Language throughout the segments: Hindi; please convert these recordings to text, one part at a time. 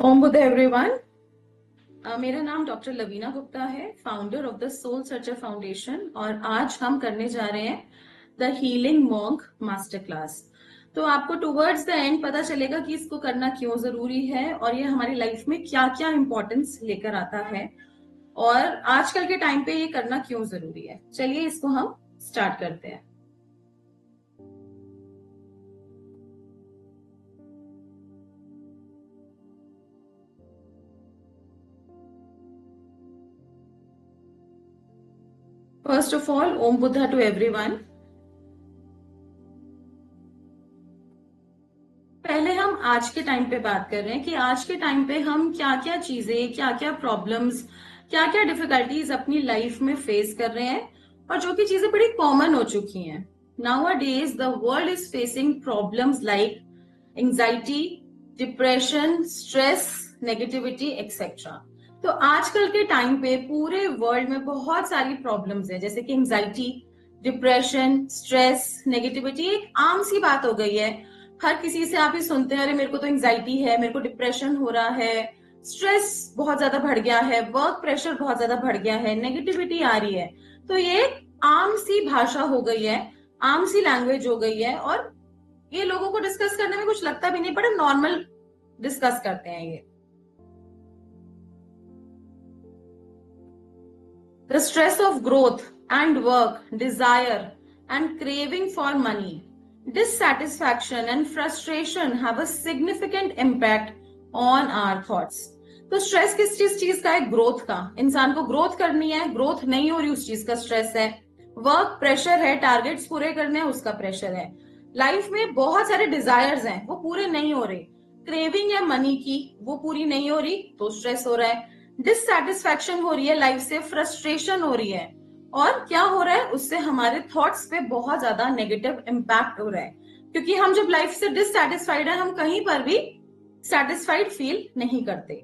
ओम बुद्ध एवरीवन। मेरा नाम डॉक्टर लवीना गुप्ता है, founder of the Soul Searcher Foundation, और आज हम करने जा रहे हैं the healing monk master class. तो आपको टुवर्ड्स द एंड पता चलेगा कि इसको करना क्यों जरूरी है और ये हमारी लाइफ में क्या क्या इंपॉर्टेंस लेकर आता है और आजकल के टाइम पे ये करना क्यों जरूरी है। चलिए इसको हम स्टार्ट करते हैं। First of all, Om Buddha to everyone. पहले हम आज के टाइम पे बात कर रहे हैं कि आज के टाइम पे हम क्या क्या चीजें, क्या क्या प्रॉब्लम्स, क्या क्या डिफिकल्टीज अपनी लाइफ में फेस कर रहे हैं और जो कि चीजें बड़ी कॉमन हो चुकी हैं। Nowadays the world is facing problems like anxiety, depression, stress, negativity, etc. तो आजकल के टाइम पे पूरे वर्ल्ड में बहुत सारी प्रॉब्लम्स है, जैसे कि एंजाइटी, डिप्रेशन, स्ट्रेस, नेगेटिविटी एक आम सी बात हो गई है। हर किसी से आप ही सुनते हैं, अरे मेरे को तो एंजाइटी है, मेरे को डिप्रेशन हो रहा है, स्ट्रेस बहुत ज्यादा बढ़ गया है, वर्क प्रेशर बहुत ज्यादा बढ़ गया है, नेगेटिविटी आ रही है। तो ये आम सी भाषा हो गई है, आम सी लैंग्वेज हो गई है और ये लोगों को डिस्कस करने में कुछ लगता भी नहीं, बड़ा नॉर्मल डिस्कस करते हैं ये। The stress of growth and work, desire and craving for money, dissatisfaction and frustration have a significant impact on our thoughts. तो स्ट्रेस किस चीज का है? ग्रोथ का। इंसान को ग्रोथ करनी है, ग्रोथ नहीं हो रही उस चीज का स्ट्रेस है। वर्क प्रेशर है, टारगेट्स पूरे करने हैं उसका प्रेशर है। लाइफ में बहुत सारे डिजायर्स हैं, वो पूरे नहीं हो रहे। क्रेविंग है मनी की, वो पूरी नहीं हो रही तो स्ट्रेस हो रहा है। डिससैटिस्फैक्शन हो रही है लाइफ से, फ्रस्ट्रेशन हो रही है, और क्या हो रहा है उससे हमारे थॉट्स पे बहुत ज्यादा नेगेटिव इम्पैक्ट हो रहा है। क्योंकि हम जब लाइफ से डिससैटिस्फाइड है, हम कहीं पर भी सेटिस्फाइड फील नहीं करते।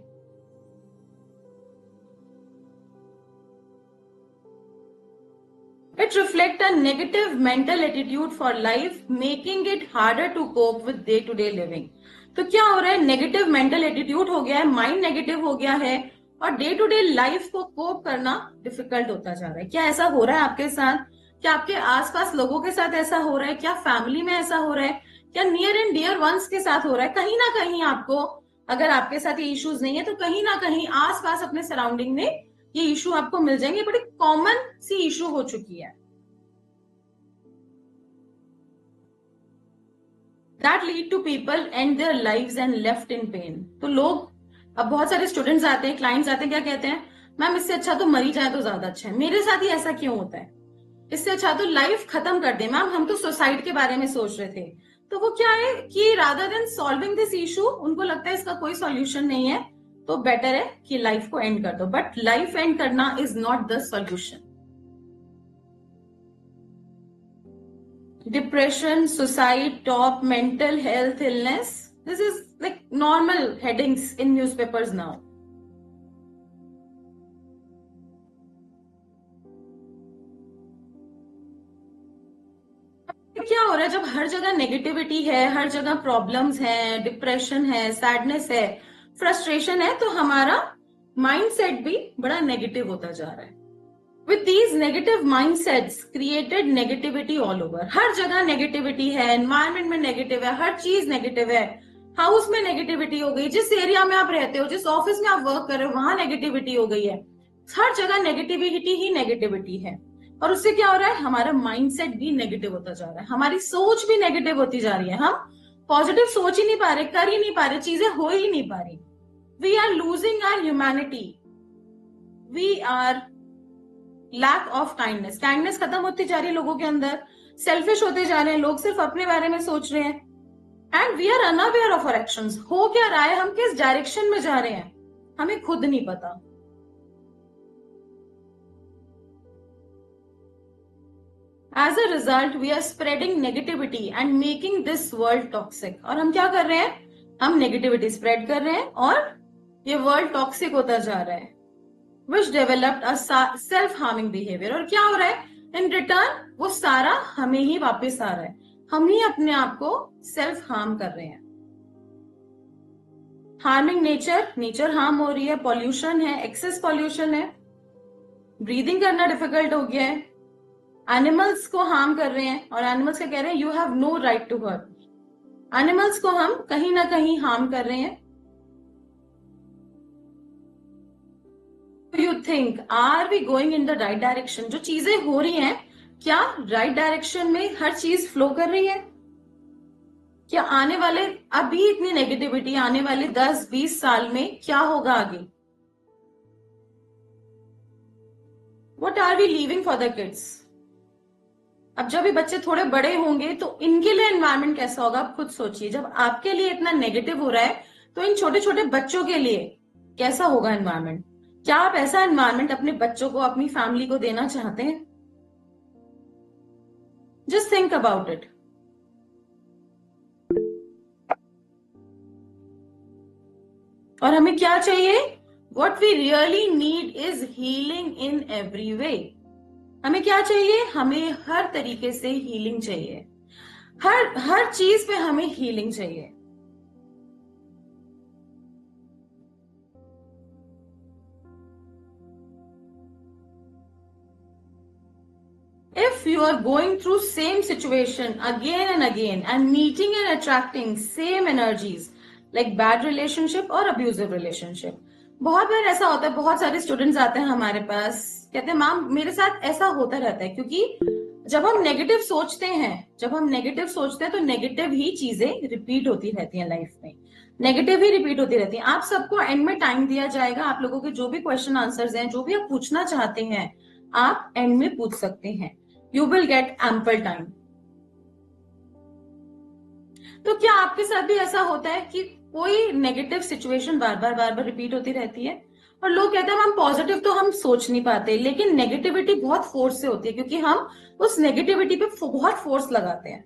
It reflects a negative mental attitude for life, making it harder to cope with day-to-day living. तो क्या हो रहा है? नेगेटिव मेंटल एटीट्यूड हो गया है, माइंड नेगेटिव हो गया है और डे टू डे लाइफ को कोप करना डिफिकल्ट होता जा रहा है। क्या ऐसा हो रहा है आपके साथ? क्या आपके आसपास लोगों के साथ ऐसा हो रहा है? क्या फैमिली में ऐसा हो रहा है? क्या नियर एंड डियर वंस के साथ हो रहा है? कहीं ना कहीं आपको, अगर आपके साथ ये इश्यूज नहीं है तो कहीं ना कहीं आसपास अपने सराउंडिंग में ये इशू आपको मिल जाएंगे। बड़ी कॉमन सी इशू हो चुकी है। That lead to people end their lives and left in pain. तो लोग, अब बहुत सारे स्टूडेंट्स आते हैं, क्लाइंट्स आते हैं, क्या कहते हैं? मैम इससे अच्छा तो मरी जाए तो ज्यादा अच्छा है, मेरे साथ ही ऐसा क्यों होता है, इससे अच्छा तो लाइफ खत्म कर दे। मैम हम तो सुसाइड के बारे में सोच रहे थे। तो वो क्या है कि rather than solving this issue, उनको लगता है इसका कोई सॉल्यूशन नहीं है तो बेटर है कि लाइफ को एंड कर दो। बट लाइफ एंड करना is not the solution. Depression, suicide, top mental health illness. This is like normal headings in newspapers now. क्या हो रहा है जब हर जगह नेगेटिविटी है, हर जगह प्रॉब्लम्स है, डिप्रेशन है, सैडनेस है, फ्रस्ट्रेशन है, तो हमारा माइंडसेट भी बड़ा नेगेटिव होता जा रहा है। With these negative mindsets created negativity all over. हर जगह नेगेटिविटी है, एनवायरमेंट में नेगेटिव है, हर चीज नेगेटिव है। हाउस में नेगेटिविटी हो गई, जिस एरिया में आप रहते हो, जिस ऑफिस में आप वर्क कर रहे हो, वहां नेगेटिविटी हो गई है। हर जगह नेगेटिविटी ही नेगेटिविटी है और उससे क्या हो रहा है? हमारा माइंडसेट भी नेगेटिव होता जा रहा है, हमारी सोच भी नेगेटिव होती जा रही है। हम पॉजिटिव सोच ही नहीं पा रहे, कर ही नहीं पा रहे, चीजें हो ही नहीं पा रही। We are losing our humanity, we are lack of kindness. Kindness खत्म होती जा रही है लोगों के अंदर, सेल्फिश होते जा रहे हैं लोग, सिर्फ अपने बारे में सोच रहे हैं। And we are unaware of our actions. हो क्या रहा है, हम किस डायरेक्शन में जा रहे हैं, हमें खुद नहीं पता। As a result we are spreading negativity and making this world toxic. और हम क्या कर रहे हैं? हम नेगेटिविटी स्प्रेड कर रहे हैं और ये वर्ल्ड टॉक्सिक होता जा रहा है। Which developed a self-harming behavior. और क्या हो रहा है? In return वो सारा हमें ही वापस आ रहा है, हम ही अपने आप को सेल्फ हार्म कर रहे हैं। हार्मिंग नेचर, नेचर हार्म हो रही है, पॉल्यूशन है, एक्सेस पॉल्यूशन है, ब्रीदिंग करना डिफिकल्ट हो गया है, एनिमल्स को हार्म कर रहे हैं और एनिमल्स क्या कह रहे हैं, you have no right to hurt. Animals को हम कहीं ना कहीं हार्म कर रहे हैं। You think are we going in the right direction? जो चीजें हो रही हैं, क्या राइट डायरेक्शन में हर चीज फ्लो कर रही है? क्या आने वाले, अभी इतनी नेगेटिविटी, आने वाले 10-20 साल में क्या होगा आगे? What are we leaving for the kids? अब जब ये बच्चे थोड़े बड़े होंगे तो इनके लिए एनवायरमेंट कैसा होगा, आप खुद सोचिए। जब आपके लिए इतना नेगेटिव हो रहा है तो इन छोटे छोटे बच्चों के लिए कैसा होगा एनवायरमेंट? क्या आप ऐसा एनवायरमेंट अपने बच्चों को, अपनी फैमिली को देना चाहते हैं? Just think about it. और हमें क्या चाहिए? What we really need is healing in every way. हमें क्या चाहिए? हमें हर तरीके से हीलिंग चाहिए, हर चीज पे हमें हीलिंग चाहिए। If you are going through same situation again and again and meeting and attracting same energies like bad relationship or abusive relationship, बहुत बार ऐसा होता है, बहुत सारे स्टूडेंट्स आते हैं हमारे पास, कहते हैं मैम मेरे साथ ऐसा होता रहता है। क्योंकि जब हम नेगेटिव सोचते हैं, तो नेगेटिव ही चीजें रिपीट होती रहती हैं लाइफ में, नेगेटिव ही रिपीट होती रहती हैं। आप सबको एंड में टाइम दिया जाएगा, आप लोगों के जो भी क्वेश्चन आंसर्स हैं, जो भी आप पूछना चाहते हैं, आप एंड में पूछ सकते हैं। You will get ample time. तो क्या आपके साथ भी ऐसा होता है कि कोई नेगेटिव सिचुएशन बार बार रिपीट होती रहती है और लोग कहते हैं हम पॉजिटिव तो हम सोच नहीं पाते, लेकिन नेगेटिविटी बहुत फोर्स से होती है, क्योंकि हम उस नेगेटिविटी पे बहुत फोर्स लगाते हैं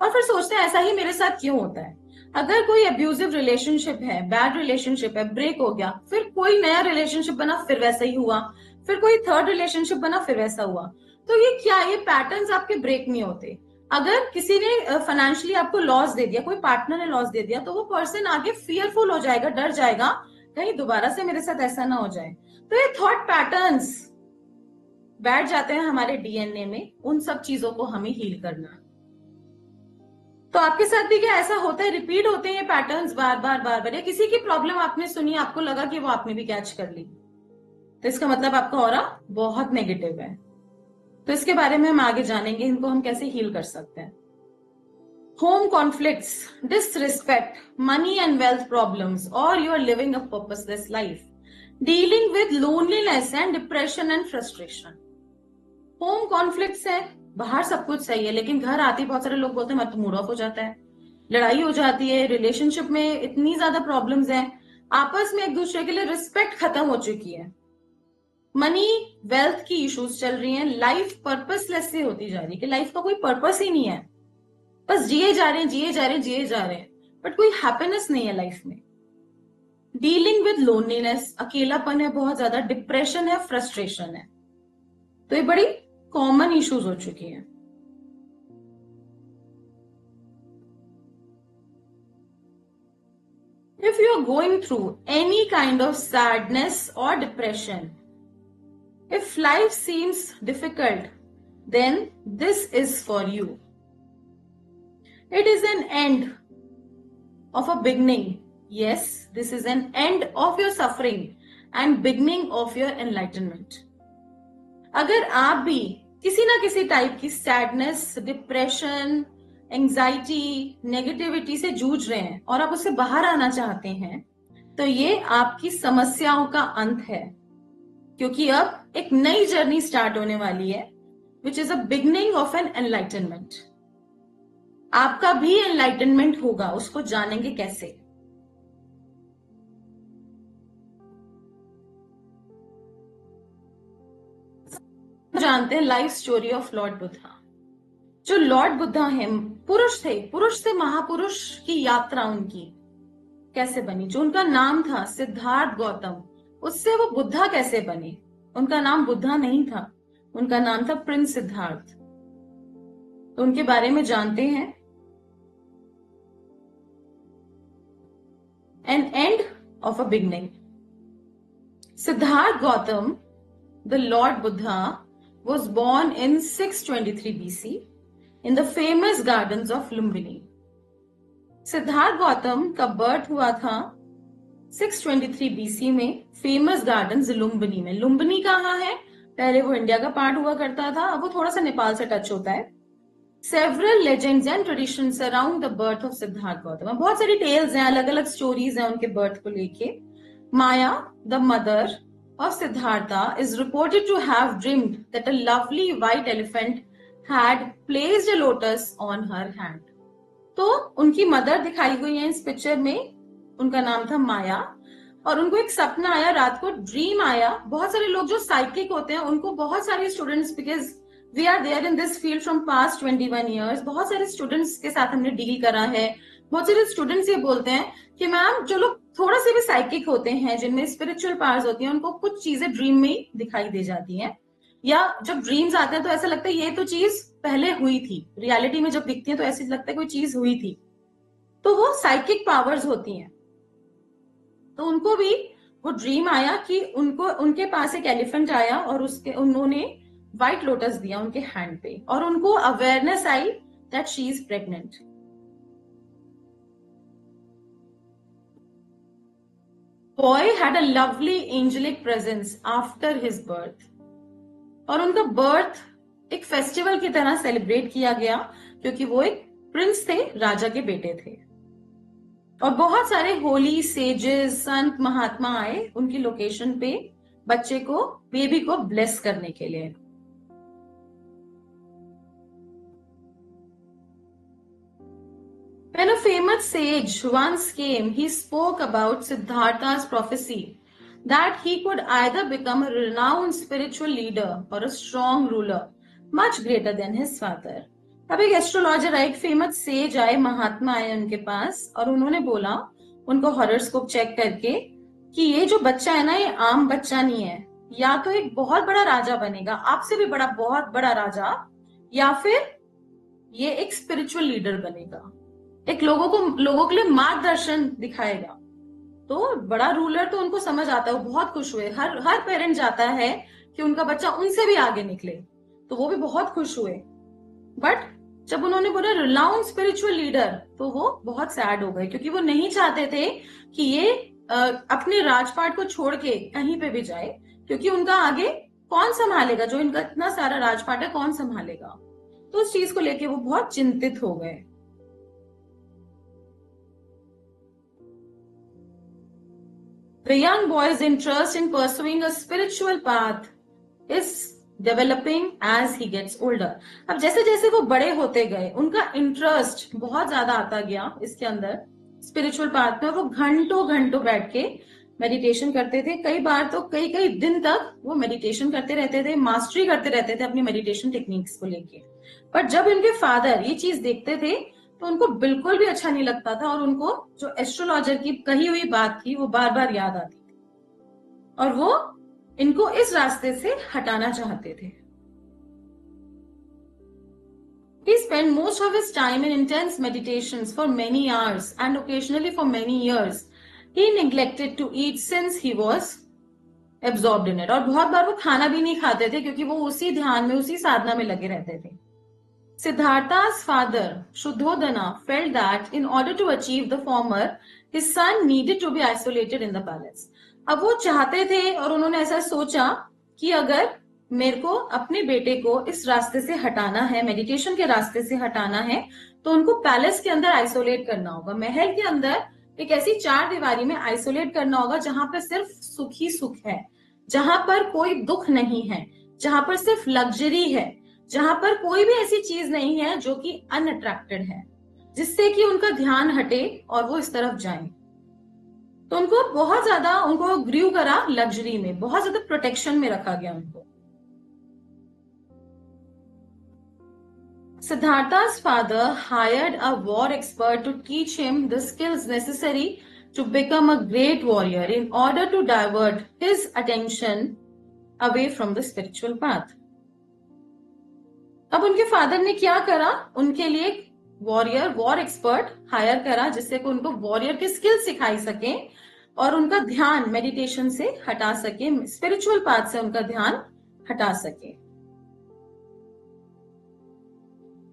और फिर सोचते हैं ऐसा ही मेरे साथ क्यों होता है। अगर कोई अब्यूजिव रिलेशनशिप है, बैड रिलेशनशिप है, ब्रेक हो गया, फिर कोई नया रिलेशनशिप बना, फिर वैसा ही हुआ, फिर कोई थर्ड रिलेशनशिप बना, फिर वैसा हुआ। तो ये क्या, ये पैटर्न्स आपके ब्रेक नहीं होते। अगर किसी ने फाइनेंशियली आपको लॉस दे दिया, कोई पार्टनर ने लॉस दे दिया, तो वो पर्सन आगे फियरफुल हो जाएगा, डर जाएगा, कहीं दोबारा से मेरे साथ ऐसा ना हो जाए। तो ये थॉट पैटर्न्स बैठ जाते हैं हमारे डीएनए में, उन सब चीजों को हमें हील करना। तो आपके साथ भी क्या ऐसा होता है, रिपीट होते हैं पैटर्न्स बार बार, या किसी की प्रॉब्लम आपने सुनी, आपको लगा कि वो आपने भी कैच कर ली, तो इसका मतलब आपका ऑरा बहुत नेगेटिव है। तो इसके बारे में हम आगे जानेंगे, इनको हम कैसे हील कर सकते हैं। Home conflicts, disrespect, money and wealth problems, और you are living a purposeless life, dealing with loneliness and depression and frustration. Home conflicts है, बाहर सब कुछ सही है, लेकिन घर आते ही बहुत सारे लोग बोलते हैं मैं तो मूड ऑफ हो जाता है, लड़ाई हो जाती है, रिलेशनशिप में इतनी ज्यादा प्रॉब्लम्स हैं, आपस में एक दूसरे के लिए रिस्पेक्ट खत्म हो चुकी है, मनी वेल्थ की इश्यूज चल रही हैं, लाइफ पर्पसलेस से होती जा रही है कि लाइफ का कोई पर्पस ही नहीं है, बस जिए जा रहे हैं, जिए जा रहे हैं, जिए जा रहे हैं, बट कोई हैप्पीनेस नहीं है लाइफ में। डीलिंग विद लोनलीनेस, अकेलापन है बहुत ज्यादा, डिप्रेशन है, फ्रस्ट्रेशन है। तो ये बड़ी कॉमन इश्यूज हो चुकी हैं। If you are going through any kind of sadness or depression, if life seems difficult, then this is for you. It is an end of a beginning. Yes, this is an end of your suffering and beginning of your enlightenment. अगर आप भी किसी ना किसी टाइप की सैडनेस, डिप्रेशन, एंजाइटी, नेगेटिविटी से जूझ रहे हैं और आप उससे बाहर आना चाहते हैं, तो ये आपकी समस्याओं का अंत है, क्योंकि अब एक नई जर्नी स्टार्ट होने वाली है, which is a beginning of an enlightenment. आपका भी एनलाइटनमेंट होगा, उसको जानेंगे कैसे? जानते हैं life story of Lord Buddha. जो लॉर्ड बुद्धा है, पुरुष थे महापुरुष की यात्रा उनकी कैसे बनी। जो उनका नाम था सिद्धार्थ गौतम, उससे वो बुद्धा कैसे बने? उनका नाम बुद्धा नहीं था, उनका नाम था प्रिंस सिद्धार्थ। तो उनके बारे में जानते हैं। An end of a beginning. Siddhartha Gautam, the Lord Buddha, was born in 623 BC in the famous gardens of Lumbini. Siddharth Gautam का बर्थ हुआ था 623 BC में फेमस गार्डन्स लुम्बिनी में। लुम्बिनी कहाँ है? पहले वो इंडिया का पार्ट हुआ करता था, अब वो थोड़ा सा नेपाल से टच होता है। Several legends and traditions surround the birth of Siddhartha Gautama. बहुत सारी टेल्स हैं, अलग अलग स्टोरीज हैं उनके बर्थ को लेके। Maya, the mother of Siddhartha, is reported to have dreamed that a lovely white elephant had placed a lotus on her hand. तो उनकी मदर दिखाई हुई है इस पिक्चर में, उनका नाम था माया, और उनको एक सपना आया, रात को ड्रीम आया। बहुत सारे लोग जो साइकिक होते हैं उनको, बहुत सारे students, because we are there in this field from past 21 years, बहुत सारे स्टूडेंट्स के साथ हमने डील करा है। बहुत सारे स्टूडेंट्स ये बोलते हैं कि मैम जो लोग थोड़ा से भी साइकिक होते हैं, जिनमें स्पिरिचुअल पावर्स होती हैं, उनको कुछ चीजें ड्रीम में ही दिखाई दे जाती हैं, या जब ड्रीम्स आते हैं तो ऐसा लगता है ये तो चीज पहले हुई थी। रियलिटी में जब दिखती है तो ऐसे लगता है कोई चीज हुई थी। तो वो साइकिक पावर्स होती हैं। तो उनको भी वो ड्रीम आया कि उनके पास एक एलिफेंट आया और उन्होंने व्हाइट लोटस दिया उनके हैंड पे, और उनको awareness I that she is pregnant. Boy had a lovely angelic presence after his birth, और उनका बर्थ एक फेस्टिवल की तरह सेलिब्रेट किया गया क्योंकि वो एक प्रिंस थे, राजा के बेटे थे। और बहुत सारे होली सेजेस, संत, महात्मा आए उनकी लोकेशन पे बच्चे को, बेबी को ब्लेस करने के लिए। When a famous sage once came, he spoke about Siddhartha's prophecy that he could either become a renowned spiritual leader or a strong ruler, much greater than his father. अब एक एस्ट्रोलॉजर आए, एक फेमस सेज आए, महात्मा आए उनके पास, और उन्होंने बोला उनको हॉरोस्कोप चेक करके कि ये जो बच्चा है ना, ये आम बच्चा नहीं है, या तो एक बहुत बड़ा राजा बनेगा, आपसे भी बड़ा, बहुत बड़ा राजा, या फिर ये एक स्पिरिचुअल लीडर बनेगा, एक लोगों के लिए मार्गदर्शन दिखाएगा। तो बड़ा रूलर तो उनको समझ आता है, वो बहुत खुश हुए। हर पेरेंट चाहता है कि उनका बच्चा उनसे भी आगे निकले, तो वो भी बहुत खुश हुए। बट जब उन्होंने बोला रिनाउंड स्पिरिचुअल लीडर, तो वो बहुत सैड हो गए, क्योंकि वो नहीं चाहते थे कि ये अपने राजपाट को छोड़ के कहीं पे भी जाए, क्योंकि उनका आगे कौन संभालेगा, जो इनका इतना सारा राजपाट है कौन संभालेगा। तो उस चीज को लेके वो बहुत चिंतित हो गए। The young boy's interest in pursuing a spiritual path is developing as he gets older. अब जैसे जैसे वो बड़े होते गए, उनका इंटरेस्ट बहुत ज्यादा आता गया इसके अंदर, स्पिरिचुअल पाथ में। वो घंटों घंटों बैठ के मेडिटेशन करते थे, कई बार तो कई कई दिन तक वो मेडिटेशन करते रहते थे, मास्टरी करते रहते थे अपनी मेडिटेशन टेक्निक्स को लेके। पर जब इनके फादर ये चीज देखते थे तो उनको बिल्कुल भी अच्छा नहीं लगता था, और उनको जो एस्ट्रोलॉजर की कही हुई बात थी वो बार बार याद आती थी, और वो इनको इस रास्ते से हटाना चाहते थे। He spent most of his time in intense meditations for many hours and occasionally for many years. He neglected to eat since he was absorbed in it. और बहुत बार वो खाना भी नहीं खाते थे क्योंकि वो उसी ध्यान में, उसी साधना में लगे रहते थे। Siddhartha's father, Shuddhodana, felt that in order to achieve the former, his son needed to be isolated in the palace. अब वो चाहते थे, और उन्होंने ऐसा सोचा कि अगर मेरे को अपने बेटे को इस रास्ते से हटाना है, मेडिटेशन के रास्ते से हटाना है, तो उनको पैलेस के अंदर आइसोलेट करना होगा, महल के अंदर एक ऐसी चार दीवारी में आइसोलेट करना होगा जहां पर सिर्फ सुख ही सुख है, जहां पर कोई दुख नहीं है, जहां पर सिर्फ लग्जरी है, जहां पर कोई भी ऐसी चीज नहीं है जो कि अनअट्रैक्टेड है, जिससे कि उनका ध्यान हटे और वो इस तरफ जाएं। तो उनको बहुत ज्यादा, उनको ग्रीव करा लग्जरी में, बहुत ज्यादा प्रोटेक्शन में रखा गया उनको। Siddhartha's father hired a war expert to teach him the skills necessary to become a great warrior in order to divert his attention away from the spiritual path. अब उनके फादर ने क्या करा, उनके लिए वॉर एक्सपर्ट हायर करा, जिससे कि उनको वॉरियर की स्किल सिखाई सके और उनका ध्यान मेडिटेशन से हटा सके, स्पिरिचुअल पाथ से उनका ध्यान हटा सके।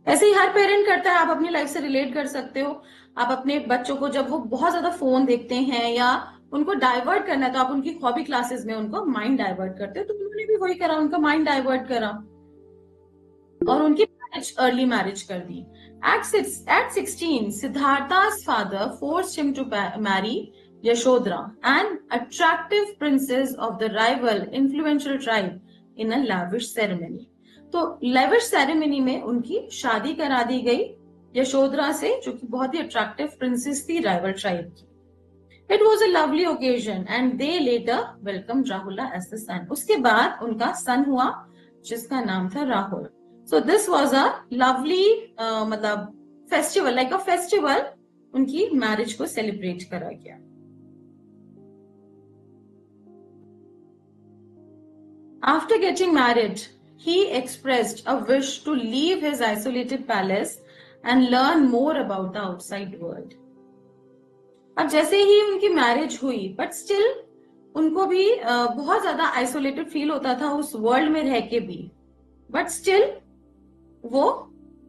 ऐसे ही हर पेरेंट करता है, आप अपनी लाइफ से रिलेट कर सकते हो। आप अपने बच्चों को जब वो बहुत ज्यादा फोन देखते हैं या उनको डाइवर्ट करना है तो आप उनकी हॉबी क्लासेस में उनको माइंड डाइवर्ट करते हो, तो उन्होंने भी वही करा, उनका माइंड डाइवर्ट करा और उनकी अर्ली मैरिज कर दी। At 16, Siddhartha's father forced him to marry Yashodhara, an attractive princess of the rival influential tribe, in a lavish ceremony. तो लेविश सेरेमनी में उनकी शादी करा दी गई यशोधरा से, जो कि बहुत ही अट्रैक्टिव प्रिंसेस थी राइवल ट्राइब की। It was a lovely occasion and they later welcome Rahul as the son. उसके बाद उनका सन हुआ जिसका नाम था Rahul. So this was a lovely मतलब फेस्टिवल, लाइक अ फेस्टिवल, उनकी मैरिज को सेलिब्रेट करा गया। After getting married, he expressed a wish to leave his isolated palace and learn more about the outside world. अब जैसे ही उनकी मैरिज हुई, बट स्टिल उनको भी बहुत ज्यादा आइसोलेटेड फील होता था उस वर्ल्ड में रह के भी, बट स्टिल वो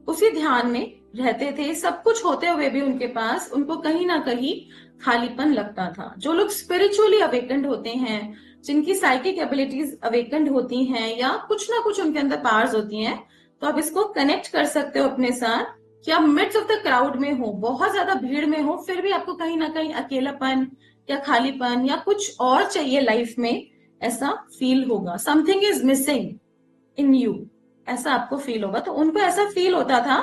उसी ध्यान में रहते थे। सब कुछ होते हुए भी उनके पास उनको कहीं ना कहीं खालीपन लगता था। जो लोग स्पिरिचुअली अवेकेंड होते हैं, जिनकी साइकिक एबिलिटीज अवेकेंड होती हैं या कुछ ना कुछ उनके अंदर पावर्स होती हैं, तो आप इसको कनेक्ट कर सकते हो अपने साथ कि आप मिड्स ऑफ द क्राउड में हो, बहुत ज्यादा भीड़ में हो, फिर भी आपको कहीं ना कहीं अकेलापन या खालीपन या कुछ और चाहिए लाइफ में, ऐसा फील होगा। Something is missing in you, ऐसा आपको फील होगा। तो उनको ऐसा फील होता था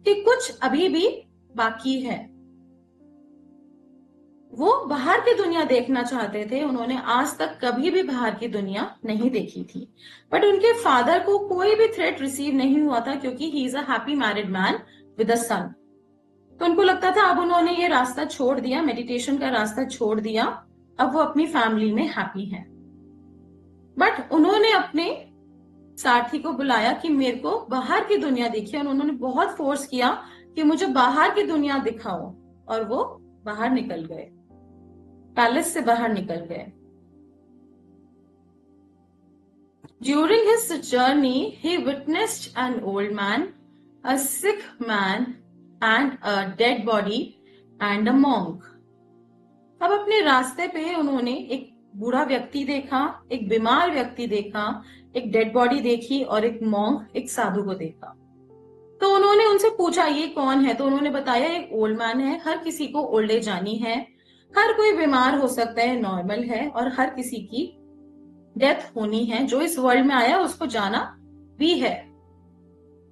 कि कुछ अभी भी बाकी है। वो बाहर की दुनिया देखना चाहते थे। उन्होंने आज तक कभी भी बाहर की दुनिया नहीं देखी थी, बट उनके फादर को कोई भी थ्रेट रिसीव नहीं हुआ था क्योंकि he is a happy married man with a son. तो उनको लगता था अब उन्होंने ये रास्ता छोड़ दिया, मेडिटेशन का रास्ता छोड़ दिया, अब वो अपनी फैमिली में हैप्पी हैं। बट उन्होंने अपने सारथी को बुलाया कि मेरे को बाहर की दुनिया देखिए, और उन्होंने बहुत फोर्स किया कि मुझे बाहर की दुनिया दिखाओ, और वो बाहर निकल गए, पैलेस से बाहर निकल गए। During his journey, he witnessed an old man, a sick man, and a dead body, and a monk. अब अपने रास्ते पे उन्होंने एक बूढ़ा व्यक्ति देखा, एक बीमार व्यक्ति देखा, एक डेड बॉडी देखी और एक मॉन्क, एक साधु को देखा। तो उन्होंने उनसे पूछा ये कौन है, तो उन्होंने बताया एक ओल्ड मैन है। हर किसी को ओल्ड एज आनी है, हर कोई बीमार हो सकता है, नॉर्मल है, और हर किसी की डेथ होनी है। जो इस वर्ल्ड में आया उसको जाना भी है।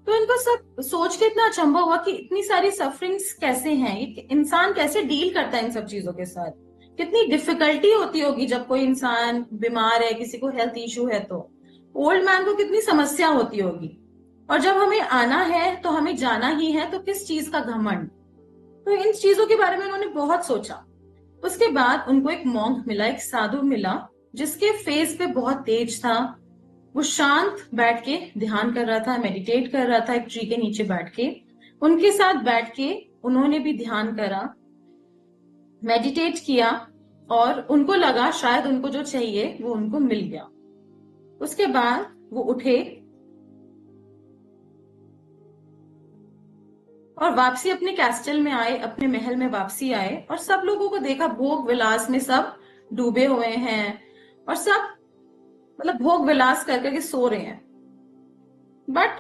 तो इनको सब सोच के इतना अचंभा हुआ कि इतनी सारी सफरिंग्स कैसे हैं, इंसान कैसे डील करता है इन सब चीजों के साथ, कितनी डिफिकल्टी होती होगी जब कोई इंसान बीमार है, किसी को हेल्थ इश्यू है, तो ओल्ड मैन को कितनी समस्या होती होगी। और जब हमें आना है तो हमें जाना ही है, तो किस चीज का घमंड। तो इन चीजों के बारे में उन्होंने बहुत सोचा। उसके बाद उनको एक मॉन्क मिला, एक साधु मिला, जिसके फेस पे बहुत तेज था। वो शांत बैठ के ध्यान कर रहा था, मेडिटेट कर रहा था एक ट्री के नीचे बैठ के। उनके साथ बैठ के उन्होंने भी ध्यान करा, मेडिटेट किया, और उनको लगा शायद उनको जो चाहिए वो उनको मिल गया। उसके बाद वो उठे और वापसी अपने कैस्टल में आए, अपने महल में वापसी आए, और सब लोगों को देखा भोग विलास में सब डूबे हुए हैं और सब मतलब भोग विलास कर करके सो रहे हैं। बट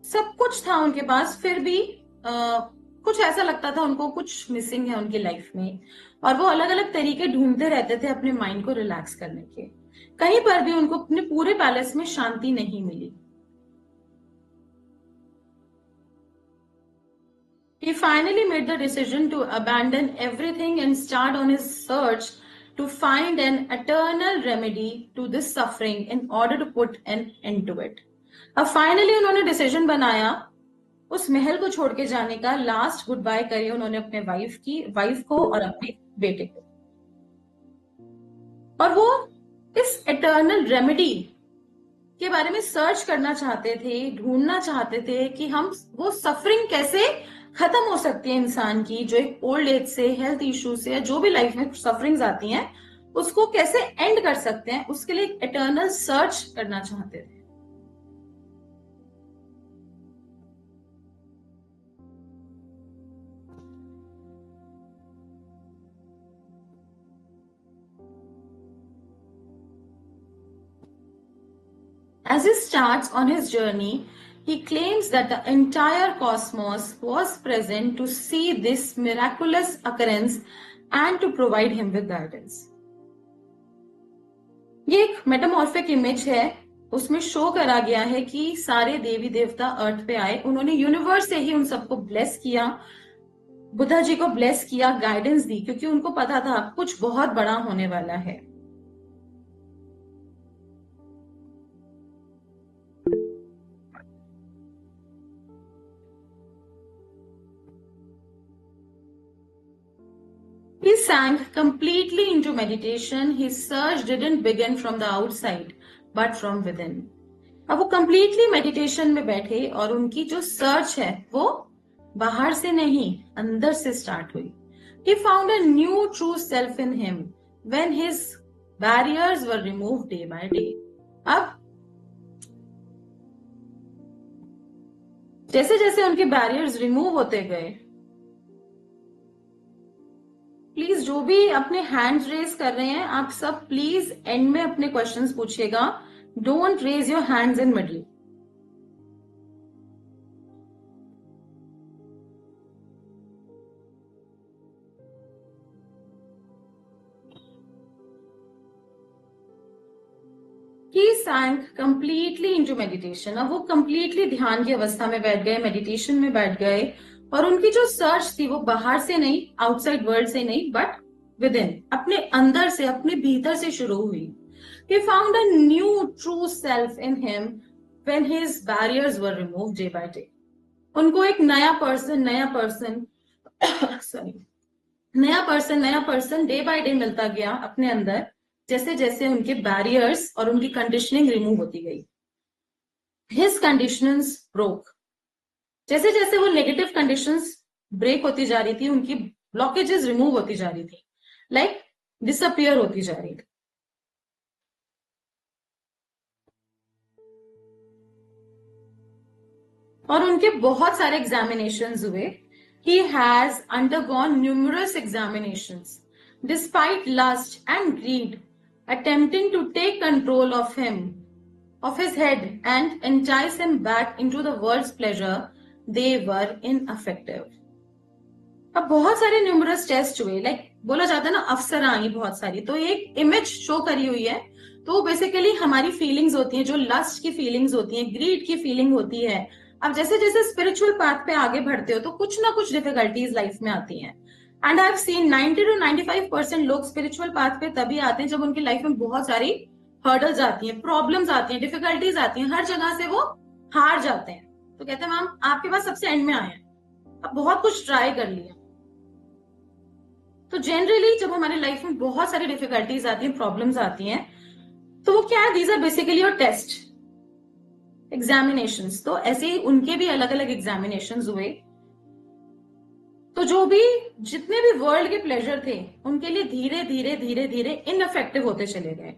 सब कुछ था उनके पास, फिर भी कुछ ऐसा लगता था उनको कुछ मिसिंग है उनकी लाइफ में, और वो अलग अलग तरीके ढूंढते रहते थे अपने माइंड को रिलैक्स करने के। कहीं पर भी उनको अपने पूरे पैलेस में शांति नहीं मिली। He finally made the decision to abandon everything and start on his search to find an eternal remedy to this suffering in order to put an end to it. अब फाइनली उन्होंने डिसीजन बनाया उस महल को छोड़ के जाने का। लास्ट गुड बाय करी उन्होंने अपने वाइफ को और अपने बेटे को, और वो इस एटर्नल रेमेडी के बारे में सर्च करना चाहते थे, ढूंढना चाहते थे कि हम वो सफरिंग कैसे खत्म हो सकती है इंसान की, जो एक ओल्ड एज से, हेल्थ इश्यू से, या जो भी लाइफ में सफरिंग्स आती हैं, उसको कैसे एंड कर सकते हैं, उसके लिए एक इटर्नल सर्च करना चाहते थे। As he starts on his journey, he claims that the entire cosmos was present to see this miraculous occurrence and to provide him with guidance. ये एक मेटामॉर्फिक इमेज है, उसमें शो करा गया है कि सारे देवी देवता अर्थ पे आए, उन्होंने यूनिवर्स से ही उन सबको ब्लेस किया, बुद्धा जी को ब्लेस किया, गाइडेंस दी, क्योंकि उनको पता था कुछ बहुत बड़ा होने वाला है। He sank completely into meditation. His search didn't begin from the outside, but from within. अब वो completely meditation में बैठे और उनकी जो search है वो बाहर से नहीं, अंदर से start हुई. He found a new true self in him when his barriers were removed day by day. अब जैसे जैसे उनके बैरियर्स रिमूव होते गए, प्लीज जो भी अपने हैंड्स रेज कर रहे हैं, आप सब प्लीज एंड में अपने क्वेश्चंस पूछिएगा. Don't raise your hands in middle. He sank completely into meditation. अब वो completely ध्यान की अवस्था में बैठ गए, मेडिटेशन में बैठ गए, और उनकी जो सर्च थी वो बाहर से नहीं, आउटसाइड वर्ल्ड से नहीं, बट विद इन, अपने अंदर से, अपने भीतर से शुरू हुई. He found a new true self in him when his barriers were removed day by day. उनको एक नया पर्सन सॉरी नया पर्सन डे बाय डे मिलता गया अपने अंदर, जैसे जैसे उनके बैरियर्स और उनकी कंडीशनिंग रिमूव होती गई. His conditions broke. जैसे जैसे वो नेगेटिव कंडीशंस ब्रेक होती जा रही थी, उनकी ब्लॉकेजेस रिमूव होती जा रही थी, लाइक डिसअपियर होती जा रही थी. और उनके बहुत सारे एग्जामिनेशंस हुए. He has undergone numerous examinations, despite lust and greed, attempting to take control of him, of his head, and entice him back into the world's pleasure. They were ineffective. अब बहुत सारे न्यूमरस टेस्ट हुए, लाइक बोला जाता है ना, अफसर आई बहुत सारी, तो एक इमेज शो करी हुई है. तो बेसिकली हमारी फीलिंग्स होती हैं, जो लस्ट की फीलिंग्स होती हैं, ग्रीड की फीलिंग होती है. अब जैसे जैसे स्पिरिचुअल पाथ पे आगे बढ़ते हो तो कुछ ना कुछ डिफिकल्टीज लाइफ में आती हैं. And I have seen 90 to 95% लोग स्पिरिचुअल पाथ पे तभी आते हैं जब उनकी लाइफ में बहुत सारी हर्डल्स आती हैं, प्रॉब्लम्स आती हैं, डिफिकल्टीज आती हैं, हर जगह से वो हार जाते हैं. तो कहते हैं मैम आपके पास सबसे एंड में आए हैं, अब बहुत कुछ ट्राई कर लिया. तो जनरली जब हमारे लाइफ में बहुत सारी डिफिकल्टीज आती हैं, प्रॉब्लम्स आती हैं, तो वो क्या है, these are basically your test, examinations. तो ऐसे ही उनके भी अलग अलग एग्जामिनेशंस हुए. तो जो भी जितने भी वर्ल्ड के प्लेजर थे उनके लिए धीरे धीरे धीरे धीरे इनइफेक्टिव होते चले गए.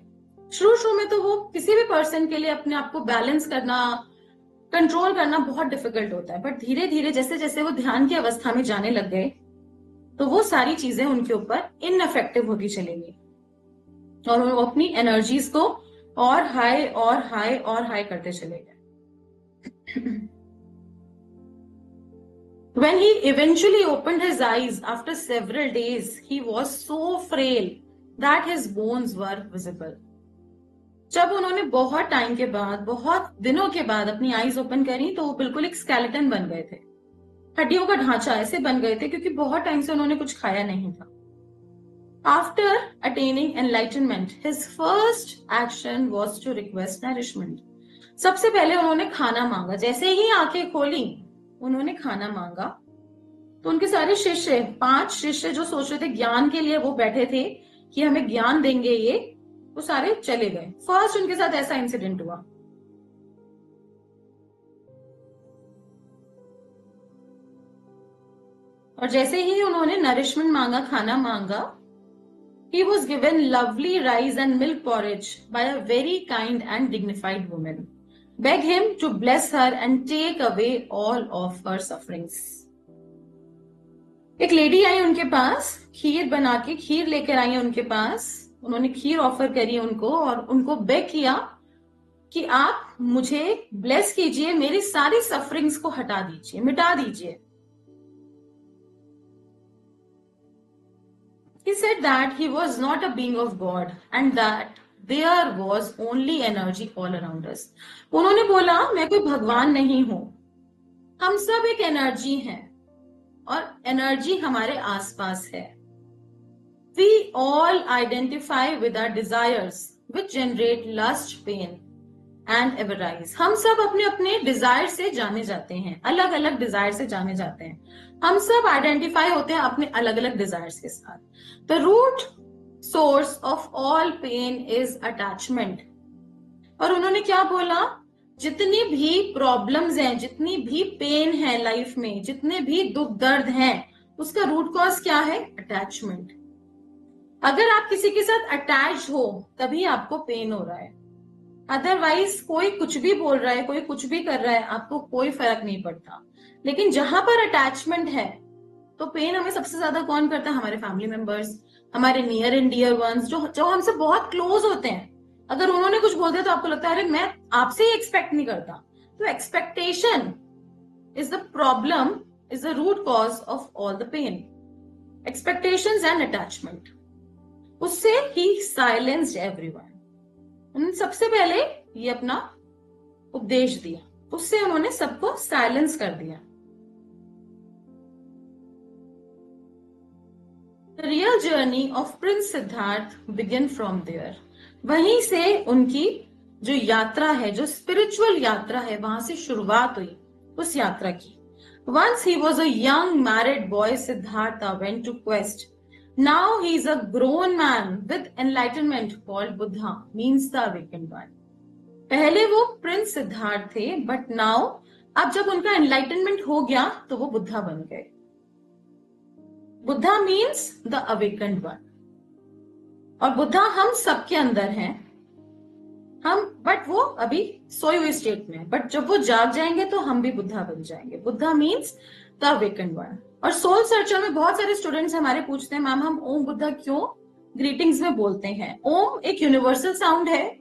शुरू में तो वो किसी भी पर्सन के लिए अपने आप को बैलेंस करना, कंट्रोल करना बहुत डिफिकल्ट होता है, बट धीरे धीरे जैसे जैसे वो ध्यान की अवस्था में जाने लग गए तो वो सारी चीजें उनके ऊपर इनइफेक्टिव होती चलेंगी और वो अपनी एनर्जीज को और हाई और हाई और हाई करते चले गए. When he eventually opened his eyes after several days, he was so frail that his bones were visible. जब उन्होंने बहुत टाइम के बाद, बहुत दिनों के बाद अपनी आईज ओपन करी तो वो बिल्कुल एक स्केलेटन बन गए थे, हड्डियों का ढांचा ऐसे बन गए थे, क्योंकि बहुत टाइम से उन्होंने कुछ खाया नहीं था. After attaining enlightenment, his first action was to request nourishment. सबसे पहले उन्होंने खाना मांगा. जैसे ही आंखें खोली उन्होंने खाना मांगा. तो उनके सारे शिष्य, 5 शिष्य जो सोच रहे थे ज्ञान के लिए, वो बैठे थे कि हमें ज्ञान देंगे ये, वो सारे चले गए. फर्स्ट उनके साथ ऐसा इंसिडेंट हुआ. और जैसे ही उन्होंने नरिशमेंट मांगा, खाना मांगा, he was given lovely rice and milk porridge by a very kind and dignified woman. Beg him to bless her and take away all of her sufferings. एक लेडी आई उनके पास, खीर बना के खीर लेकर आई है उनके पास, उन्होंने खीर ऑफर करी उनको और उनको बेग किया कि आप मुझे ब्लेस कीजिए, मेरी सारी सफरिंग्स को हटा दीजिए, मिटा दीजिए. He said that he was not a being of God and that there was only energy all around us. उन्होंने बोला मैं कोई भगवान नहीं हूं, हम सब एक एनर्जी हैं और एनर्जी हमारे आसपास है. We all identify with our desires which generate lust, pain and avarice. हम सब अपने अपने डिजायर से जाने जाते हैं, अलग अलग डिजायर से जाने जाते हैं. हम सब आइडेंटिफाई होते हैं अपने अलग अलग डिजायर्स के साथ. The root source of all pain is attachment. और उन्होंने क्या बोला, जितनी भी प्रॉब्लम्स हैं, जितनी भी पेन है लाइफ में, जितने भी दुख दर्द हैं, उसका रूट कॉज क्या है? अटैचमेंट. अगर आप किसी के साथ अटैच हो तभी आपको पेन हो रहा है, अदरवाइज कोई कुछ भी बोल रहा है, कोई कुछ भी कर रहा है, आपको कोई फर्क नहीं पड़ता. लेकिन जहां पर अटैचमेंट है तो पेन हमें सबसे ज्यादा कौन करता है? हमारे फैमिली मेंबर्स, हमारे नियर एंड डियर वंस, जो हमसे बहुत क्लोज होते हैं. अगर उन्होंने कुछ बोल दिया तो आपको लगता है अरे मैं आपसे ही एक्सपेक्ट नहीं करता. तो expectation is the problem, is the root cause of all the pain. Expectations and attachment. उससे ही साइलेंस्ड एवरीवन. उन्होंने सबसे पहले ये अपना उपदेश दिया, उससे उन्होंने सबको साइलेंस कर दिया. The real journey of Prince Siddharth began from there. वहीं से उनकी जो यात्रा है, जो स्पिरिचुअल यात्रा है, वहां से शुरुआत हुई उस यात्रा की. Once he was a young married boy, Siddhartha went to quest. Now he is a grown man with enlightenment called Buddha, means the awakened one. पहले वो प्रिंस सिद्धार्थ थे, बट नाउ अब जब उनका एनलाइटनमेंट हो गया तो वो बुद्धा बन गए. Buddha means the awakened one. और बुद्धा हम सबके अंदर हैं, हम, बट वो अभी सोए हुए स्टेट में, बट जब वो जाग जाएंगे तो हम भी बुद्धा बन जाएंगे. Buddha means the awakened one. और सोल सर्चर में बहुत सारे स्टूडेंट्स हमारे पूछते हैं मैम हम ओम बुद्धा क्यों ग्रीटिंग्स में बोलते हैं? ओम एक यूनिवर्सल साउंड है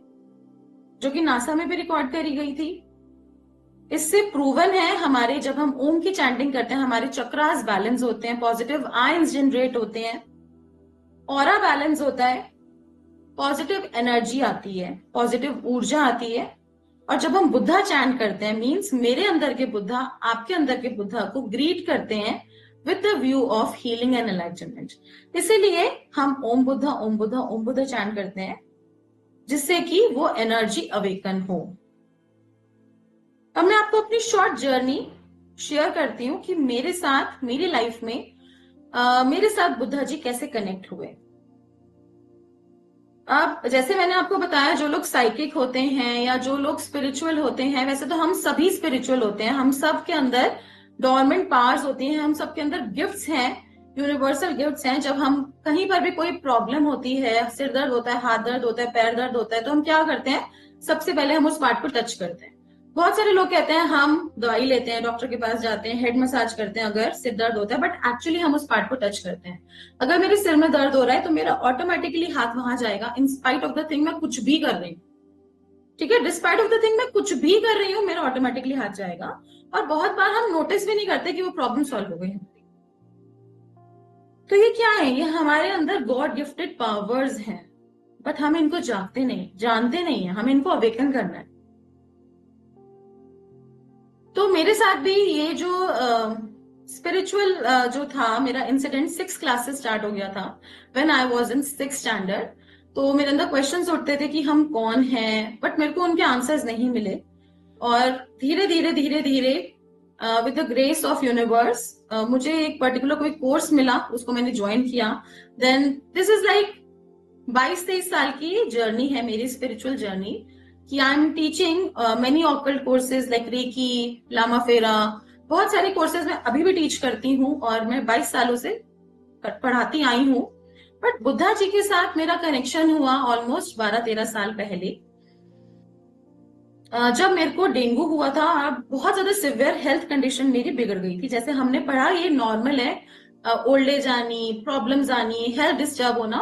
जो कि नासा में भी रिकॉर्ड करी गई थी. इससे प्रूवन है, हमारे जब हम ओम की चैंटिंग करते हैं हमारे चक्रास बैलेंस होते हैं, पॉजिटिव आयंस जनरेट होते हैं, ऑरा बैलेंस होता है, पॉजिटिव एनर्जी आती है, पॉजिटिव ऊर्जा आती है. और जब हम बुद्धा चैंट करते हैं, मीन्स मेरे अंदर के बुद्धा आपके अंदर के बुद्धा को ग्रीट करते हैं with the view of healing and enlightenment. इसीलिए हम ओम बुद्धा ओम बुद्धा ओम बुद्धा चैंट करते हैं, जिससे कि वो एनर्जी अवेकन हो. अब मैं आपको अपनी शॉर्ट जर्नी शेयर करती हूँ कि मेरे साथ, मेरी लाइफ में मेरे साथ बुद्धा जी कैसे कनेक्ट हुए. अब जैसे मैंने आपको बताया, जो लोग साइकिक होते हैं या जो लोग स्पिरिचुअल होते हैं, वैसे तो हम सभी स्पिरिचुअल होते हैं, हम सब के अंदर डोरमेंट पावर्स होती हैं, हम सबके अंदर गिफ्ट्स हैं, यूनिवर्सल गिफ्ट्स हैं. जब हम कहीं पर भी कोई प्रॉब्लम होती है, सिर दर्द होता है, हाथ दर्द होता है, पैर दर्द होता है, तो हम क्या करते हैं? सबसे पहले हम उस पार्ट को टच करते हैं. बहुत सारे लोग कहते हैं हम दवाई लेते हैं, डॉक्टर के पास जाते हैं, हेड मसाज करते हैं अगर सिर दर्द होता है, बट एक्चुअली हम उस पार्ट को टच करते हैं. अगर मेरे सिर में दर्द हो रहा है तो मेरा ऑटोमेटिकली हाथ वहां जाएगा, in spite of the thing मैं कुछ भी कर रही हूँ. ठीक है, डिस्पाइट ऑफ द थिंग मैं कुछ भी कर रही हूँ, मेरा ऑटोमेटिकली हाथ जाएगा. और बहुत बार हम नोटिस भी नहीं करते कि वो प्रॉब्लम सॉल्व हो गई है. तो ये क्या है? ये हमारे अंदर गॉड गिफ्टेड पावर्स हैं, बट हम इनको जानते नहीं है. हमें इनको अवेकन करना है. तो मेरे साथ भी ये जो स्पिरिचुअल जो था, मेरा इंसिडेंट 6 क्लास से स्टार्ट हो गया था. When I was in 6th standard, तो मेरे अंदर क्वेश्चंस उठते थे कि हम कौन हैं, बट मेरे को उनके आंसर्स नहीं मिले. और धीरे धीरे with the grace of universe मुझे एक पर्टिकुलर कोई कोर्स मिला, उसको मैंने ज्वाइन किया. देन दिस इज लाइक 22-23 साल की जर्नी है मेरी स्पिरिचुअल जर्नी, कि I am teaching many occult courses like reiki, Lama Fera, बहुत सारे कोर्सेज में अभी भी टीच करती हूँ और मैं 22 सालों से पढ़ाती आई हूँ। बट बुद्धा जी के साथ मेरा कनेक्शन हुआ ऑलमोस्ट 12-13 साल पहले, जब मेरे को डेंगू हुआ था और बहुत ज्यादा सिवियर हेल्थ कंडीशन मेरी बिगड़ गई थी। जैसे हमने पढ़ा ये नॉर्मल है, ओल्ड एज आनी, प्रॉब्लम्स आनी, हेल्थ डिस्टर्ब होना,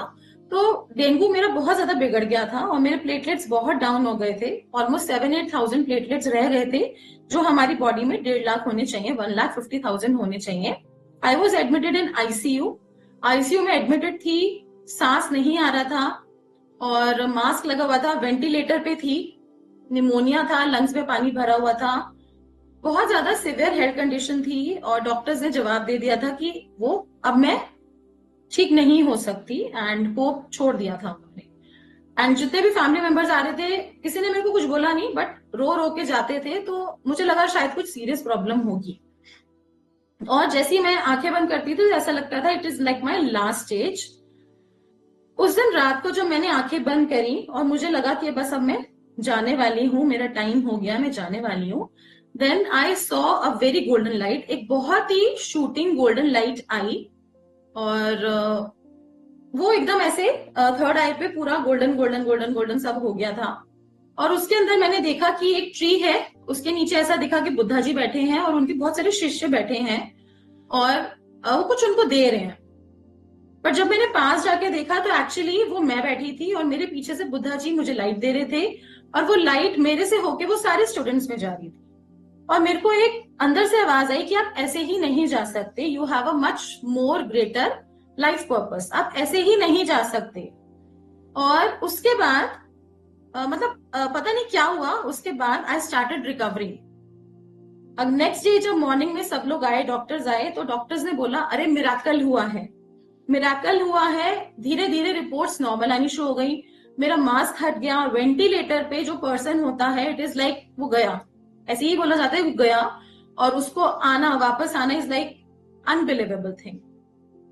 तो डेंगू मेरा बहुत ज्यादा बिगड़ गया था और मेरे प्लेटलेट्स बहुत डाउन हो गए थे। ऑलमोस्ट 7-8 थाउजेंड प्लेटलेट्स रह गए थे, जो हमारी बॉडी में 1.5 लाख होने चाहिए, 1,50,000 होने चाहिए। I was admitted in ICU. ICU में एडमिटेड थी, सांस नहीं आ रहा था और मास्क लगा हुआ था, वेंटिलेटर पे थी, निमोनिया था, लंग्स में पानी भरा हुआ था, बहुत ज्यादा सिवियर हेल्थ कंडीशन थी और डॉक्टर्स ने जवाब दे दिया था कि वो अब मैं ठीक नहीं हो सकती एंड होप छोड़ दिया था उन्होंने। एंड जितने भी फैमिली मेंबर्स आ रहे थे, किसी ने मेरे को कुछ बोला नहीं, बट रो रो के जाते थे, तो मुझे लगा शायद कुछ सीरियस प्रॉब्लम होगी। और जैसे ही मैं आंखें बंद करती थी, ऐसा लगता था it is like my last stage. उस दिन रात को जब मैंने आंखें बंद करी और मुझे लगा कि बस अब मैं जाने वाली हूँ, मेरा टाइम हो गया, मैं जाने वाली हूँ, then I saw a very golden light. एक बहुत ही शूटिंग गोल्डन लाइट आई और वो एकदम ऐसे थर्ड आई पे पूरा गोल्डन गोल्डन गोल्डन गोल्डन सब हो गया था। और उसके अंदर मैंने देखा कि एक ट्री है, उसके नीचे ऐसा दिखा कि बुद्धा जी बैठे हैं और उनके बहुत सारे शिष्य बैठे हैं और वो कुछ उनको दे रहे हैं। पर जब मैंने पास जाके देखा तो एक्चुअली वो मैं बैठी थी और मेरे पीछे से बुद्धा जी मुझे लाइट दे रहे थे और वो लाइट मेरे से होके वो सारे स्टूडेंट्स में जा रही थी। और मेरे को एक अंदर से आवाज आई कि आप ऐसे ही नहीं जा सकते, you have a much more greater life purpose, आप ऐसे ही नहीं जा सकते। और उसके बाद पता नहीं क्या हुआ, उसके बाद आई स्टार्टेड रिकवरिंग। अब नेक्स्ट डे जब मॉर्निंग में सब लोग आए, डॉक्टर्स आए, तो डॉक्टर्स ने बोला अरे मिराकल हुआ है, मिराकल हुआ है, धीरे धीरे रिपोर्ट्स नॉर्मल आनी शुरू हो गई, मेरा मास्क हट गया, वेंटिलेटर पे जो पर्सन होता है इट इज लाइक वो गया, ऐसे ही बोला जाता है वो गया, और उसको आना वापस आना is like unbelievable thing,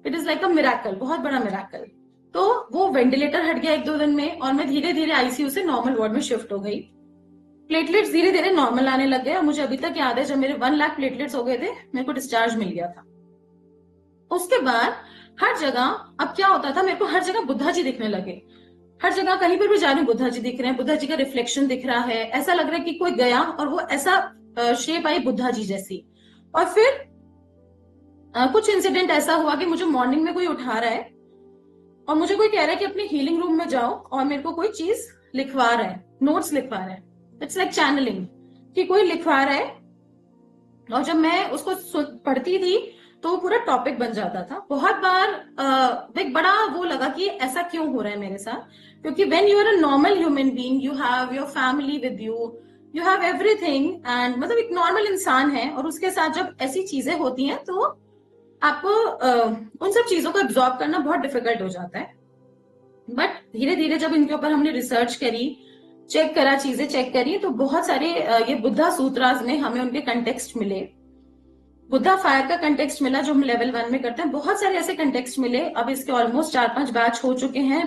it is like a miracle, बहुत बड़ा मिराकल। तो वो वेंटिलेटर हट गया 1-2 दिन में और मैं धीरे धीरे आईसीयू से नॉर्मल वार्ड में शिफ्ट हो गई। प्लेटलेट्स धीरे धीरे नॉर्मल आने लग गए और मुझे अभी तक याद है जब मेरे 1 लाख प्लेटलेट्स हो गए थे, मेरे को डिस्चार्ज मिल गया था। उसके बाद हर जगह अब क्या होता था, मेरे को हर जगह बुद्धा जी दिखने लगे, हर जगह कहीं पर भी जा रही हूँ बुद्धा जी दिख रहे हैं, बुद्धा जी का रिफ्लेक्शन दिख रहा है, ऐसा लग रहा है कि कोई गया और वो ऐसा शेप आई बुद्धा जी जैसी। और फिर कुछ इंसिडेंट ऐसा हुआ कि मुझे मॉर्निंग में कोई उठा रहा है और मुझे कोई कह रहा है कि अपने हीलिंग रूम में जाओ और मेरे को कोई चीज लिखवा रहा है, नोट्स लिखवा रहा है, इट्स लाइक चैनलिंग कि कोई लिखवा रहा है। और जब मैं उसको पढ़ती थी तो वो पूरा टॉपिक बन जाता था। बहुत बार एक बड़ा वो लगा कि ऐसा क्यों हो रहा है मेरे साथ, क्योंकि when you are a normal human being, you have your family with you, you have everything, and मतलब एक नॉर्मल इंसान है और उसके साथ जब ऐसी चीजें होती हैं तो आपको उन सब चीजों को एब्जॉर्ब करना बहुत डिफिकल्ट हो जाता है। बट धीरे धीरे जब इनके ऊपर हमने रिसर्च करी, चेक करा, चीजें चेक करी, तो बहुत सारे ये बुद्धा सूत्रास में हमें उनके कंटेक्स्ट मिले, बुद्धा फायर का कंटेक्स्ट मिला जो हम लेवल 1 में करते हैं, बहुत सारे ऐसे कंटेक्स्ट मिले। अब इसके ऑलमोस्ट 4-5 बैच हो चुके हैं,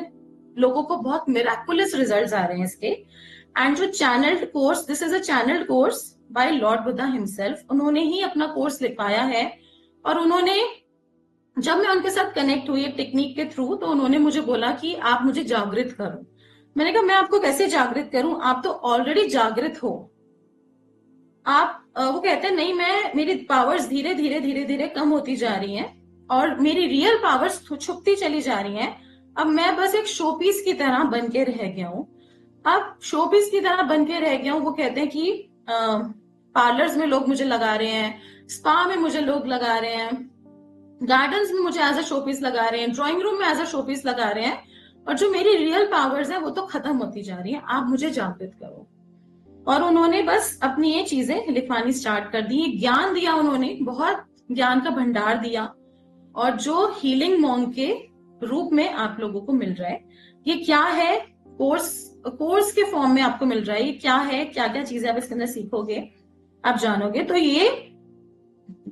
लोगों को बहुत मिराकुलस रिजल्ट्स आ रहे हैं इसके। एंड जो channelled course, this is a channelled course by Lord Buddha himself, उन्होंने ही अपना कोर्स लिखवाया है। और उन्होंने, जब मैं उनके साथ कनेक्ट हुई टेक्निक के थ्रू, तो उन्होंने मुझे बोला कि आप मुझे जागृत करो। मैंने कहा मैं आपको कैसे जागृत करूं, आप तो ऑलरेडी जागृत हो। आप वो कहते हैं नहीं, मेरी पावर्स धीरे धीरे धीरे धीरे कम होती जा रही हैं और मेरी रियल पावर्स छुपती चली जा रही हैं। अब मैं बस एक शो पीस की तरह बन के रह गया हूँ, अब शो पीस की तरह बन के रह गया हूँ। वो कहते हैं कि पार्लर्स में लोग मुझे लगा रहे हैं, स्पा में मुझे लोग लगा रहे हैं, गार्डन्स में मुझे एज अ शो पीस लगा रहे हैं, ड्राइंग रूम में एज अ शो पीस लगा रहे हैं, और जो मेरी रियल पावर्स है वो तो खत्म होती जा रही है, आप मुझे जागृत करो। और उन्होंने बस अपनी ये चीजें लिखवानी स्टार्ट कर दी, ज्ञान दिया उन्होंने, बहुत ज्ञान का भंडार दिया, और जो हीलिंग मॉन्ग के रूप में आप लोगों को मिल रहा है, ये क्या है, कोर्स के फॉर्म में आपको मिल रहा है, ये क्या है, क्या क्या चीजें आप इसके अंदर सीखोगे, आप जानोगे। तो ये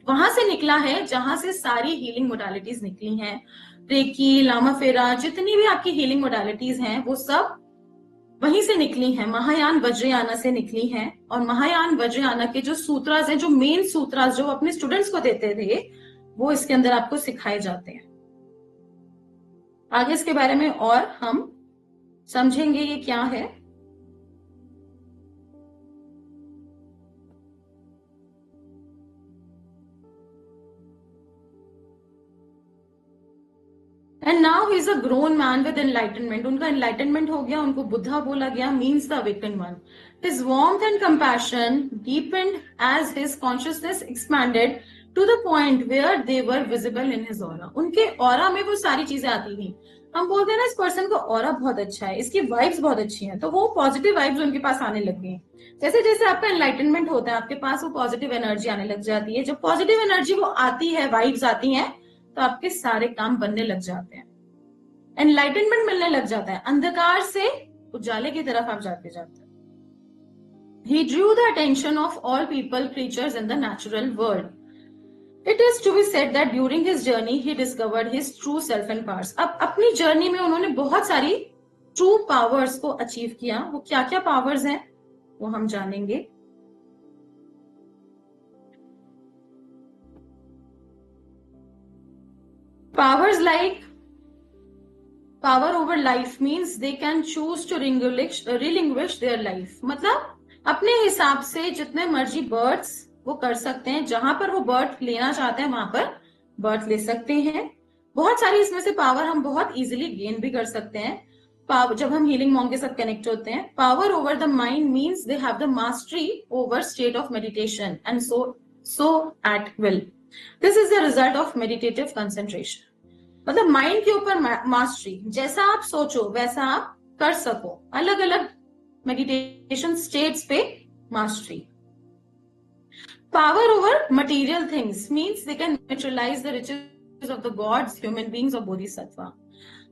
वहां से निकला है जहां से सारी हीलिंग मोडालिटीज निकली हैं, रेकी, लामा फेरा, जितनी भी आपकी हीलिंग मोडालिटीज हैं वो सब वहीं से निकली हैं, महायान वज्रयाना से निकली हैं। और महायान वज्रयाना के जो सूत्रास हैं, जो मेन सूत्रास जो अपने स्टूडेंट्स को देते थे, वो इसके अंदर आपको सिखाए जाते हैं। आगे इसके बारे में और हम समझेंगे ये क्या है। And now he is a grown man with enlightenment. उनका एनलाइटनमेंट हो गया, उनको बुद्धा बोला गया, means the awaken one. His warmth and compassion deepened as his consciousness expanded to the point where they were visible in his aura. उनके ऑरा में वो सारी चीजें आती थी। हम बोलते हैं ना, इस पर्सन का ऑरा बहुत अच्छा है, इसकी वाइब्स बहुत अच्छी हैं, तो वो पॉजिटिव वाइब्स उनके पास आने लग गई। जैसे जैसे आपका एनलाइटनमेंट होता है, आपके पास वो पॉजिटिव एनर्जी आने लग जाती है। जब पॉजिटिव एनर्जी वो आती है, वाइब्स आती हैं, तो आपके सारे काम बनने लग जाते हैं, एनलाइटनमेंट मिलने लग जाता है, अंधकार से उजाले की तरफ आप जाते जाते हैं। He drew the attention of all people, creatures in the natural world. It is to be said that during his journey he discovered his true self and powers. अब अपनी जर्नी में उन्होंने बहुत सारी ट्रू पावर्स को अचीव किया। वो क्या क्या पावर्स हैं वो हम जानेंगे। Powers like power over life means they can choose to relinquish their life। मतलब अपने हिसाब से जितने मर्जी बर्थ्स वो कर सकते हैं, जहां पर वो बर्थ लेना चाहते हैं वहां पर बर्थ ले सकते हैं। बहुत सारी इसमें से पावर हम बहुत इजीली गेन भी कर सकते हैं जब हम हीलिंग मॉन्ग के साथ कनेक्ट होते हैं। Power over the mind means they have the mastery over state of meditation and so at will. This is the result of meditative concentration. मतलब माइंड के ऊपर मास्टरी, जैसा आप सोचो वैसा आप कर सको, अलग अलग मेडिटेशन स्टेट्स पे mastery. Power over material things means they can materialise the riches of the gods, human beings और बोधिसत्वा।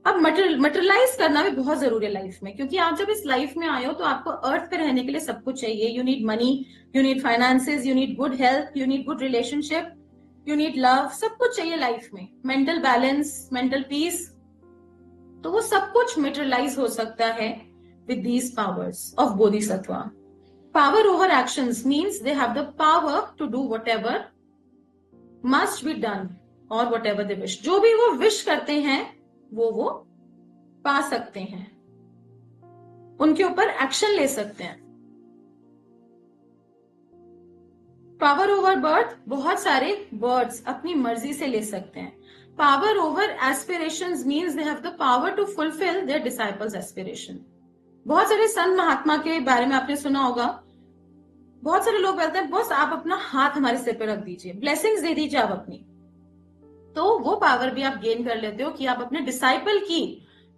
अब मटेरियलाइज करना भी बहुत जरूरी है लाइफ में, क्योंकि आप जब इस लाइफ में आए हो तो आपको अर्थ पे रहने के लिए सब कुछ चाहिए। You need money, you need finances, you need good health, you need good relationship, you need love, सब कुछ चाहिए लाइफ में, मेंटल बैलेंस, मेंटल पीस। तो वो सब कुछ मेटेरियलाइज हो सकता है with these powers of Bodhisattva. Power over actions means they have the power to do whatever must be done और व्हाटएवर दे विश। जो भी वो विश करते हैं वो पा सकते हैं, उनके ऊपर एक्शन ले सकते हैं। पावर ओवर बर्थ, बहुत सारे बर्ड्स अपनी मर्जी से ले सकते हैं। Power over aspirations means they have the power to fulfil their disciples aspiration. बहुत सारे संत महात्मा के बारे में आपने सुना होगा। बहुत सारे लोग कहते हैं बस आप अपना हाथ हमारे सिर पे रख दीजिए, ब्लेसिंग्स दे दीजिए आप अपनी, तो वो पावर भी आप गेन कर लेते हो कि आप अपने डिसाइपल की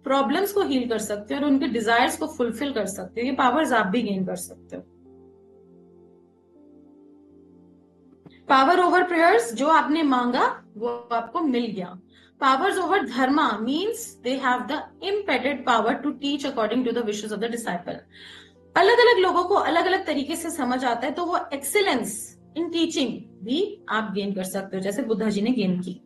प्रॉब्लम्स को हील कर सकते हो और उनके डिजायर्स को फुलफिल कर सकते हो। ये पावर्स आप भी गेन कर सकते हो। पावर ओवर प्रेयर्स, जो आपने मांगा वो आपको मिल गया। Powers over dharma means they have the impeded power to teach according to the wishes of the disciple. अलग अलग लोगों को अलग अलग तरीके से समझ आता है, तो वो एक्सीलेंस इन टीचिंग भी आप गेन कर सकते हो, जैसे बुद्धा जी ने गेन की।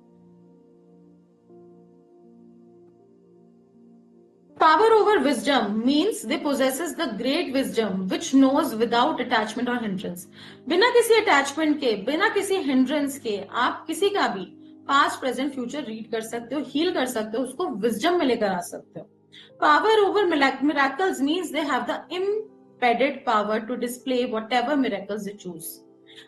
Power over wisdom means they possesses the great wisdom which knows without attachment or hindrance। बिना किसी अटैचमेंट के, बिना किसी हिंड्रेंस के आप किसी का भी पास्ट प्रेजेंट फ्यूचर रीड कर सकते हो, हील कर सकते हो, उसको विजडम में लेकर आ सकते हो। Power over miracles means they have the impeded power to display whatever miracles they choose.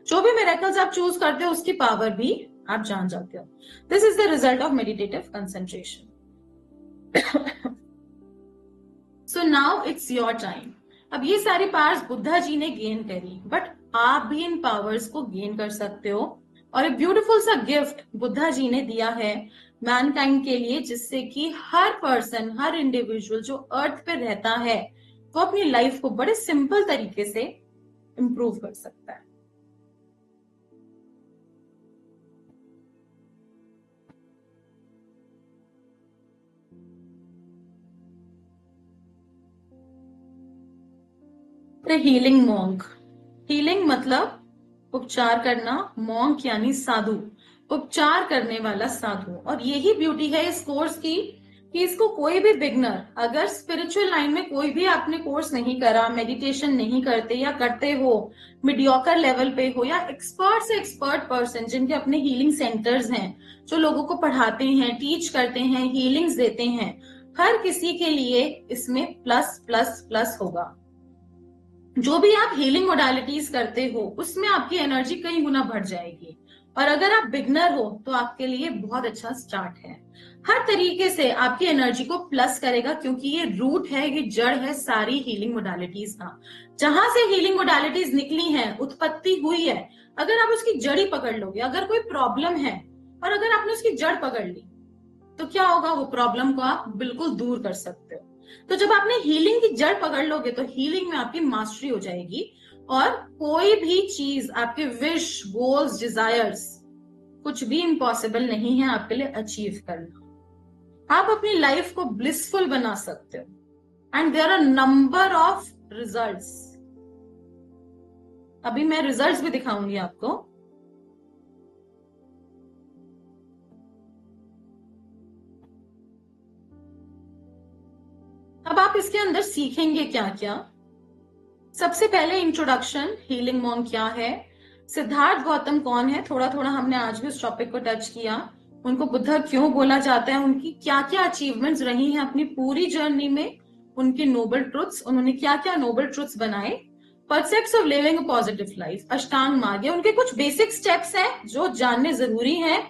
जो भी मिरेकल्स आप चूज करते हो उसकी पावर भी आप जान जाते हो। This is the result of meditative concentration. So now it's your time. अब ये सारी पावर्स बुद्धा जी ने गेन करी, बट आप भी इन पावर्स को गेन कर सकते हो। और एक ब्यूटीफुल सा गिफ्ट बुद्धा जी ने दिया है मैनकाइंड के लिए, जिससे कि हर पर्सन, हर इंडिविजुअल जो अर्थ पे रहता है वो अपनी लाइफ को बड़े सिंपल तरीके से इंप्रूव कर सकता है। Healing monk. हीलिंग मतलब उपचार करना, मॉन्क यानी साधु, उपचार करने वाला साधु। और यही ब्यूटी है इस कोर्स की। कि इसको कोई भी बिगनर, अगर स्पिरिचुअल लाइन में कोई भी आपने कोर्स नहीं करा, मेडिटेशन नहीं करते या करते हो मीडियोकर लेवल पे हो, या एक्सपर्ट से एक्सपर्ट पर्सन जिनके अपने हीलिंग सेंटर्स हैं, जो लोगों को पढ़ाते हैं, टीच करते हैं, हीलिंग्स देते हैं, हर किसी के लिए इसमें प्लस प्लस प्लस होगा। जो भी आप हीलिंग मोडालिटीज करते हो उसमें आपकी एनर्जी कई गुना बढ़ जाएगी। और अगर आप बिगनर हो तो आपके लिए बहुत अच्छा स्टार्ट है। हर तरीके से आपकी एनर्जी को प्लस करेगा, क्योंकि ये रूट है, ये जड़ है सारी हीलिंग मोडालिटीज का। जहां से हीलिंग मोडालिटीज निकली हैं, उत्पत्ति हुई है, अगर आप उसकी जड़ ही पकड़ लोगे, अगर कोई प्रॉब्लम है और अगर आपने उसकी जड़ पकड़ ली तो क्या होगा, वो प्रॉब्लम को आप बिल्कुल दूर कर सकते हो। तो जब आपने हीलिंग की जड़ पकड़ लोगे तो हीलिंग में आपकी मास्टरी हो जाएगी, और कोई भी चीज, आपके विश, गोल्स, डिजायर्स, कुछ भी इम्पॉसिबल नहीं है आपके लिए अचीव करना। आप अपनी लाइफ को ब्लिसफुल बना सकते हो। And there are number of results. अभी मैं रिजल्ट्स भी दिखाऊंगी आपको। अब आप इसके अंदर सीखेंगे क्या क्या। सबसे पहले इंट्रोडक्शन, हीलिंग मॉन्क क्या है, सिद्धार्थ गौतम कौन है, थोड़ा थोड़ा हमने आज भी उस टॉपिक को टच किया। उनको बुद्धा क्यों बोला जाता है, उनकी क्या क्या अचीवमेंट्स रही हैं अपनी पूरी जर्नी में, उनके नोबल ट्रुथ्स, उन्होंने क्या क्या नोबल ट्रुथ्स बनाए, precepts of living a positive life, अष्टांग मार्ग, उनके कुछ बेसिक स्टेप्स हैं जो जानने जरूरी हैं,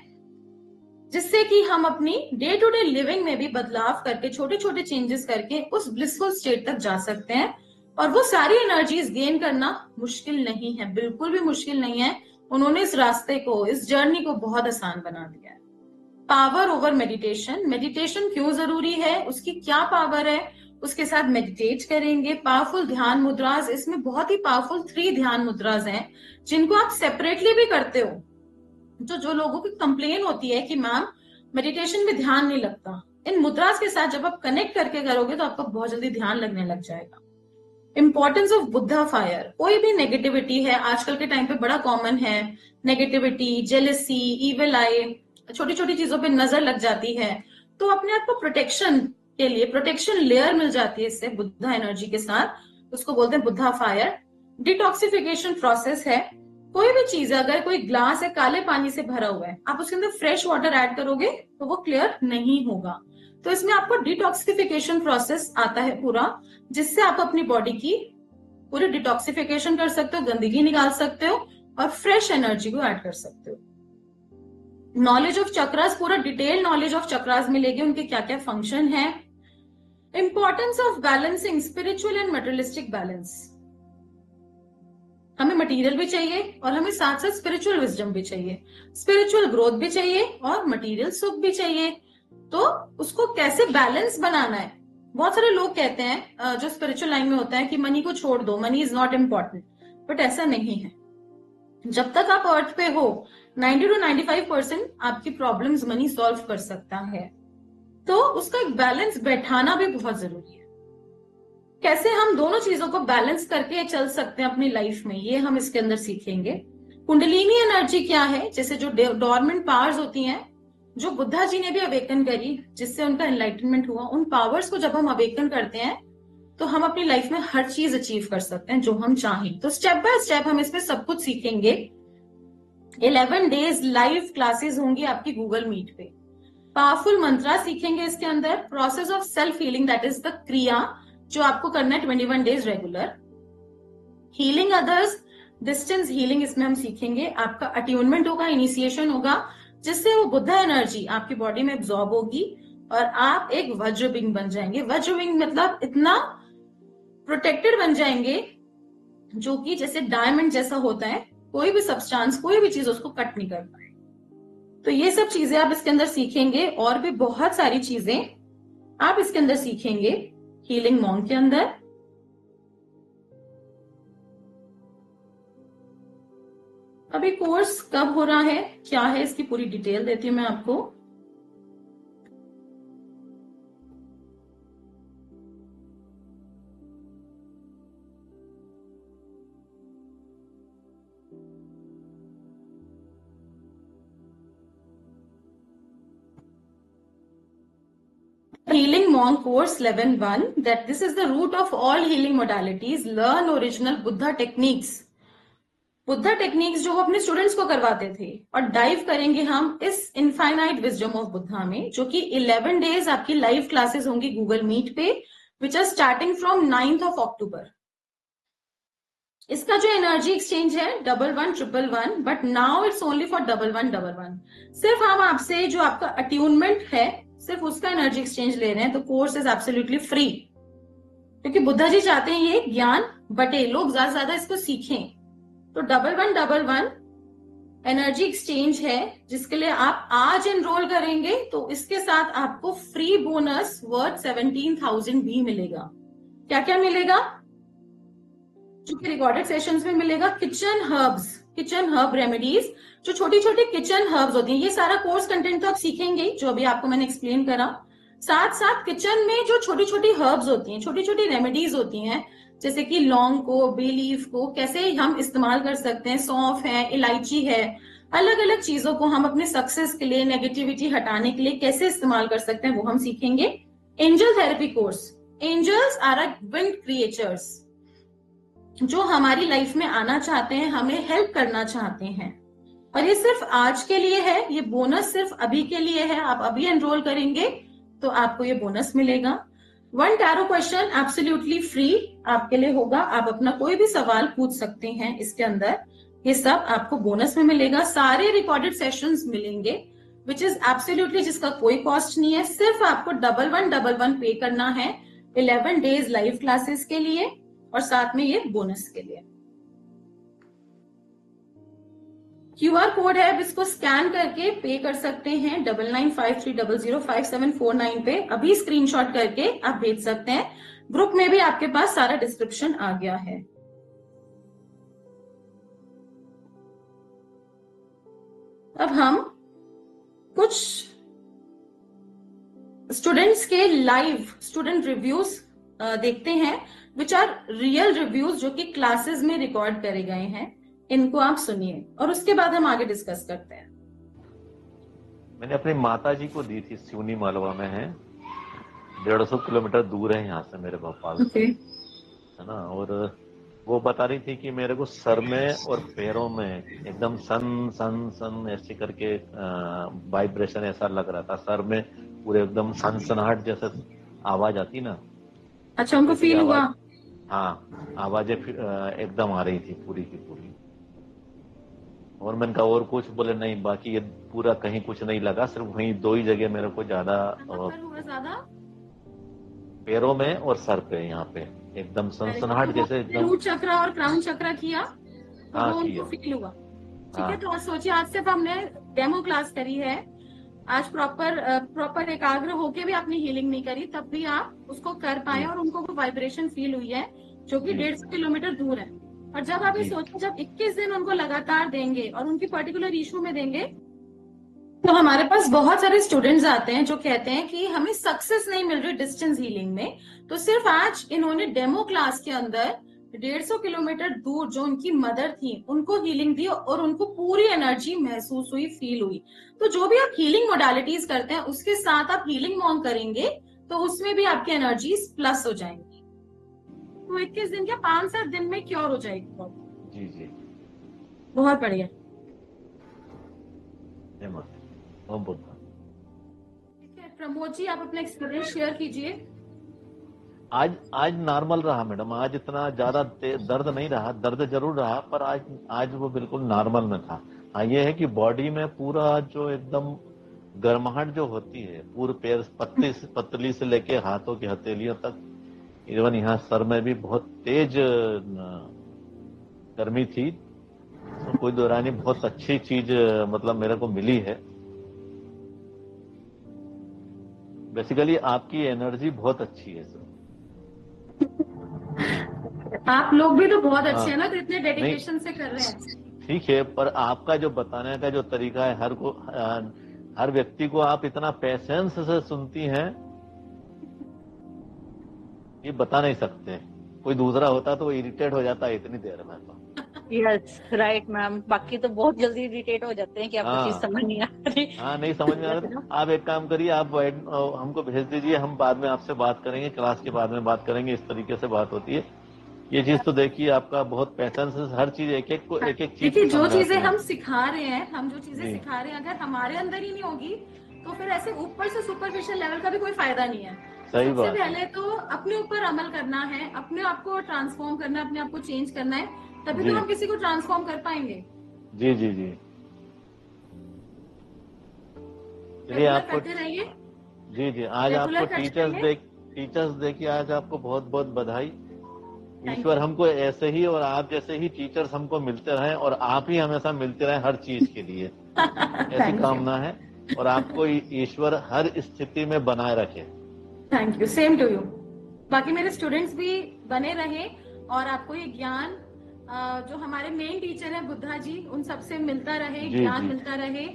जिससे कि हम अपनी डे टू डे लिविंग में भी बदलाव करके, छोटे छोटे चेंजेस करके उस ब्लिसफुल स्टेट तक जा सकते हैं। और वो सारी एनर्जीज गेन करना मुश्किल नहीं है, बिल्कुल भी मुश्किल नहीं है। उन्होंने इस रास्ते को, इस जर्नी को बहुत आसान बना दिया है। पावर ओवर मेडिटेशन, मेडिटेशन क्यों जरूरी है, उसकी क्या पावर है, उसके साथ मेडिटेट करेंगे। पावरफुल ध्यान मुद्राज, इसमें बहुत ही पावरफुल 3 ध्यान मुद्राज हैं जिनको आप सेपरेटली भी करते हो। जो लोगों की कंप्लेन होती है कि मैम मेडिटेशन में ध्यान नहीं लगता, इन मुद्रास के साथ जब आप कनेक्ट करके करोगे तो आपको बहुत जल्दी ध्यान लगने लग जाएगा। इंपॉर्टेंस ऑफ बुद्धा फायर, कोई भी नेगेटिविटी है आजकल के टाइम पे बड़ा कॉमन है, नेगेटिविटी, जेलसी, इविल आई, छोटी छोटी चीजों पे नजर लग जाती है, तो अपने आप को प्रोटेक्शन के लिए प्रोटेक्शन लेयर मिल जाती है इससे, बुद्धा एनर्जी के साथ। उसको बोलते हैं बुद्धा फायर। डिटॉक्सिफिकेशन प्रोसेस है। कोई भी चीज है, अगर कोई ग्लास है काले पानी से भरा हुआ है, आप उसके अंदर फ्रेश वाटर ऐड करोगे तो वो क्लियर नहीं होगा। तो इसमें आपको डिटॉक्सिफिकेशन प्रोसेस आता है पूरा, जिससे आप अपनी बॉडी की पूरी डिटॉक्सिफिकेशन कर सकते हो, गंदगी निकाल सकते हो और फ्रेश एनर्जी को ऐड कर सकते हो। नॉलेज ऑफ चक्रास, पूरा डिटेल नॉलेज ऑफ चक्रास मिलेगी, उनके क्या क्या फंक्शन है। Importance of balancing spiritual and materialistic balance, हमें मटेरियल भी चाहिए और हमें साथ साथ स्पिरिचुअल विजडम भी चाहिए, स्पिरिचुअल ग्रोथ भी चाहिए और मटेरियल सुख भी चाहिए। तो उसको कैसे बैलेंस बनाना है। बहुत सारे लोग कहते हैं जो स्पिरिचुअल लाइन में होता है कि मनी को छोड़ दो, money is not important, but ऐसा नहीं है। जब तक आप अर्थ पे हो 90 to 95% आपकी प्रॉब्लम्स मनी सॉल्व कर सकता है। तो उसका एक बैलेंस बैठाना भी बहुत जरूरी है। कैसे हम दोनों चीजों को बैलेंस करके चल सकते हैं अपनी लाइफ में, ये हम इसके अंदर सीखेंगे। कुंडलिनी एनर्जी क्या है, जैसे जो डोरमेंट पावर्स होती हैं, जो बुद्धा जी ने भी अवेकन करी, जिससे उनका एनलाइटनमेंट हुआ, उन पावर्स को जब हम अवेकन करते हैं तो हम अपनी लाइफ में हर चीज अचीव कर सकते हैं जो हम चाहें। तो स्टेप बाय स्टेप हम इसमें सब कुछ सीखेंगे। 11 डेज लाइव क्लासेस होंगी आपकी गूगल मीट पे। पावरफुल मंत्रा सीखेंगे इसके अंदर। Process of self healing, that is the क्रिया जो आपको करना है 21 days regular. Healing others, distance healing इसमें हम सीखेंगे। आपका अट्यूनमेंट होगा, इनिशिएशन होगा, जिससे वो बुद्धा एनर्जी आपकी बॉडी में एब्जॉर्ब होगी और आप एक वज्र विंग बन जाएंगे। वज्र विंग मतलब इतना प्रोटेक्टेड बन जाएंगे जो कि जैसे डायमंड जैसा होता है, कोई भी सब्सटेंस, कोई भी चीज उसको कट नहीं कर पाए। तो ये सब चीजें आप इसके अंदर सीखेंगे और भी बहुत सारी चीजें आप इसके अंदर सीखेंगे हीलिंग मॉन्क के अंदर। अभी कोर्स कब हो रहा है, क्या है, इसकी पूरी डिटेल देती हूं मैं आपको। monk course 11.1 that this is the root of all healing modalities. Learn original Buddha techniques. Buddha techniques जो वो अपने स्टूडेंट्स को करवाते थे, और डाइव करेंगे हम इस इनफाइनाइट विजडम ऑफ बुद्धा में, जो कि 11 डेज आपकी लाइव क्लासेस होंगी गूगल मीट पे, which are starting from 9th of October. इसका जो एनर्जी एक्सचेंज है 1111, but now it's only for 1111. सिर्फ हम आपसे जो आपका अट्यूनमेंट है सिर्फ उसका एनर्जी एक्सचेंज ले रहे हैं. तो कोर्स इज एब्सोल्युटली फ्री, क्योंकि बुद्धा जी चाहते हैं ये ज्ञान बटे, लोग ज्यादा से ज्यादा इसको सीखें. तो 1111 एनर्जी एक्सचेंज है, जिसके लिए आप आज एनरोल करेंगे तो इसके साथ आपको फ्री बोनस वर्थ 17,000 भी मिलेगा. क्या क्या मिलेगा? जो कि रिकॉर्डेड सेशंस में मिलेगा, किचन हर्ब रेमेडीज, जो छोटी छोटी किचन हर्ब्स होती हैं. ये सारा कोर्स कंटेंट तो आप सीखेंगे जो अभी आपको मैंने एक्सप्लेन करा. साथ साथ किचन में जो छोटी छोटी हर्ब्स होती हैं, छोटी छोटी रेमेडीज होती हैं, जैसे कि लौंग को, बे लीफ को कैसे हम इस्तेमाल कर सकते हैं, सौंफ है, इलायची है, अलग अलग चीजों को हम अपने सक्सेस के लिए, नेगेटिविटी हटाने के लिए कैसे इस्तेमाल कर सकते हैं, वो हम सीखेंगे. Angel therapy course. Angels are a wind creatures जो हमारी लाइफ में आना चाहते हैं, हमें हेल्प करना चाहते हैं, और ये सिर्फ आज के लिए है. ये बोनस सिर्फ अभी के लिए है. आप अभी एनरोल करेंगे तो आपको ये बोनस मिलेगा. 1 टैरो क्वेश्चन एब्सोल्युटली फ्री आपके लिए होगा. आप अपना कोई भी सवाल पूछ सकते हैं इसके अंदर. ये सब आपको बोनस में मिलेगा. सारे रिकॉर्डेड सेशंस मिलेंगे, विच इज एब्सोल्युटली, जिसका कोई कॉस्ट नहीं है. सिर्फ आपको 1111 पे करना है 11 डेज लाइव क्लासेस के लिए, और साथ में ये बोनस के लिए. QR कोड है, इसको स्कैन करके पे कर सकते हैं 9953005749 पे. अभी स्क्रीनशॉट करके आप भेज सकते हैं. ग्रुप में भी आपके पास सारा डिस्क्रिप्शन आ गया है. अब हम कुछ स्टूडेंट्स के लाइव स्टूडेंट रिव्यूज देखते हैं, विच आर रियल रिव्यूज, जो कि क्लासेस में रिकॉर्ड करे गए हैं. इनको आप सुनिए और उसके बाद हम आगे डिस्कस करते हैं. मैंने अपनी माता जी को दी थी, सिवनी मालवा में है, 150 किलोमीटर दूर है यहाँ से मेरे भोपाल से, है ना. और वो बता रही थी कि मेरे को सर में और पैरों में एकदम सन सन सन ऐसे करके वाइब्रेशन ऐसा लग रहा था. सर में पूरे एकदम सनसनाहट जैसे आवाज आती ना. अच्छा, उनको फील हुआ? हाँ, आवाजें एकदम आ रही थी पूरी की पूरी. और मैंने कहा और कुछ? बोले नहीं, बाकी ये पूरा कहीं कुछ नहीं लगा, सिर्फ वहीं 2 ही जगह मेरे को ज्यादा पैरों में और सर पे, यहाँ पे एकदम सनसनाहट जैसे एकदम. रूट चक्र और क्राउन चक्र किया तो हाँ, वो उनको फील हुआ. ठीक है, तो सोचिए आज सिर्फ हमने डेमो क्लास करी है, आज प्रॉपर एकाग्र होके भी आपने हीलिंग नहीं करी, तब भी आप उसको कर पाए और उनको वो वाइब्रेशन फील हुई है, जो कि 150 किलोमीटर दूर है. और जब आप ये सोचो, जब 21 दिन उनको लगातार देंगे और उनकी पर्टिकुलर इशू में देंगे, तो हमारे पास बहुत सारे स्टूडेंट्स आते हैं जो कहते हैं कि हमें सक्सेस नहीं मिल रही डिस्टेंस हीलिंग में. तो सिर्फ आज इन्होंने डेमो क्लास के अंदर 150 किलोमीटर दूर जो उनकी मदर थी उनको हीलिंग दी, और उनको पूरी एनर्जी महसूस हुई, फील हुई. तो जो भी आप हीलिंग मोडालिटीज करते हैं उसके साथ आप हीलिंग मॉन्ग करेंगे तो उसमें भी आपकी एनर्जीज प्लस हो जाएंगी. तो 21 दिन क्या 5-7 दिन में क्योर हो जाएगी. जी जी, बहुत बढ़िया. ठीक है प्रमोद जी, आप अपना एक्सपीरियंस शेयर कीजिए. आज नॉर्मल रहा मैडम. आज इतना ज्यादा दर्द नहीं रहा. दर्द जरूर रहा, पर आज वो बिल्कुल नॉर्मल में था. हाँ, ये है कि बॉडी में पूरा जो एकदम गर्माहट जो होती है, पूरे पैर पतली से लेके हाथों की हथेलियों तक, इवन यहाँ सर में भी बहुत तेज गर्मी थी. तो कोई दौरानी बहुत अच्छी चीज मतलब मेरे को मिली है. बेसिकली आपकी एनर्जी बहुत अच्छी है सर. आप लोग भी तो बहुत अच्छे हैं ना, तो इतने डेडिकेशन से कर रहे हैं. ठीक है, पर आपका जो बताने का जो तरीका है, हर व्यक्ति को आप इतना पेशेंस से सुनती हैं, ये बता नहीं सकते. कोई दूसरा होता तो वो इरिटेट हो जाता है इतनी देर में. तो यस राइट मैम, बाकी तो बहुत जल्दी इरिटेट हो जाते हैं कि आपको चीज हाँ समझ नहीं आ रही। हाँ, नहीं समझ में आ रहा तो आप एक काम करिए, आप हमको भेज दीजिए, हम बाद में आपसे बात करेंगे, क्लास के बाद में बात करेंगे, इस तरीके से बात होती है। ये चीज तो देखिए, आपका बहुत पैशन से हर चीज एक एक को एक एक चीज देखिए, को जो चीजें समझाते हैं। हम सिखा रहे हैं, हम जो चीजें जी सिखा रहे हैं, अगर हमारे अंदर ही नहीं होगी तो फिर ऐसे ऊपर से सुपरफिशियल लेवल का भी कोई फायदा नहीं है। सही सबसे बात है। पहले तो अपने ऊपर अमल करना है, अपने आप को ट्रांसफॉर्म करना है, अपने आप को चेंज करना है, तभी तो जी हम किसी को ट्रांसफॉर्म कर पाएंगे। जी जी जी। चलिए रेगुलर आपको, करते रहिए, जी जी, आज आपको रेगुलर करते रहिए। टीचर्स डे की आज आपको बहुत बहुत बधाई। Thank Ishwar you. हमको ऐसे ही और आप जैसे ही टीचर्स हमको मिलते रहें, और आप ही हमेशा मिलते रहें हर चीज के लिए, ऐसी थैंक यू। कामना है। और आपको ईश्वर हर स्थिति में बनाए रखे। Thank you, same to you. बाकी मेरे स्टूडेंट्स भी बने रहे और आपको ये ज्ञान जो हमारे मेन टीचर हैं बुद्धा जी, उन सबसे मिलता रहे, जी ज्ञान जी मिलता रहे,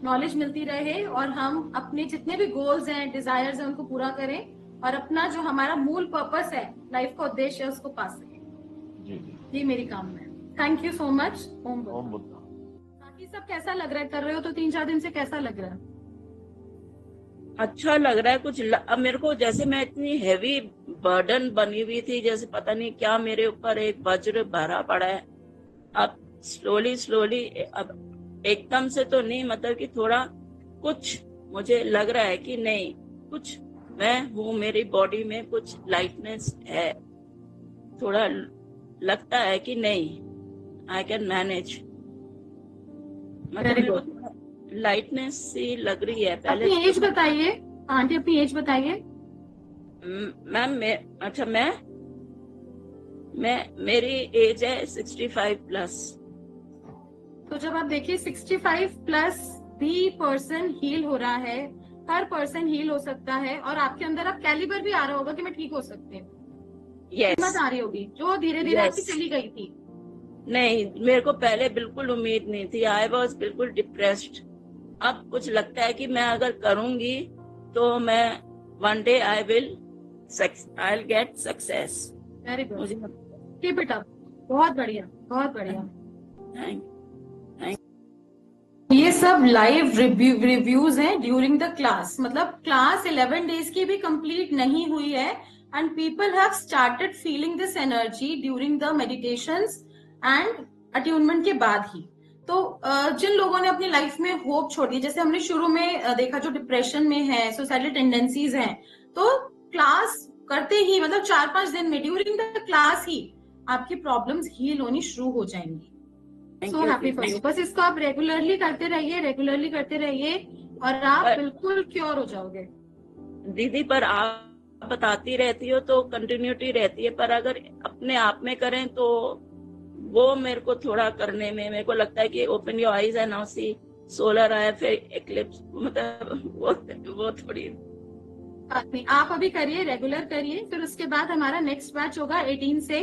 नॉलेज मिलती रहे, और हम अपने जितने भी गोल्स हैं, डिजायर्स हैं, उनको पूरा करें और अपना जो हमारा मूल पर्पस है, लाइफ का उद्देश्य है, उसको पा सकें। जी जी। ये मेरी कामना है। Thank you so much. Om Buddha. Om Buddha. बाकी सब कैसा लग रहा है? कर रहे हो तो 3-4 दिन से कैसा लग रहा है? अच्छा लग रहा है कुछ अब मेरे को, जैसे मैं इतनी हैवी बर्डन बनी हुई थी, जैसे पता नहीं क्या मेरे ऊपर एक वज्र भरा पड़ा है। अब स्लोली स्लोली, अब एकदम से तो नहीं, मतलब कि थोड़ा कुछ मुझे लग रहा है कि नहीं, कुछ मैं हूँ, मेरी बॉडी में कुछ लाइटनेस है, थोड़ा लगता है कि नहीं आई कैन मैनेज, मतलब वेरी मेरे को गुड। लाइटनेस सी लग रही है। पहले अपनी तो एज बताइए आंटी, अपनी एज बताइए। मैम अच्छा मैं मेरी एज है 65 प्लस। तो जब आप देखिए 65 प्लस भी पर्सन हील हो रहा है, हर पर्सन हील हो सकता है, और आपके अंदर अब कैलिबर भी आ रहा होगा कि मैं ठीक हो सकती हूँ। यस हिम्मत आ रही होगी जो धीरे धीरे आपकी यस। चली गई थी। नहीं, मेरे को पहले बिल्कुल उम्मीद नहीं थी, आई वॉज बिल्कुल डिप्रेस्ड। अब कुछ लगता है कि मैं अगर करूंगी तो मैं one day I will get success. Very good, मुझे कीप इट अप। बहुत बढ़िया, बहुत बढ़िया। थैंक ये सब लाइव रिव्यूज हैं ड्यूरिंग द क्लास, मतलब क्लास 11 डेज की भी कंप्लीट नहीं हुई है, and people have started feeling this energy during the meditations and attunement के बाद ही। तो जिन लोगों ने अपनी लाइफ में होप छोड़ दी, जैसे हमने शुरू में देखा, जो डिप्रेशन में है, सुसाइडल टेंडेंसीज हैं, तो क्लास करते ही, मतलब 4-5 दिन में ड्यूरिंग द क्लास ही आपकी प्रॉब्लम्स हील होनी शुरू हो जाएंगी। So happy for you. बस इसको आप रेगुलरली करते रहिए, रेगुलरली करते रहिए, और आप बिल्कुल क्योर हो जाओगे। दीदी, पर आप बताती रहती हो तो कंटिन्यूटी रहती है, पर अगर अपने आप में करें तो वो मेरे को थोड़ा करने में मेरे को लगता है कि open your eyes and now see solar आया, फिर एक्लिप्स, मतलब वो थोड़ी आप अभी करिए, रेगुलर करिए, फिर उसके बाद हमारा नेक्स्ट बैच होगा 18 से,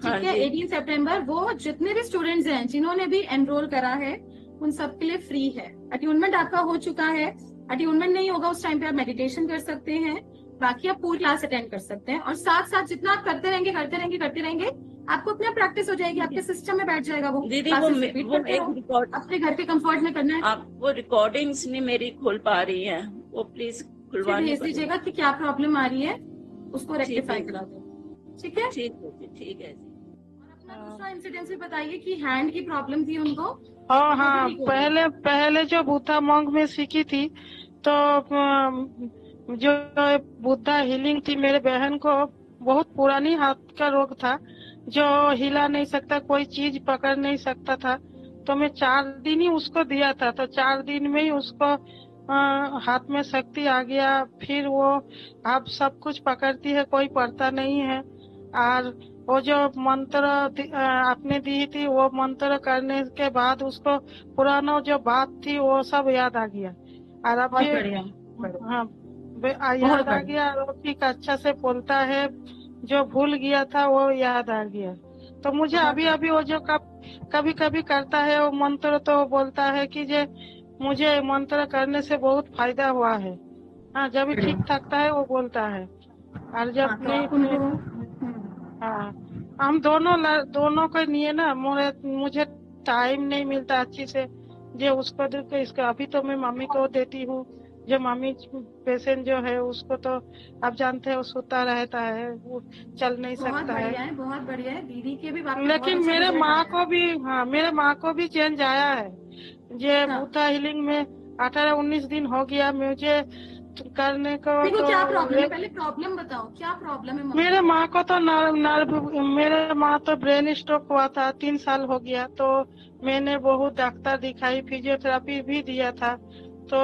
हाँ ठीक है, 18 सितंबर। वो जितने भी स्टूडेंट्स हैं जिन्होंने भी एनरोल करा है, उन सबके लिए फ्री है। अट्यूनमेंट आपका हो चुका है, अट्यूनमेंट नहीं होगा उस टाइम पे आप मेडिटेशन कर सकते हैं, बाकी आप पूरी क्लास अटेंड कर सकते हैं, और साथ साथ जितना आप करते रहेंगे आपको अपने आप प्रैक्टिस हो जाएगी, आपके सिस्टम में बैठ जाएगा वो। दीदी वो एक रिकॉर्ड, अपने घर पे कंफर्ट में करना है। आप वो रिकॉर्डिंग्स नहीं मेरी खुल पा रही है, वो प्लीज खुलवानी भेज दीजिएगा कि क्या प्रॉब्लम आ रही है, उसको रेक्टिफाई करा दो। ठीक है, ठीक है। अपना दूसरा इंसिडेंस भी बताइए कि हैंड की प्रॉब्लम थी उनको। हाँ, पहले जो बुद्धा मॉन्ग में सीखी थी, तो जो बुद्धा हीलिंग थी, मेरे बहन को बहुत पुरानी हाथ का रोग था, जो हिला नहीं सकता, कोई चीज पकड़ नहीं सकता था। तो मैं 4 दिन ही उसको दिया था, तो 4 दिन में ही उसको हाथ में शक्ति आ गया। फिर वो अब सब कुछ पकड़ती है, कोई पढ़ता नहीं है। और वो जो मंत्र आपने दी थी, वो मंत्र करने के बाद उसको पुराना जो बात थी वो सब याद आ गया, और अब हाँ याद आ गया, और ठीक अच्छा से बोलता है, जो भूल गया था वो याद आ गया। तो मुझे अभी वो जो कभी कभी करता है वो मंत्र, तो वो बोलता है कि जे मुझे मंत्र करने से बहुत फायदा हुआ है। हाँ, जब भी ठीक थकता है वो बोलता है, और जब नहीं, हाँ, हम दोनों को लिए ना, मुझे टाइम नहीं मिलता अच्छी से जो उसको दे के इसका। अभी तो मैं मम्मी को देती हूँ, जो मम्मी पेशेंट जो है उसको तो आप जानते हैं वो सोता रहता है, वो चल नहीं बहुत सकता बढ़िया है, बहुत बढ़िया है। दीदी के भी आपने बहुत लेकिन अच्छा मेरे रिजल्ट माँ आया को भी, हाँ मेरे माँ को भी चेंज आया है। ये है। बूथा हीलिंग में 18-19 दिन हो गया मुझे करने को। देखो तो क्या प्रॉब्लम है, पहले प्रॉब्लम बताओ, क्या प्रॉब्लम है मम्मी मेरे को? माँ को तो नर्व मेरे माँ तो ब्रेन स्ट्रोक हुआ था, 3 साल हो गया। तो मैंने बहुत डॉक्टर दिखाई, फिजियोथेरेपी भी दिया था। तो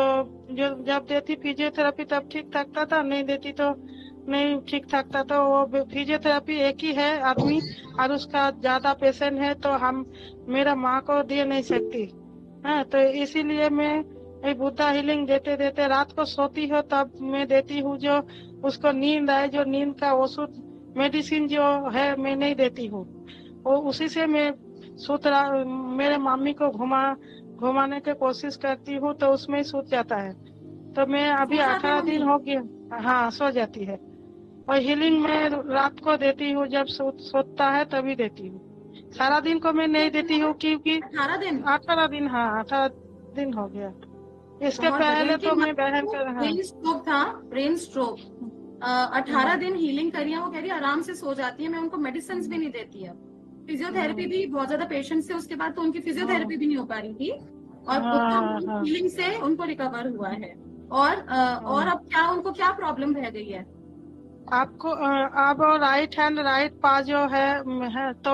जो जब देती फिजियोथेरेपी तब ठीक ठाकता था, नहीं देती तो नहीं ठीक ठाकता। तो वो फिजियोथेरेपी एक ही है आदमी और उसका ज्यादा पेशेंट है, तो हम मेरा माँ को दे नहीं सकती। हाँ, तो इसीलिए मैं ये बुद्धा हीलिंग देते देते रात को सोती हो तब मैं देती हूँ, जो उसको नींद आए, जो नींद का औषध मेडिसिन जो है मैं नहीं देती हूँ, वो उसी से मैं मेरे मम्मी को घुमाने की कोशिश करती हूँ, तो उसमें ही सूत जाता है। तो मैं अभी सो जाते हैं 18 दिन मम्मी? हो गया, हाँ सो जाती है। और हीलिंग में रात को देती हूँ, जब सोता है तभी देती हूँ। सारा दिन को मैं नहीं देती हूँ क्योंकि 18 दिन? 18 दिन, हाँ 18 दिन हो गया। इसके बहुत बढ़िया। पहले इनकी तो माँ मैं बहन को कर, हाँ ब्रेन स्ट्रोक था, ब्रेन स्ट्रोक। 18 दिन हीलिंग करी है, वो कह रही है आराम से सो जाती है, मैं उनको मेडिसिन भी नहीं देती है। फिजियोथेरेपी भी बहुत ज्यादा पेशेंट से उसके बाद तो उनकी फिजियोथेरेपी भी नहीं हो पा रही थी, और बुद्धा हाँ हाँ। हीलिंग से उनको रिकवर हुआ है। और अब क्या उनको क्या प्रॉब्लम रह गई है? आपको अब राइट हैंड, राइट पा जो है तो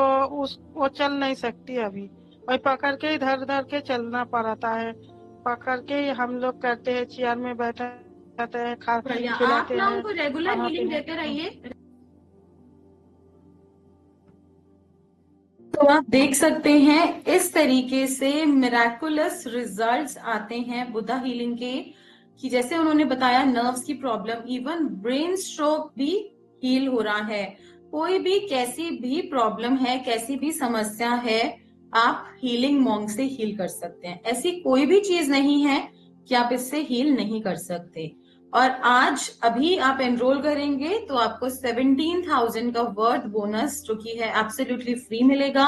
वो चल नहीं सकती अभी। वही पकड़ के इधर उधर के चलना पड़ता है, पकड़ के ही हम लोग करते हैं, चेयर में बैठाते हैं, बढ़िया। आप खिलाते ना हैं, उनको रेगुलर पढ़ाते हीलिंग हैं। देते रहिए, तो आप देख सकते हैं इस तरीके से मिराकुलस रिजल्ट्स आते हैं बुद्धा हीलिंग के, कि जैसे उन्होंने बताया नर्व्स की प्रॉब्लम, इवन ब्रेन स्ट्रोक भी हील हो रहा है। कोई भी कैसी भी प्रॉब्लम है, कैसी भी समस्या है, आप हीलिंग मॉन्ग से हील कर सकते हैं। ऐसी कोई भी चीज नहीं है कि आप इससे हील नहीं कर सकते। और आज अभी आप एनरोल करेंगे तो आपको 17,000 का वर्थ बोनस जो कि है एब्सोल्युटली फ्री मिलेगा।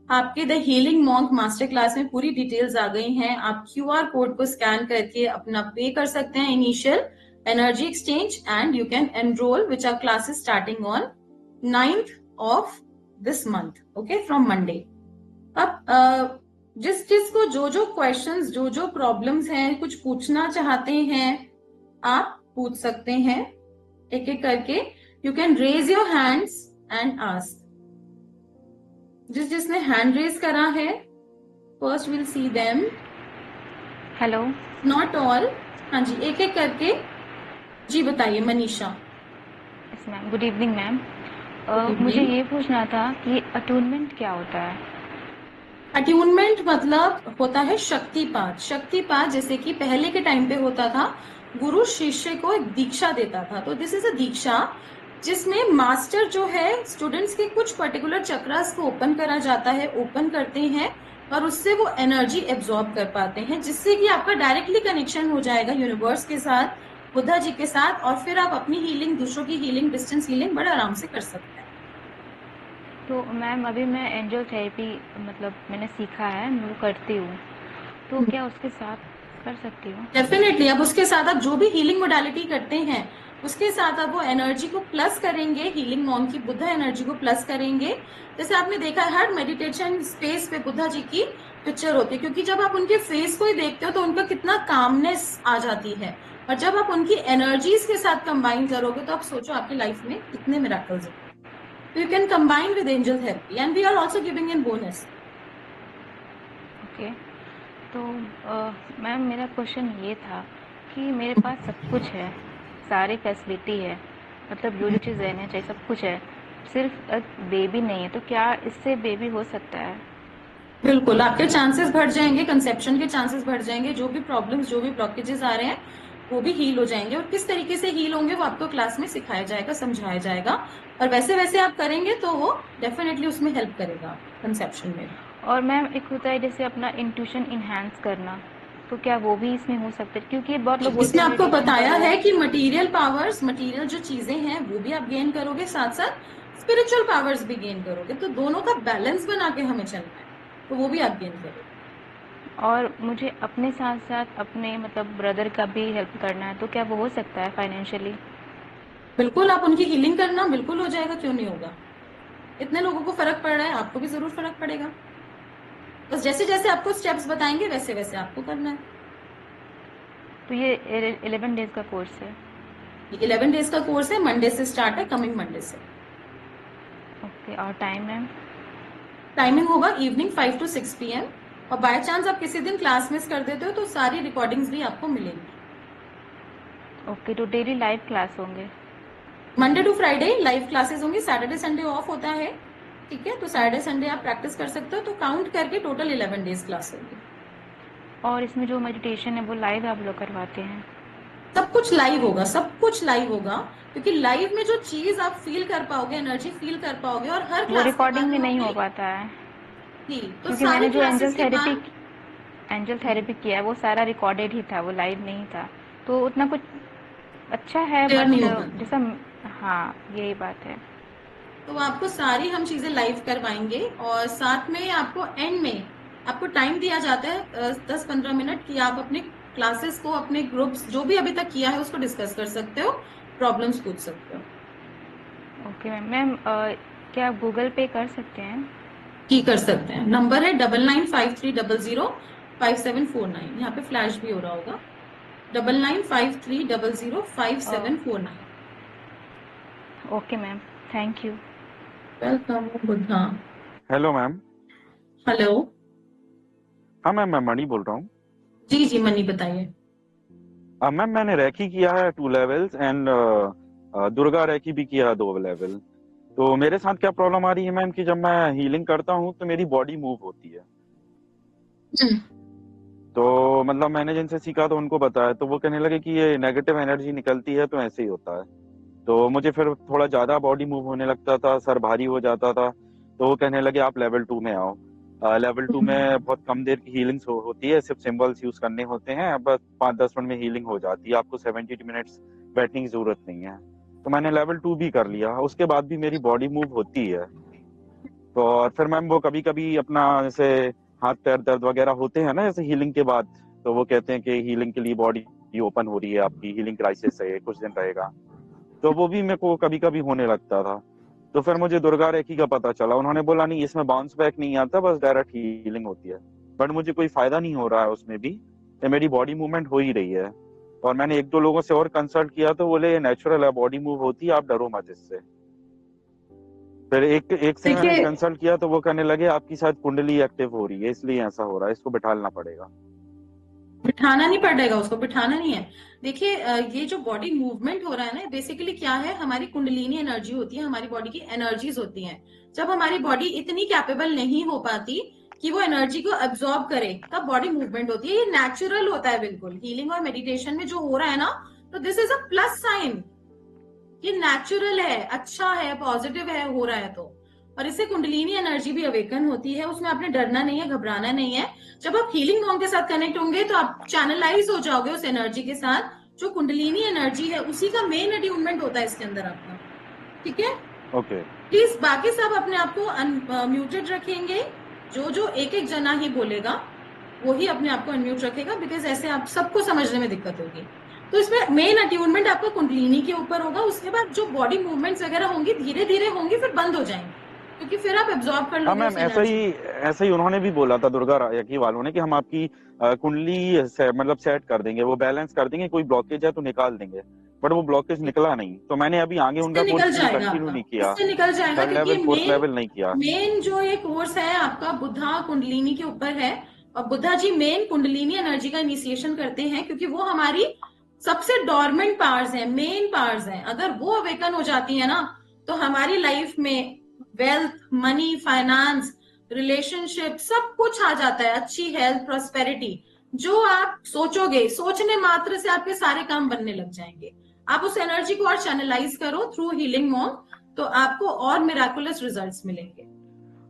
आपके the healing monk master class में पूरी डिटेल्स आ गई हैं। आप QR कोड को स्कैन करके अपना पे कर सकते हैं initial energy exchange, and you can enrol which are classes starting on 9th of this month, okay, from Monday। अब जिस को जो क्वेश्चंस, जो प्रॉब्लम्स हैं, कुछ पूछना चाहते हैं, आप पूछ सकते हैं एक एक करके। You can raise your hands and ask. जिसने हैंड रेज करा है, first will see them. Hello. Not all. हाँ जी, एक एक करके। जी बताइए Manisha. Yes ma'am, good evening ma'am. मुझे ये पूछना था कि अटूनमेंट क्या होता है? अट्यूनमेंट मतलब होता है शक्तिपात। शक्तिपात जैसे कि पहले के टाइम पे होता था, गुरु शिष्य को एक दीक्षा देता था, तो दिस इज अ दीक्षा जिसमें मास्टर जो है स्टूडेंट्स के कुछ पर्टिकुलर चक्रास को ओपन करा जाता है, ओपन करते हैं और उससे वो एनर्जी एब्जॉर्ब कर पाते हैं, जिससे कि आपका डायरेक्टली कनेक्शन हो जाएगा यूनिवर्स के साथ, बुद्धा जी के साथ, और फिर आप अपनी हीलिंग, दूसरों की हीलिंग, डिस्टेंस हीलिंग बड़े आराम से कर सकते हैं। तो मैम अभी मैं एंजल थेरेपी मतलब मैंने सीखा है, मैं वो करती हूँ, तो क्या उसके साथ कर सकती हूँ? डेफिनेटली। अब उसके साथ आप जो भी हीलिंग मोडालिटी करते हैं उसके साथ आप वो एनर्जी को प्लस करेंगे, हीलिंग मॉन्क की बुद्धा एनर्जी को प्लस करेंगे। जैसे आपने देखा है हर मेडिटेशन स्पेस पे बुद्धा जी की पिक्चर होती है, क्योंकि जब आप उनके फेस को ही देखते हो तो उनका कितना कामनेस आ जाती है, और जब आप उनकी एनर्जीज के साथ कंबाइन करोगे तो आप सोचो आपकी लाइफ में कितने मिराकल्स हैं। तो you can combine with angel therapy and we are also giving in bonus. Okay. तो मैम मेरा क्वेश्चन ये था कि मेरे पास सब कुछ है, सारी फैसिलिटी है, मतलब जो चीज़ रहना चाहिए सब कुछ है, सिर्फ एक बेबी नहीं है, तो क्या इससे बेबी हो सकता है? बिल्कुल, आपके चांसेस बढ़ जाएंगे, कंसेप्शन के चांसेस बढ़ जाएंगे, जो भी प्रॉब्लम्स, जो भी ब्लॉकेजेस आ रहे हैं वो भी हील हो जाएंगे। और किस तरीके से हील होंगे वो आपको क्लास में सिखाया जाएगा, समझाया जाएगा, और वैसे वैसे आप करेंगे तो वो डेफिनेटली उसमें हेल्प करेगा कंसेप्शन में। और मैम एक होता है जैसे अपना इंट्यूशन इन्हांस करना, तो क्या वो भी इसमें हो सकता है? क्योंकि बहुत लोग बोलते इसमें हैं आपको meditation बताया करो। है कि मटेरियल पावर्स, मटेरियल जो चीजें हैं वो भी आप गेन करोगे, साथ साथ स्पिरिचुअल पावर्स भी गेन करोगे। तो दोनों का बैलेंस बना के हमें चलना है, तो वो भी आप गेन करोगे। और मुझे अपने साथ साथ अपने मतलब ब्रदर का भी हेल्प करना है, तो क्या वो हो सकता है फाइनेंशियली? बिल्कुल, आप उनकी हीलिंग करना, बिल्कुल हो जाएगा, क्यों नहीं होगा। इतने लोगों को फर्क पड़ रहा है, आपको भी जरूर फर्क पड़ेगा। बस जैसे जैसे आपको स्टेप्स बताएंगे वैसे वैसे आपको करना है। तो ये 11 डेज का कोर्स है? 11 डेज का कोर्स है, मंडे से स्टार्ट है, कमिंग मंडे से। ओके, और टाइम है? टाइमिंग होगा इवनिंग 5 to 6 PM। और बाय चांस आप किसी दिन क्लास मिस कर देते हो तो सारी रिकॉर्डिंग्स भी आपको मिलेंगी। ओके, तो डेली लाइव क्लास होंगे? Monday to Friday live classes होंगी, सैटरडे संडे ऑफ होता है, ठीक है। तो सैटरडे संडे आप प्रैक्टिस कर सकते हो, तो काउंट करके टोटल 11 डेज क्लास होगी। और इसमें जो मेडिटेशन है वो लाइव आप लोग करवाते हैं? सब कुछ लाइव होगा, सब कुछ लाइव होगा, क्योंकि लाइव में जो चीज आप फील कर पाओगे, एनर्जी फील कर पाओगे, और हर वो क्लास के रिकॉर्डिंग बाद में नहीं हो हमें- पाता है, जी, तो क्योंकि सारी मैंने जो क्लासेस के बाद एंजल थेरेपी किया है वो सारा रिकॉर्डेड ही था, वो लाइव नहीं था। तो उतना कुछ अच्छा है, क्लियर बट नहीं होगा। जैसा, हाँ यही बात है। तो आपको सारी हम चीजें लाइव करवाएंगे, और साथ में आपको एंड में आपको टाइम दिया जाता है 10-15 मिनट की आप अपने क्लासेस को, अपने ग्रुप्स जो भी अभी तक किया है उसको डिस्कस कर सकते हो, प्रॉब्लम्स पूछ सकते हो। Okay ma'am. मैम क्या गूगल पे कर सकते हैं? की कर सकते हैं, नंबर है 9953005749। यहाँ पे फ्लैश भी हो रहा होगा, 9953005749। Okay ma'am, thank you. Welcome Buddha. Hello ma'am. Hello. हाँ मैम, मैं मणि बोल रहा हूँ। जी जी मनी, बताइए। मैम मैंने रैकी किया है 2 लेवल्स एंड दुर्गा रैकी भी किया है 2 लेवल। तो मेरे साथ क्या प्रॉब्लम आ रही है मैम कि जब मैं हीलिंग करता हूँ तो मेरी बॉडी मूव होती है। तो मतलब मैंने जिनसे सीखा तो उनको बताया, तो वो कहने लगे कि ये नेगेटिव एनर्जी निकलती है तो ऐसे ही होता है। तो मुझे फिर थोड़ा ज्यादा बॉडी मूव होने लगता था, सर भारी हो जाता था। तो वो कहने लगे आप लेवल 2 में आओ। लेवल 2 में बहुत कम देर की हीलिंग होती है, सिर्फ सिंबल्स यूज करने होते हैं, बस 5-10 मिनट में हीलिंग हो जाती है, आपको 70 मिनट्स बैठने की जरूरत नहीं है। तो मैंने लेवल 2 भी कर लिया, उसके बाद भी मेरी बॉडी मूव होती है। तो और फिर मैम वो कभी कभी अपना जैसे हाथ पैर दर्द वगैरह होते हैं ना जैसे हीलिंग के बाद, तो वो कहते हैं कि हीलिंग के लिए बॉडी ओपन हो रही है, आपकी हीलिंग क्राइसिस है, कुछ दिन रहेगा। तो वो भी मेरे को कभी कभी होने लगता था। तो फिर मुझे दुर्गा रेखी का पता चला, उन्होंने बोला नहीं इसमें बाउंस बैक नहीं आता, बस डायरेक्ट हीलिंग होती है। बट मुझे कोई फायदा नहीं हो रहा है उसमें भी, मेरी बॉडी मूवमेंट हो ही रही है। और मैंने 1-2 लोगों से और कंसल्ट किया तो बोले ये नेचुरल है, बॉडी मूव होती है, आप डरो मत इससे। फिर एक से मैंने कंसल्ट किया तो वो कहने लगे आपकी शायद कुंडली एक्टिव हो रही है, इसलिए ऐसा हो रहा है, इसको बिठाना पड़ेगा। बिठाना नहीं पड़ेगा, उसको बिठाना नहीं है। देखिए ये जो बॉडी मूवमेंट हो रहा है ना, बेसिकली क्या है, हमारी कुंडलिनी एनर्जी होती है, हमारी बॉडी की एनर्जीज होती हैं। जब हमारी बॉडी इतनी कैपेबल नहीं हो पाती कि वो एनर्जी को एब्जॉर्ब करे, तब बॉडी मूवमेंट होती है। ये नेचुरल होता है बिल्कुल। हीलिंग और मेडिटेशन में जो हो रहा है ना, तो this is a plus sign. ये नेचुरल है, अच्छा है, पॉजिटिव है, हो रहा है तो। और इससे कुंडलिनी एनर्जी भी अवेकन होती है, उसमें आपने डरना नहीं है, घबराना नहीं है। जब आप हीलिंग मॉन्क के साथ कनेक्ट होंगे तो आप चैनलाइज हो जाओगे उस एनर्जी के साथ। जो कुंडलिनी एनर्जी है उसी का मेन अट्यूनमेंट होता है इसके अंदर आपका, ठीक है। ओके प्लीज बाकी सब अपने आप को म्यूटेड रखेंगे, जो जो एक एक जना ही बोलेगा वो ही अपने आप को अनम्यूट रखेगा, बिकॉज ऐसे आप सबको समझने में दिक्कत होगी। तो इसमें मेन अट्यूनमेंट आपका कुंडलिनी के ऊपर होगा। उसके बाद जो बॉडी मूवमेंट्स वगैरह होंगी धीरे धीरे होंगी, फिर बंद हो जाएंगी, क्योंकि फिर आप एब्जॉर्ब कर हाँ लोगे मैम, उस ऐसा एनर्जी। ही उन्होंने भी बोला था दुर्गा रेखी वालों ने कि हम आपकी कुंडली मतलब सेट कर देंगे, वो बैलेंस कर देंगे, कोई ब्लॉकेज है तो निकाल देंगे। बट वो ब्लॉकेज निकला नहीं, तो मैंने अभी आगे उनका इससे कोर्स निकल जाएगा कंटिन्यू नहीं किया, इससे निकल जाएगा, 3rd क्योंकि लेवल 4th लेवल नहीं किया। मेन जो ये कोर्स है आपका बुद्धा कुंडलिनी के ऊपर है। और बुद्धा जी मेन कुंडलिनी एनर्जी का इनिशिएशन करते हैं, क्योंकि वो हमारी सबसे डॉर्मेंट पावर्स हैं, मेन पावर्स हैं। अगर वो अवेकन हो जाती है ना, तो हमारी लाइफ में वेल्थ, मनी, फाइनेंस, रिलेशनशिप सब कुछ आ जाता है, अच्छी हेल्थ, प्रॉस्पेरिटी। जो आप सोचोगे, सोचने मात्र से आपके सारे काम बनने लग जाएंगे। आप उस एनर्जी को और चैनलाइज करो थ्रू हीलिंग मॉन्क, तो आपको और मिराकुलस रिजल्ट्स मिलेंगे।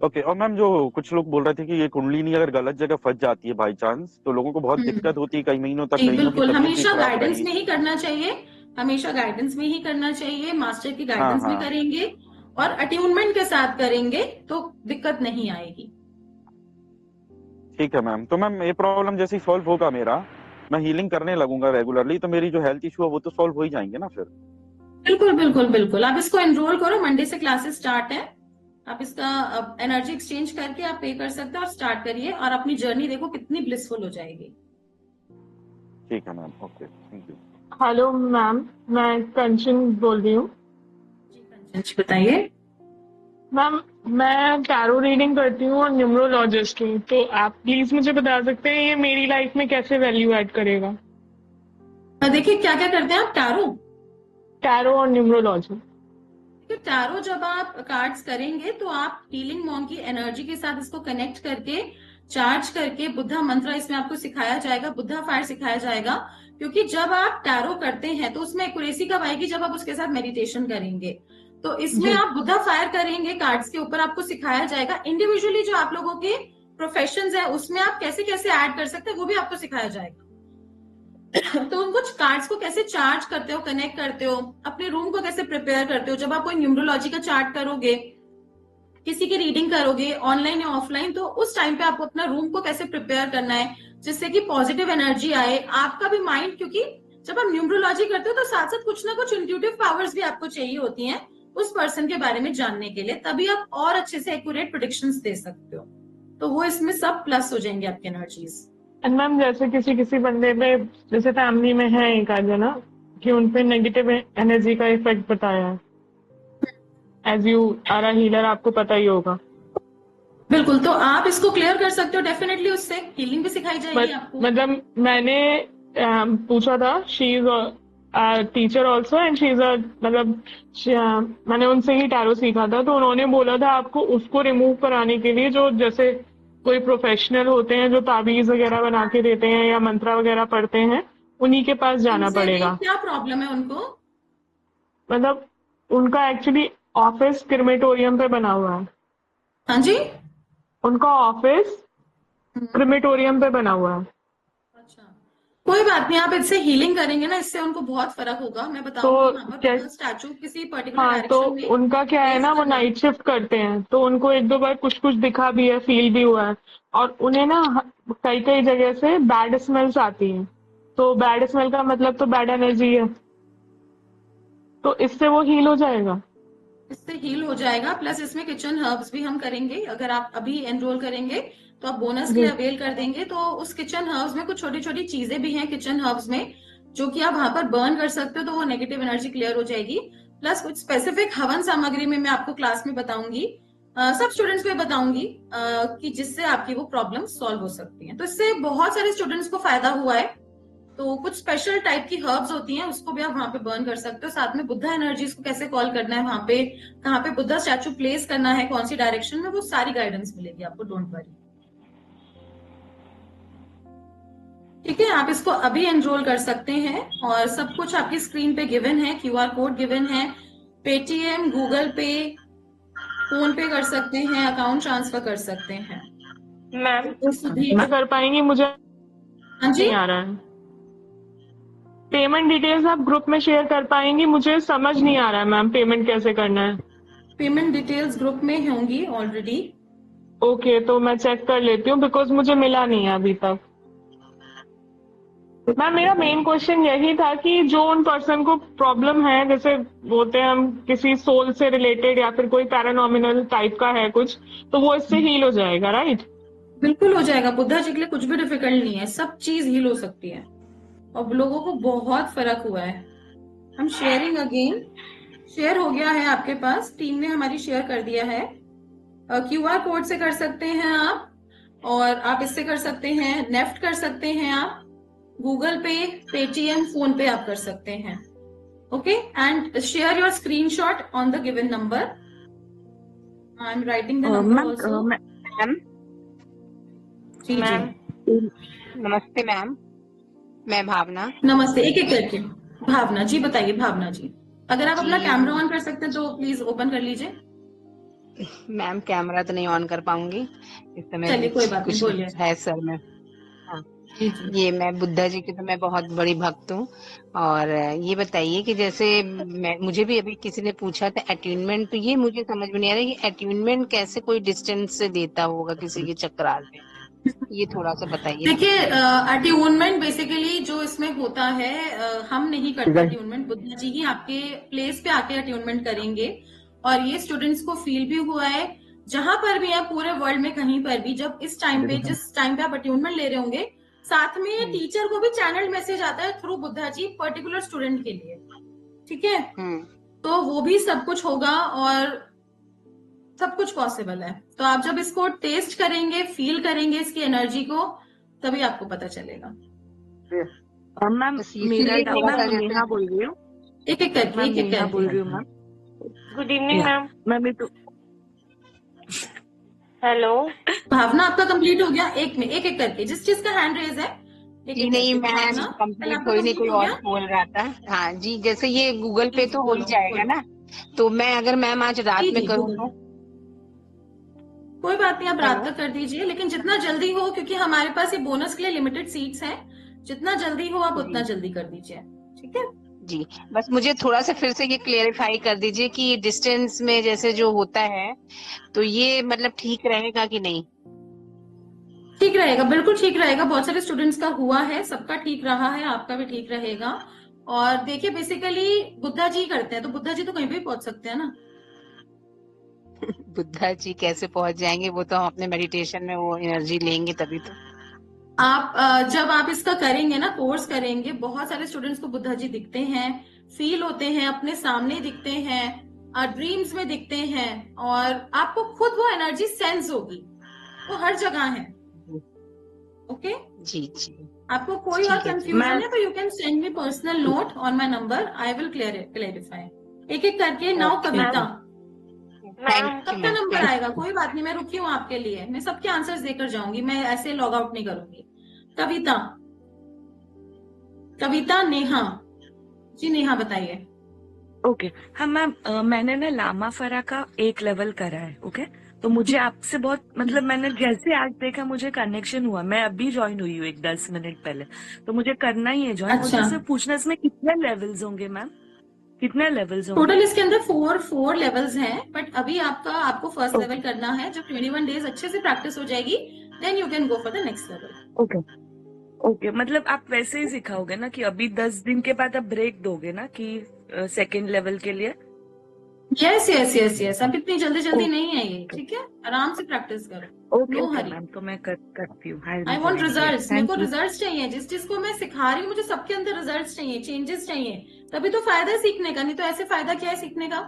ओके और मैम जो कुछ लोग बोल रहे थे कि ये कुंडलिनी अगर गलत जगह फंस जाती है बाई चांस, तो लोगों को बहुत दिक्कत होती है, कई महीनों तक, कईयों की बिल्कुल, तबीयत भी हमेशा खराब गाइडेंस रही। में ही करना चाहिए, हमेशा गाइडेंस में ही करना चाहिए, मास्टर की गाइडेंस में करेंगे। और अट्यूनमेंट के साथ करेंगे तो दिक्कत नहीं आएगी। ठीक है मैम। तो मैम ये प्रॉब्लम जैसे सॉल्व होगा मेरा, मैं हीलिंग करने लगूंगा रेगुलरली, तो मेरी जो हेल्थ इशू है वो तो सॉल्व हो ही जाएंगे ना फिर? बिल्कुल बिल्कुल बिल्कुल, आप इसको एनरोल करो, मंडे से क्लासेस स्टार्ट है। आप इसका एनर्जी एक्सचेंज करके आप पे कर सकते हो और स्टार्ट करिए, और अपनी जर्नी देखो कितनी ब्लिसफुल हो जाएगी। ठीक है ma'am, okay, thank you. Hello ma'am, मैं कंचन बोल रही हूँ। जी कंचन जी बताइए। मैम, मैं टैरो रीडिंग करती हूँ और न्यूमरोलॉजिस्ट हूँ, तो आप प्लीज मुझे बता सकते हैं ये मेरी लाइफ में कैसे वैल्यू ऐड करेगा? देखिए क्या क्या करते हैं आप, टैरो और न्यूमरोलॉजी। देखिए टैरो जब आप कार्ड्स करेंगे तो आप हीलिंग मॉन्क की एनर्जी के साथ इसको कनेक्ट करके चार्ज करके बुद्धा मंत्र इसमें आपको सिखाया जाएगा, बुद्धा फायर सिखाया जाएगा। क्योंकि जब आप टैरो करते हैं तो उसमें एक्यूरेसी कब आएगी, जब आप उसके साथ मेडिटेशन करेंगे। तो इसमें आप बुद्धा फायर करेंगे, कार्ड्स के ऊपर आपको सिखाया जाएगा। इंडिविजुअली जो आप लोगों के प्रोफेशंस है उसमें आप कैसे कैसे ऐड कर सकते हैं वो भी आपको सिखाया जाएगा। तो उन कुछ कार्ड्स को कैसे चार्ज करते हो, कनेक्ट करते हो, अपने रूम को कैसे प्रिपेयर करते हो। जब आप कोई न्यूमरोलॉजी का चार्ट करोगे, किसी की रीडिंग करोगे ऑनलाइन या ऑफलाइन, तो उस टाइम पे आपको अपना रूम को कैसे प्रिपेयर करना है जिससे कि पॉजिटिव एनर्जी आए, आपका भी माइंड। क्योंकि जब आप न्यूमरोलॉजी करते हो तो साथ साथ कुछ ना कुछ इंट्यूटिव पावर्स भी आपको चाहिए होती हैं उस पर्सन के बारे में जानने के लिए, तभी आप और अच्छे से एक्यूरेट प्रेडिक्शंस दे सकते हो। तो वो इसमें सब प्लस हो जाएंगे आपकी एनर्जीज। एंड मैम, जैसे किसी बंदे पे, जैसे फैमिली में है एक आध जना कि उनपे नेगेटिव एनर्जी का इफेक्ट बताया है, as you are a healer आपको पता ही होगा। बिल्कुल, तो आप इसको क्लियर कर सकते हो डेफिनेटली, उससे हीलिंग भी सिखाई जाएगी आपको। मतलब मैंने पूछा था, she is teacher also and she is मतलब मैंने उनसे ही टैरो सीखा था, तो उन्होंने बोला था आपको उसको रिमूव कराने के लिए जो जैसे कोई प्रोफेशनल होते हैं जो ताबीज वगैरह बना के देते हैं या मंत्रा वगैरह पढ़ते हैं, उन्हीं के पास जाना पड़ेगा। क्या प्रॉब्लम है उनको? मतलब उनका एक्चुअली ऑफिस क्रिमेटोरियम पे बना हुआ है। हाँ जी, उनका ऑफिस क्रिमेटोरियम पे बना हुआ है। अच्छा कोई बात नहीं, आप इससे हीलिंग करेंगे ना, इससे उनको बहुत फरक होगा। मैं बताऊंगी तो स्टैचू किसी पर्टिकुलर हाँ, तो उनका क्या है ना, वो नाइट शिफ्ट करते हैं, तो उनको एक दो बार कुछ कुछ दिखा भी है, फील भी हुआ है, और उन्हें ना कई कई जगह से बैड स्मेल्स आती हैं। तो बैड स्मेल का मतलब तो बैड एनर्जी है, तो इससे वो हील हो जाएगा। इससे हील हो जाएगा, प्लस इसमें किचन हर्ब्स भी हम करेंगे। अगर आप अभी एनरोल करेंगे तो आप बोनस के लिए अवेल कर देंगे। तो उस किचन हर्ब्स में कुछ छोटी छोटी चीजें भी हैं किचन हर्ब्स में, जो कि आप वहां पर बर्न कर सकते हो, तो वो नेगेटिव एनर्जी क्लियर हो जाएगी। प्लस कुछ स्पेसिफिक हवन सामग्री में मैं आपको क्लास में बताऊंगी, सब स्टूडेंट्स को बताऊंगी कि जिससे आपकी वो प्रॉब्लम सॉल्व हो सकती है। तो इससे बहुत सारे स्टूडेंट्स को फायदा हुआ है। तो कुछ स्पेशल टाइप की हर्ब्स होती हैं, उसको भी आप वहां पे बर्न कर सकते हो। साथ में बुद्धा एनर्जीज को कैसे कॉल करना है, वहां पे कहाँ पे बुद्धा स्टैचू प्लेस करना है, कौन सी डायरेक्शन में, वो सारी गाइडेंस मिलेगी आपको, डोंट वरी। ठीक है, आप इसको अभी एनरोल कर सकते हैं और सब कुछ आपकी स्क्रीन पे गिवन है, QR कोड गिवन है। पेटीएम, गूगल पे, फोन पे कर सकते हैं, अकाउंट ट्रांसफर कर सकते हैं। मैम कर पाएंगी? मुझे हाँ जी, नहीं आ रहा है। पेमेंट डिटेल्स आप ग्रुप में शेयर कर पाएंगी? मुझे समझ नहीं आ रहा है मैम, पेमेंट कैसे करना है। पेमेंट डिटेल्स ग्रुप में होंगी ऑलरेडी। ओके, तो मैं चेक कर लेती हूँ, बिकॉज मुझे मिला नहीं है अभी तक। मैम, मेरा मेन क्वेश्चन यही था कि जो उन पर्सन को प्रॉब्लम है, जैसे बोलते हैं हम किसी सोल से रिलेटेड या फिर कोई पैरानॉमिनल टाइप का है कुछ, तो वो इससे हील हो जाएगा, राइट? बिल्कुल हो जाएगा, बुद्धा जी के लिए कुछ भी डिफिकल्ट नहीं है, सब चीज हील हो सकती है और लोगों को बहुत फर्क हुआ है। हम शेयरिंग अगेन, शेयर हो गया है आपके पास, टीम ने हमारी शेयर कर दिया है। QR कोड से कर सकते हैं आप, और आप इससे कर सकते हैं, नेफ्ट कर सकते हैं आप, गूगल पे, पेटीएम, फोन पे आप कर सकते हैं। Okay, and share your screenshot on the given number. I am writing the number also. Ma'am जी जी, नमस्ते मैम, मैं भावना। नमस्ते, एक एक करके। भावना जी बताइए। भावना जी, अगर आप अपना कैमरा ऑन कर सकते हैं तो प्लीज ओपन कर लीजिए। मैम कैमरा तो नहीं ऑन कर पाऊंगी इस समय, चलिए कोई बात नहीं, बोलिए। है सर में। हाँ, जी जी ये मैं बुद्धा जी की तो मैं बहुत बड़ी भक्त हूँ। और ये बताइए कि जैसे मुझे भी अभी किसी ने पूछा था अट्यूनमेंट, तो ये मुझे समझ में नहीं आ रहा कि अट्यूनमेंट कैसे कोई डिस्टेंस से देता होगा किसी के चक्राल में, ये थोड़ा सा बताइए। देखिए, अट्यूनमेंट बेसिकली जो इसमें होता है, हम नहीं करते अट्यूनमेंट, बुद्धा जी ही आपके प्लेस पे आके अट्यूनमेंट करेंगे। और ये स्टूडेंट्स को फील भी हुआ है, जहां पर भी है पूरे वर्ल्ड में कहीं पर भी, जब इस टाइम पे जिस टाइम पे आप अट्यूनमेंट ले रहे होंगे, साथ में टीचर को भी चैनल मैसेज आता है through Buddha ji particular student के लिए। ठीक है, तो वो भी सब कुछ होगा और सब कुछ पॉसिबल है। तो आप जब इसको टेस्ट करेंगे, फील करेंगे इसकी एनर्जी को, तभी आपको पता चलेगा। मैम मेरा डाउट, नेहा बोल रही हूँ। एक एक करके बोल रही हूँ ma'am. Good evening ma'am. Ma'am तो हेलो, भावना आपका कंप्लीट हो गया? एक एक करके, जिस चीज का हैंड रेज है। नहीं मैम, कंप्लीट कोई नहीं, कोई और बोल रहा था। हाँ जी, जैसे ये गूगल पे तो हो ही जाएगा ना, तो मैं अगर मैम आज रात में करूँ तो? कोई बात नहीं, आप रात तक कर दीजिए, लेकिन जितना जल्दी हो, क्योंकि हमारे पास ये बोनस के लिए लिमिटेड सीट्स हैं, जितना जल्दी हो आप उतना जल्दी कर दीजिए। ठीक है जी, बस मुझे थोड़ा सा फिर से ये क्लेरिफाई कर दीजिए कि डिस्टेंस में जैसे जो होता है, तो ये मतलब ठीक रहेगा कि नहीं? ठीक रहेगा, बिल्कुल ठीक रहेगा। बहुत सारे स्टूडेंट्स का हुआ है, सबका ठीक रहा है, आपका भी ठीक रहेगा। और देखिए, बेसिकली बुद्धा जी करते हैं, तो बुद्धा जी तो कहीं भी पहुंच सकते हैं ना। बुद्धा जी कैसे पहुंच जाएंगे? वो तो हम अपने मेडिटेशन में वो एनर्जी लेंगे तभी तो। आप जब आप इसका करेंगे ना, कोर्स करेंगे, बहुत सारे स्टूडेंट्स को बुद्धा जी दिखते हैं, फील होते हैं, अपने सामने दिखते हैं, ड्रीम्स में दिखते हैं, और आपको खुद वो एनर्जी सेंस होगी, वो हर जगह है। ओके जी जी, आपको कोई और कंफ्यूजन है तो you can send me personal note on my number, I will clarify. एक एक करके। नाउ कविता, सबका नंबर आएगा, कोई बात नहीं, मैं रुकी हूँ आपके लिए, मैं सबके आंसर्स देकर जाऊंगी, मैं ऐसे लॉग आउट नहीं करूंगी। कविता नेहा जी, नेहा बताइए। ओके हाँ मैम, मैंने ना लामा फरा का 1 लेवल करा है। ओके, तो मुझे आपसे बहुत मतलब मैंने जैसे आज देखा मुझे कनेक्शन हुआ। मैं अभी ज्वाइन हुई हूँ 10 मिनट पहले, तो मुझे करना ही है ज्वाइन। मुझे सिर्फ पूछना इसमें कितने लेवल्स होंगे मैम? कितने लेवल्स होंगे टोटल? इसके अंदर 4 लेवल्स हैं, बट अभी आपको फर्स्ट लेवल करना है। जब 21 डेज अच्छे से प्रैक्टिस हो जाएगी, then you can go for the next level. Okay, मतलब आप वैसे ही सिखाओगे ना कि अभी 10 दिन के बाद आप ब्रेक दोगे ना कि सेकेंड लेवल के लिए? यस यस यस यस, अब इतनी जल्दी नहीं है ये। ठीक है, आराम से प्रैक्टिस करो। ओके मैम, तो मैं करती हूँ। आई वांट रिजल्ट्स, मेरे को रिजल्ट्स चाहिए। जिस चीज को मैं सिखा रही हूँ, मुझे सबके अंदर रिजल्ट्स चाहिए, चेंजेस चाहिए, तभी तो फायदा है सीखने का, नहीं तो ऐसे फायदा क्या है सीखने का।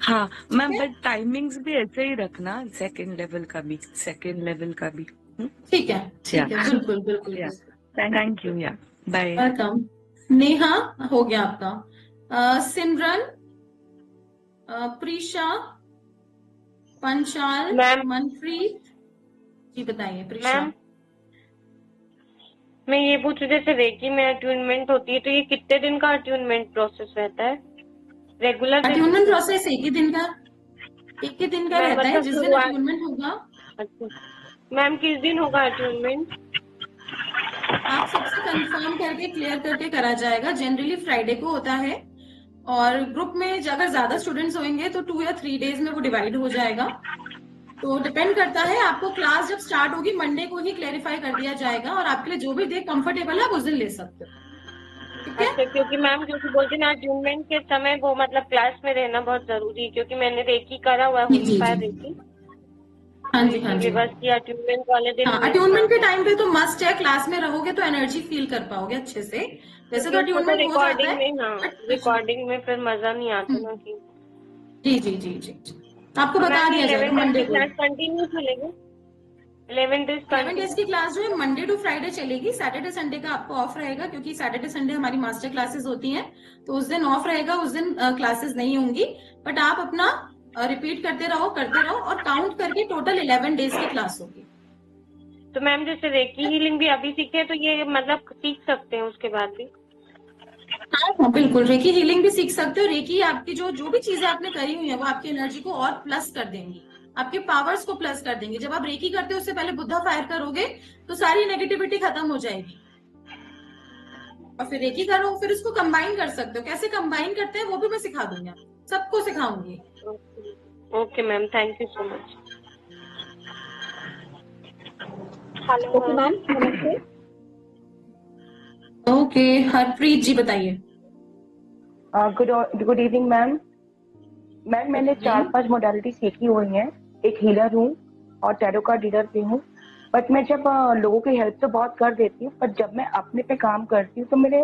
हाँ मैम, बट टाइमिंग्स भी ऐसे ही रखना, सेकेंड लेवल का भी। ठीक है बिल्कुल बिल्कुल। थैंक यू, या बाय। वेलकम। नेहा हो गया आपका। सिमरन, प्रीशा, पंचाल, मनप्रीत जी, बताइए। प्रीशा, मैं ये पूछ रही, जैसे रेकी में अट्यूनमेंट होती है, तो ये कितने दिन का अट्यूनमेंट प्रोसेस रहता है? रेगुलर अट्यूनमेंट प्रोसेस एक ही दिन का रहता है, जिस दिन अट्यूनमेंट होगा। अच्छा मैम, किस दिन होगा अट्यूनमेंट? आप सबसे कंफर्म करके क्लियर करके करा जाएगा। जनरली फ्राइडे को होता है, और ग्रुप में अगर ज्यादा स्टूडेंट्स होंगे तो 2 या 3 डेज में वो डिवाइड हो जाएगा। तो डिपेंड करता है, आपको क्लास जब स्टार्ट होगी मंडे को ही क्लेरिफाई कर दिया जाएगा, और आपके लिए जो भी डे कंफर्टेबल है आप उस दिन ले सकते हो। ठीक है? अच्छा, क्योंकि मैम क्योंकि बोलते ना अट्यूनमेंट के समय वो मतलब क्लास में रहना बहुत जरूरी है, क्योंकि मैंने रेकी करा हुआ है, रेकी। हाँ जी, बस ये अट्यूनमेंट वाले दिन। अट्यूनमेंट के टाइम पे तो मस्ट है, क्लास में रहोगे तो एनर्जी फील कर पाओगे अच्छे से। वैसे तो अट्यूनमेंट हो जाता है, रिकॉर्डिंग में फिर मजा नहीं आता ना कि। जी, आपको बता दिया जाएगा। मंडे को क्लास कंटिन्यू चलेगी। 11 डेज की क्लास जो है मंडे टू फ्राइडे चलेगी। सैटरडे संडे का आपको ऑफ रहेगा, क्योंकि सैटरडे संडे हमारी मास्टर क्लासेस होती हैं, तो उस दिन ऑफ रहेगा, उस दिन क्लासेस नहीं होंगी। बट आप अपना रिपीट करते रहो, और काउंट करके टोटल 11 डेज की क्लास होगी। तो मैम जैसे रेकी हीलिंग भी अभी सीखे, तो ये मतलब सीख सकते हैं उसके बाद भी? हाँ बिल्कुल, रेकी हीलिंग भी सीख सकते हो। रेकी आपकी जो भी चीजें आपने करी हुई है, वो आपकी एनर्जी को और प्लस कर देंगी, आपके पावर्स को प्लस कर देंगे। जब आप रेकी करते हो उससे पहले बुद्धा फायर करोगे तो सारी नेगेटिविटी खत्म हो जाएगी, और फिर रेकी करो, फिर उसको कंबाइन कर सकते हो। कैसे कंबाइन करते हैं वो भी मैं सिखा दूंगी, सबको सिखाऊंगी। Okay ma'am, thank you so much. Hello ma'am, नमस्ते। ओके, हरप्रीत जी बताइए। Good evening ma'am. मैम मैंने 4-5 मोडालिटी सीखी हुई हैं। एक हीलर हूँ और टैरो कार्ड रीडर भी हूँ। बट मैं जब लोगों की हेल्प तो बहुत कर देती हूँ, पर जब मैं अपने पे काम करती हूँ तो मेरे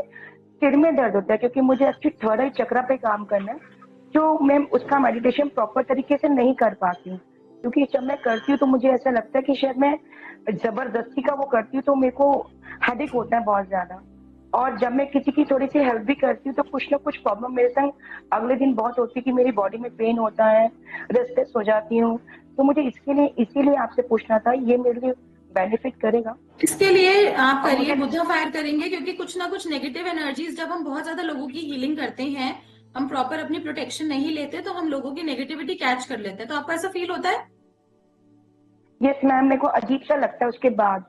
सिर में दर्द होता है, क्योंकि मुझे एक्चुअली थर्ड आई चक्रा पे काम करना है, जो मैं उसका मेडिटेशन प्रॉपर तरीके से नहीं कर पाती हूँ। क्योंकि जब मैं करती हूँ तो मुझे ऐसा लगता है कि शायद मैं जबरदस्ती का वो करती हूँ, तो मेरे को हेडेक होता है बहुत ज्यादा। और जब मैं किसी की थोड़ी सी हेल्प भी करती हूँ तो कुछ ना कुछ प्रॉब्लम मेरे संग अगले दिन बहुत होती है कि मेरी बॉडी में पेन होता है, रेस्टलेस हो जाती हूँ। तो मुझे इसीलिए आपसे पूछना था, ये मेरे लिए बेनिफिट करेगा? इसके लिए आप करिए, बुद्धा फायर करेंगे, क्योंकि कुछ ना कुछ नेगेटिव एनर्जीज, जब हम बहुत ज्यादा लोगों की हीलिंग करते हैं, हम प्रॉपर अपनी प्रोटेक्शन नहीं लेते, तो हम लोगों की नेगेटिविटी कैच कर लेते हैं। तो आपको ऐसा फील होता है? यस मैम, मेरे को अजीब सा लगता है उसके बाद।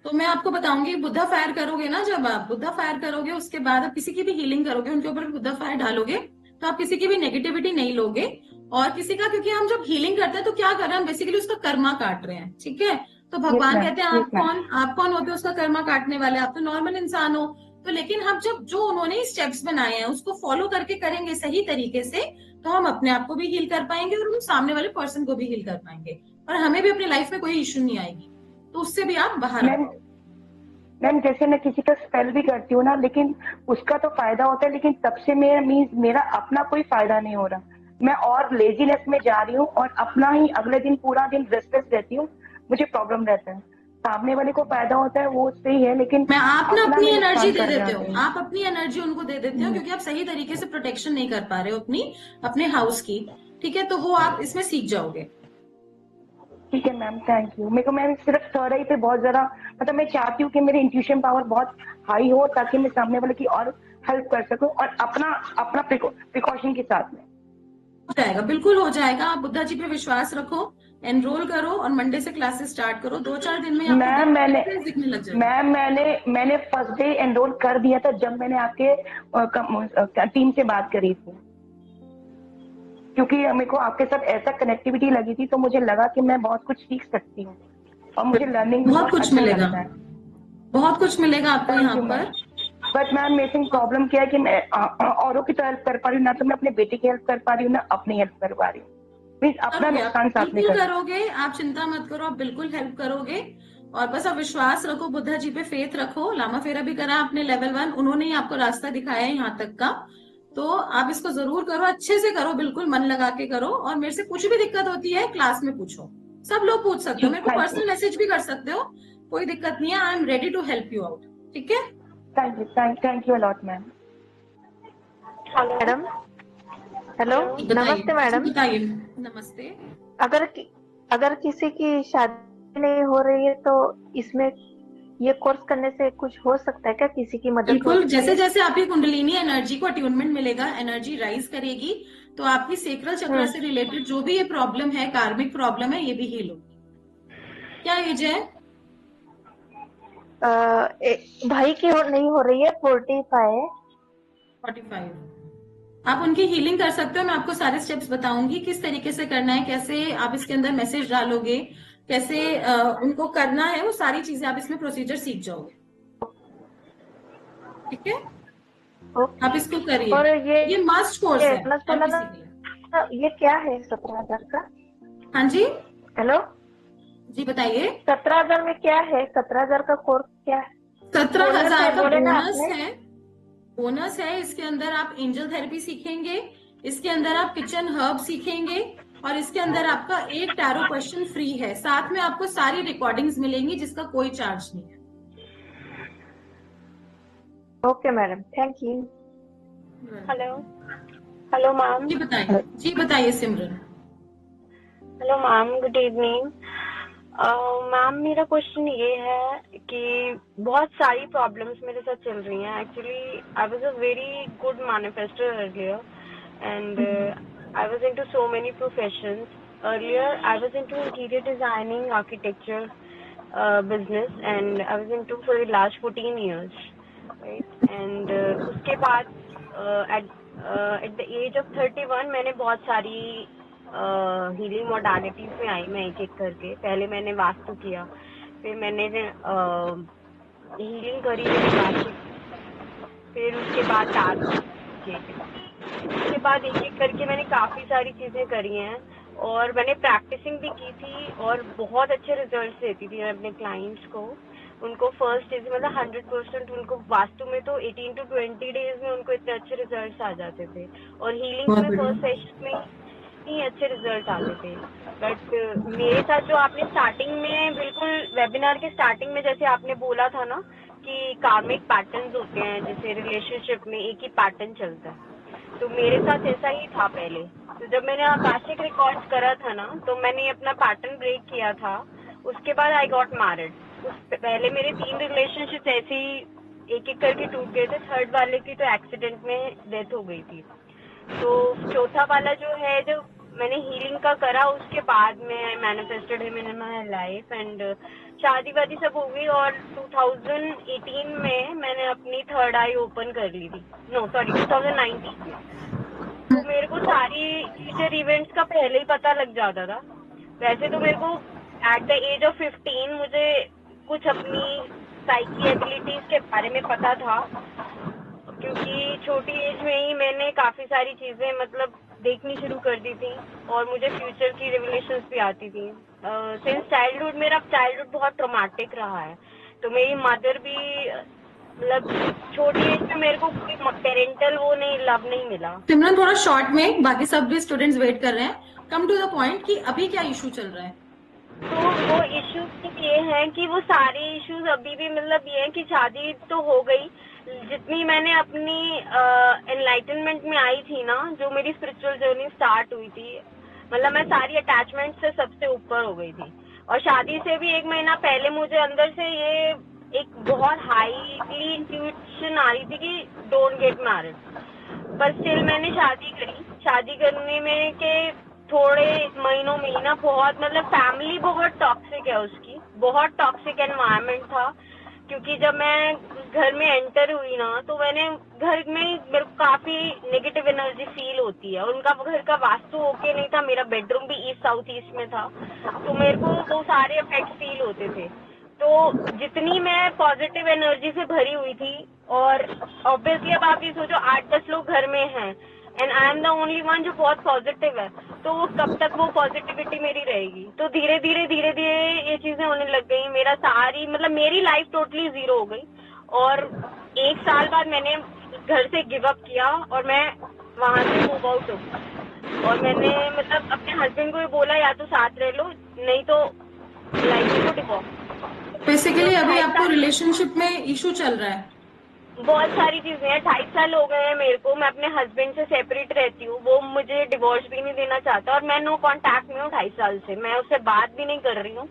तो मैं आपको बताऊंगी, बुद्धा फायर करोगे ना, जब आप बुद्धा फायर करोगे उसके बाद आप किसी की भी हीलिंग करोगे, उनके ऊपर बुद्धा फायर डालोगे, तो आप किसी की भी नेगेटिविटी नहीं लोगे। और किसी का, क्योंकि हम जब हीलिंग करते हैं तो क्या कर रहे हैं, हम बेसिकली उसका कर्मा काट रहे हैं, ठीक है। तो भगवान कहते हैं आप कौन होते हो उसका कर्मा काटने वाले, आप तो नॉर्मल इंसान हो। तो लेकिन हम जब जो उन्होंने स्टेप्स बनाए हैं उसको फॉलो करके करेंगे सही तरीके से, तो हम अपने आप को भी हील कर पाएंगे और हम सामने वाले पर्सन को भी हील कर पाएंगे, और हमें भी अपनी लाइफ में कोई इश्यू नहीं आएगी। तो उससे भी आप बाहर आओ। मैम जैसे मैं किसी का स्पेल भी करती हूँ ना, लेकिन उसका तो फायदा होता है, लेकिन तब से मेरा अपना कोई फायदा नहीं हो रहा। मैं और लेजीनेस में जा रही हूँ और अपना ही अगले दिन पूरा दिन रेस्टलेस रहती हूँ, मुझे प्रॉब्लम रहता है। सामने वाले को फायदा होता है वो सही है, लेकिन मैं आप ना अपनी एनर्जी दे देते हो, आप अपनी एनर्जी उनको दे देते हो, क्योंकि आप सही तरीके से प्रोटेक्शन नहीं कर पा रहे हो अपने हाउस की, ठीक है। तो वो आप इसमें सीख जाओगे। ठीक है मैम, थैंक यू। मेरे को मैम सिर्फ थर्ड आई पे बहुत ज्यादा, मतलब मैं चाहती हूँ कि मेरी इंट्यूशन पावर बहुत हाई हो, ताकि मैं सामने वाले की और हेल्प कर सकूं, और अपना प्रिकॉशन के साथ में। हो जाएगा, बिल्कुल हो जाएगा। आप बुद्धा जी पे विश्वास रखो, एनरोल करो और मंडे से क्लासेस स्टार्ट करो। 2-4 दिन में आपको दिखने लग जाएगा। मैंने फर्स्ट डे एनरोल कर दिया था जब मैंने आपके टीम से बात करी थी, क्योंकि मेरे को आपके साथ ऐसा कनेक्टिविटी लगी थी, तो मुझे लगा कि मैं बहुत कुछ सीख सकती हूँ और मुझे लर्निंग बहुत कुछ मिलेगा, बहुत कुछ मिलेगा आपको यहाँ पर। बट मैम मेरे संग प्रॉब्लम क्या है कि मैं औरों की तो हेल्प कर पा रही हूँ ना, तो मैं अपने बेटे की हेल्प कर पा रही हूँ ना अपनी हेल्प कर पा रही हूँ। मीन्स अपना नुकसान साथ में करोगे, आप चिंता मत करो, आप बिल्कुल हेल्प करोगे। और बस आप विश्वास रखो, बुद्धा जी पे फेथ रखो। लामा फेरा भी करा आपने लेवल 1, उन्होंने ही आपको रास्ता दिखाया है यहाँ तक का। तो आप इसको जरूर करो, अच्छे से करो, बिल्कुल मन लगा के करो। और मेरे से कुछ भी दिक्कत होती है क्लास में पूछो, सब लोग पूछ सकते हो, मेरे को पर्सनल मैसेज भी कर सकते हो, कोई दिक्कत नहीं है। I am ready to help you out, ठीक है। Thank you a lot ma'am. Madam hello, नमस्ते मैडम। बताइए। नमस्ते। अगर किसी की शादी नहीं हो रही है तो इसमें ये कोर्स करने से कुछ हो सकता है क्या, किसी की मदद? बिल्कुल, जैसे जैसे आपकी कुंडलिनी एनर्जी को अट्यूनमेंट मिलेगा, एनर्जी राइज करेगी, तो आपकी सेक्रल चक्र से रिलेटेड जो भी ये प्रॉब्लम है, कार्मिक प्रॉब्लम है, ये भी हील होगी। क्या एज है? भाई की नहीं हो रही है, 45। आप उनकी हीलिंग कर सकते हो। मैं आपको सारे स्टेप्स बताऊंगी किस तरीके से करना है, कैसे आप इसके अंदर मैसेज डालोगे, कैसे उनको करना है, वो सारी चीजें आप इसमें प्रोसीजर सीख जाओगे, ठीक है। आप इसको करिए, और ये मस्ट कोर्स है। ये क्या है 17,000 का? हाँ जी, हेलो जी बताइए। 17,000 में क्या है? 17,000 का कोर्स क्या है? 17,000 का बोनस है। इसके अंदर आप एंजल थेरेपी सीखेंगे, इसके अंदर आप किचन हर्ब सीखेंगे, और इसके अंदर आपका एक टैरो क्वेश्चन फ्री है। साथ में आपको सारी रिकॉर्डिंग्स मिलेंगी जिसका कोई चार्ज नहीं है। Okay madam, thank you. Hello ma'am. जी बताइए Simran. Hello ma'am, good evening ma'am. मेरा क्वेश्चन ये है कि बहुत सारी प्रॉब्लम्स मेरे साथ चल रही हैं। Actually I was a very good manifester earlier and I was into so many professions, earlier I was into interior designing, architecture business, and I was into for the last 14 years, right? And उसके बाद at the age of 31 मैंने बहुत सारी हीलिंग मोडालिटीज में आई, मैं एक एक करके। पहले मैंने वास्तु किया, फिर मैंने हीलिंग करी, फिर उसके बाद उसके बाद एक एक करके मैंने काफी सारी चीजें करी हैं, और मैंने प्रैक्टिसिंग भी की थी और बहुत अच्छे रिजल्ट्स देती थी मैं अपने क्लाइंट्स को। उनको फर्स्ट डेज मतलब 100% उनको वास्तु में तो 18 to 20 डेज में उनको इतने अच्छे रिजल्ट्स आ जाते थे, और हीलिंग में फर्स्ट सेशन में ही अच्छे रिजल्ट आते थे। बट मेरे साथ जो आपने स्टार्टिंग में, बिल्कुल वेबिनार के स्टार्टिंग में जैसे आपने बोला था ना कि कार्मिक पैटर्न्स होते हैं, जैसे रिलेशनशिप में एक ही पैटर्न चलता है, तो मेरे साथ ऐसा ही था पहले। तो जब मैंने आकाशिक रिकॉर्ड्स करा था ना, तो मैंने अपना पैटर्न ब्रेक किया था। उसके बाद आई गॉट मैरिड। पहले मेरे 3 रिलेशनशिप ऐसे ही एक एक करके टूट गए थे, थर्ड वाले की तो एक्सीडेंट में डेथ हो गई थी। तो चौथा वाला जो है, जो मैंने हीलिंग का करा, उसके बाद में आई manifested him in my life, and शादी वादी सब हो गई। और 2018 में मैंने अपनी थर्ड आई ओपन कर ली थी, 2019 में। तो मेरे को सारी फ्यूचर इवेंट्स का पहले ही पता लग जाता था। वैसे तो मेरे को एट द एज ऑफ 15 मुझे कुछ अपनी साइकी एबिलिटीज के बारे में पता था, क्योंकि छोटी एज में ही मैंने काफी सारी चीजें मतलब देखनी शुरू कर दी थी, और मुझे फ्यूचर की रेवलेशंस भी आती थी। सिंस चाइल्डहुड, मेरा चाइल्डहुड बहुत ट्रॉमेटिक रहा है। तो मेरी मदर भी मतलब छोटी एज में मेरे को कोई पेरेंटल वो नहीं, लव नहीं मिला। सिमरन थोड़ा शॉर्ट में, बाकी सब भी स्टूडेंट्स वेट कर रहे हैं, कम टू द पॉइंट कि अभी क्या इशू चल रहा है। तो वो इश्यूज ये हैं कि वो सारे इश्यूज अभी भी मतलब ये है कि शादी तो हो गई, जितनी मैंने अपनी एनलाइटनमेंट में आई थी ना, जो मेरी स्पिरिचुअल जर्नी स्टार्ट हुई थी, मतलब मैं सारी अटैचमेंट से सबसे ऊपर हो गई थी। और शादी से भी 1 महीना पहले मुझे अंदर से ये एक बहुत हाईली इंट्यूशन आ रही थी कि डोंट गेट मैरिड, पर स्टिल मैंने शादी करी। शादी करने में के थोड़े महीनों में ही ना बहुत मतलब फैमिली बहुत टॉक्सिक है, उसकी बहुत टॉक्सिक एनवायरनमेंट था। क्योंकि जब मैं घर में एंटर हुई ना, तो मैंने घर में मेरे को काफी नेगेटिव एनर्जी फील होती है, और उनका घर का वास्तु ओके नहीं था, मेरा बेडरूम भी ईस्ट साउथ ईस्ट में था, तो मेरे को वो सारे इफेक्ट फील होते थे। तो जितनी मैं पॉजिटिव एनर्जी से भरी हुई थी, और ऑब्वियसली अब आप ये सोचो 8-10 लोग घर में हैं, and I am the only one जो बहुत पॉजिटिव है, तो वो कब तक वो पॉजिटिविटी मेरी रहेगी। तो धीरे धीरे ये चीजें होने लग गई। मेरा सारी मतलब मेरी लाइफ टोटली जीरो हो गई, और 1 साल बाद मैंने घर से गिव अप किया, और मैं वहां से मूव आउट हो गई। और मैंने मतलब अपने हस्बैंड को भी बोला या तो साथ रह लो, नहीं तो लाइफ को डिवोर्स। बेसिकली अभी आपको रिलेशनशिप में इशू चल रहा है? बहुत सारी चीजें हैं। 2.5 साल हो गए हैं मेरे को, मैं अपने हस्बैंड से सेपरेट रहती हूँ, वो मुझे डिवोर्स भी नहीं देना चाहता, और मैं नो कांटेक्ट में हूँ 2.5 साल से। मैं उससे बात भी नहीं कर रही हूँ,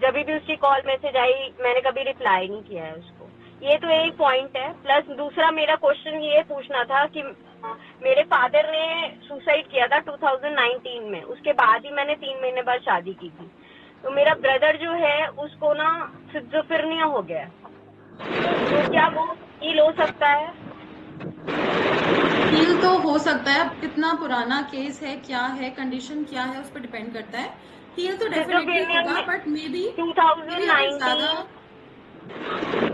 जब भी उसकी कॉल मैसेज आई मैंने कभी रिप्लाई नहीं किया है उसको। ये तो एक पॉइंट है। प्लस दूसरा मेरा क्वेश्चन ये पूछना था कि मेरे फादर ने सुसाइड किया था 2019 में, उसके बाद ही मैंने 3 महीने बाद शादी की थी। तो मेरा ब्रदर जो है उसको ना सिजोफ्रेनिया हो गया है, तो क्या वो हील हो सकता है? हील तो हो सकता है, अब कितना पुराना केस है, क्या है, कंडीशन क्या है, उस पर डिपेंड करता है। हील तो डेफिनेटली होगा, बट मे बी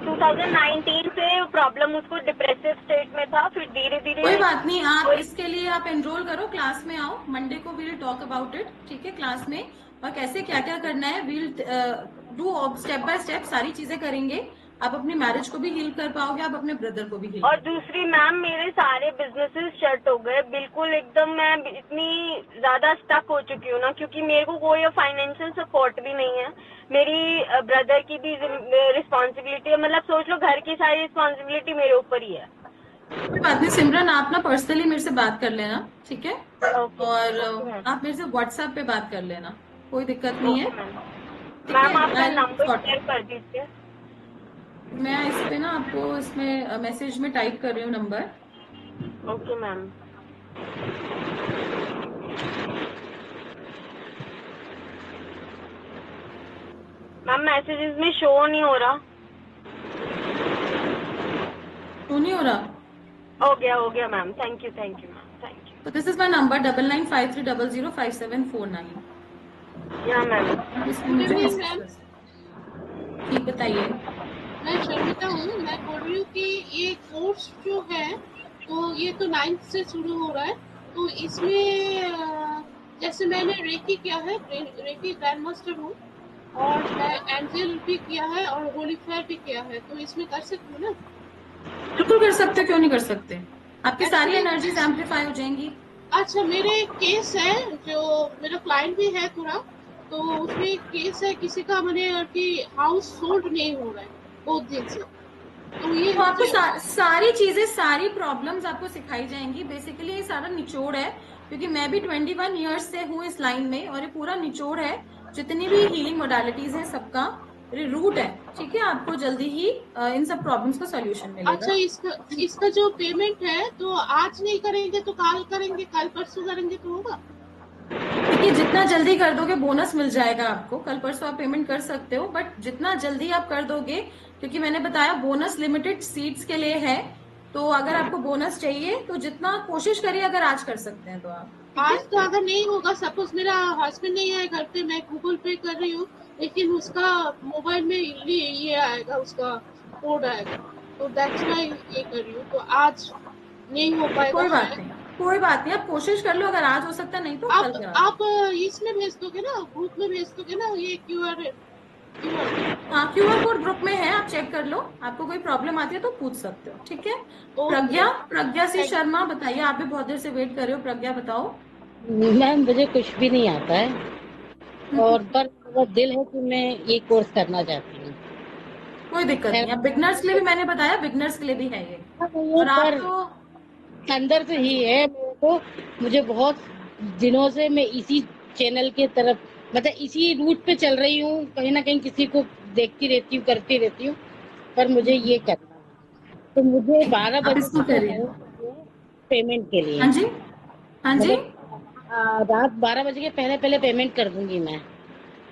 2019 से प्रॉब्लम उसको डिप्रेसिव स्टेट में था, फिर धीरे धीरे। कोई बात नहीं, आप इसके लिए आप एनरोल करो, क्लास में आओ, मंडे को वील टॉक अबाउट इट, ठीक है, क्लास में, और कैसे क्या क्या करना है we'll do step by step, सारी चीजें करेंगे। आप अपनी मैरिज को भी हील कर पाओगे, आप अपने ब्रदर को भी हील। और दूसरी मैम, मेरे सारे बिजनेसेस शट हो गए बिल्कुल एकदम। मैं इतनी ज्यादा स्टक हो चुकी हूँ ना, क्योंकि मेरे को कोई फाइनेंशियल सपोर्ट भी नहीं है। मेरी ब्रदर की भी रिस्पॉन्सिबिलिटी है, मतलब सोच लो घर की सारी रिस्पॉन्सिबिलिटी मेरे ऊपर ही है। कोई बात नहीं सिमरन, आप ना पर्सनली मेरे से बात कर लेना, ठीक है, और आप मेरे से व्हाट्सएप पे बात कर लेना, कोई दिक्कत नहीं है। मैम आपका नंबर शेयर कर दीजिए। मैं इस पे ना आपको इसमें मैसेज में टाइप कर रही हूँ number. Okay ma'am. Ma'am messages में शो नहीं हो रहा। क्यों नहीं हो रहा? हो गया ma'am, thank you ma'am, thank you. तो दिस इज माई नंबर 9953005749। या मैम। इसमें मुझे मैम ठीक बताइए। मैं शर्मिता हूँ। मैं बोल रही हूँ कि ये कोर्स जो है तो ये तो 9th से शुरू हो रहा है, तो इसमें जैसे मैंने रेकी किया है, रेकी ग्रैंड मास्टर हूँ, और मैं एंजल भी किया है और होली फायर भी किया है, तो इसमें कर सकती हूँ ना? बिल्कुल कर सकते, क्यों नहीं कर सकते? आपकी सारी एनर्जीज एम्पलीफाई हो जाएंगी। अच्छा, मेरे केस है, जो मेरा क्लाइंट भी है थोड़ा, तो उसमें केस है किसी का, मैंने कि हाउस सोल्ड नहीं हो रहा है बहुत दिन से, तो ये तो आपको सारी चीजें, सारी प्रॉब्लम्स आपको सिखाई जाएंगी। बेसिकली ये सारा निचोड़ है, क्योंकि मैं भी 21 ईयर्स से हूँ इस लाइन में, और ये पूरा निचोड़ है। जितनी भी हीलिंग मोडालिटीज है सबका रूट है, ठीक है? आपको जल्दी ही इन सब प्रॉब्लम्स का सॉल्यूशन मिलेगा। अच्छा, इसका जो पेमेंट है तो आज नहीं करेंगे तो कल करेंगे, कल परसों करेंगे तो होगा? देखिए, जितना जल्दी कर दोगे बोनस मिल जाएगा आपको। कल परसों आप पेमेंट कर सकते हो, बट जितना जल्दी आप कर दोगे, क्योंकि मैंने बताया बोनस लिमिटेड सीट्स के लिए है, तो अगर आपको बोनस चाहिए तो जितना कोशिश करिए, अगर आज कर सकते हैं तो आप। आज तो अगर नहीं होगा, सपोज मेरा हस्बैंड नहीं है घर पे, मैं गूगल पे कर रही हूँ, लेकिन उसका मोबाइल में ये आएगा, उसका कोड आएगा, तो दैट्स व्हाई ये कर रही हूँ। तो आज नहीं हो पाएगा। कोई बात नहीं, कोई बात नहीं, आप कोशिश कर लो। अगर आज हो सकता नहीं तो कल करा। आप इसमें भेज दोगे ना, ग्रुप में भेज दोगे ना, ये QR कोड ग्रुप में है, आप चेक कर लो। आपको कोई प्रॉब्लम आती है तो पूछ सकते हो, ठीक है? प्रज्ञा सिंह शर्मा, बताइए। आप भी बहुत देर से वेट कर रहे हो। प्रज्ञा बताओ। मैम, मुझे कुछ भी नहीं आता है, और पर बहुत दिल है कि मैं ये कोर्स करना चाहती हूँ। कोई दिक्कत नहीं। अब बिगनर्स के लिए भी मैंने बताया, बिगनर्स के लिए भी है ये। और आपको अंदर से ही है मेरे को, मुझे बहुत दिनों से मैं इसी चैनल के तरफ, मतलब इसी रूट पे चल रही हूँ, कहीं ना कहीं किसी को देखती रहती हूँ, करती रहती हूँ, पर मुझे ये करना है। तो मुझे 12 बजे पेमेंट के लिए। हाँ जी, हाँ जी, रात 12 बजे के पहले पेमेंट कर दूंगी मैं।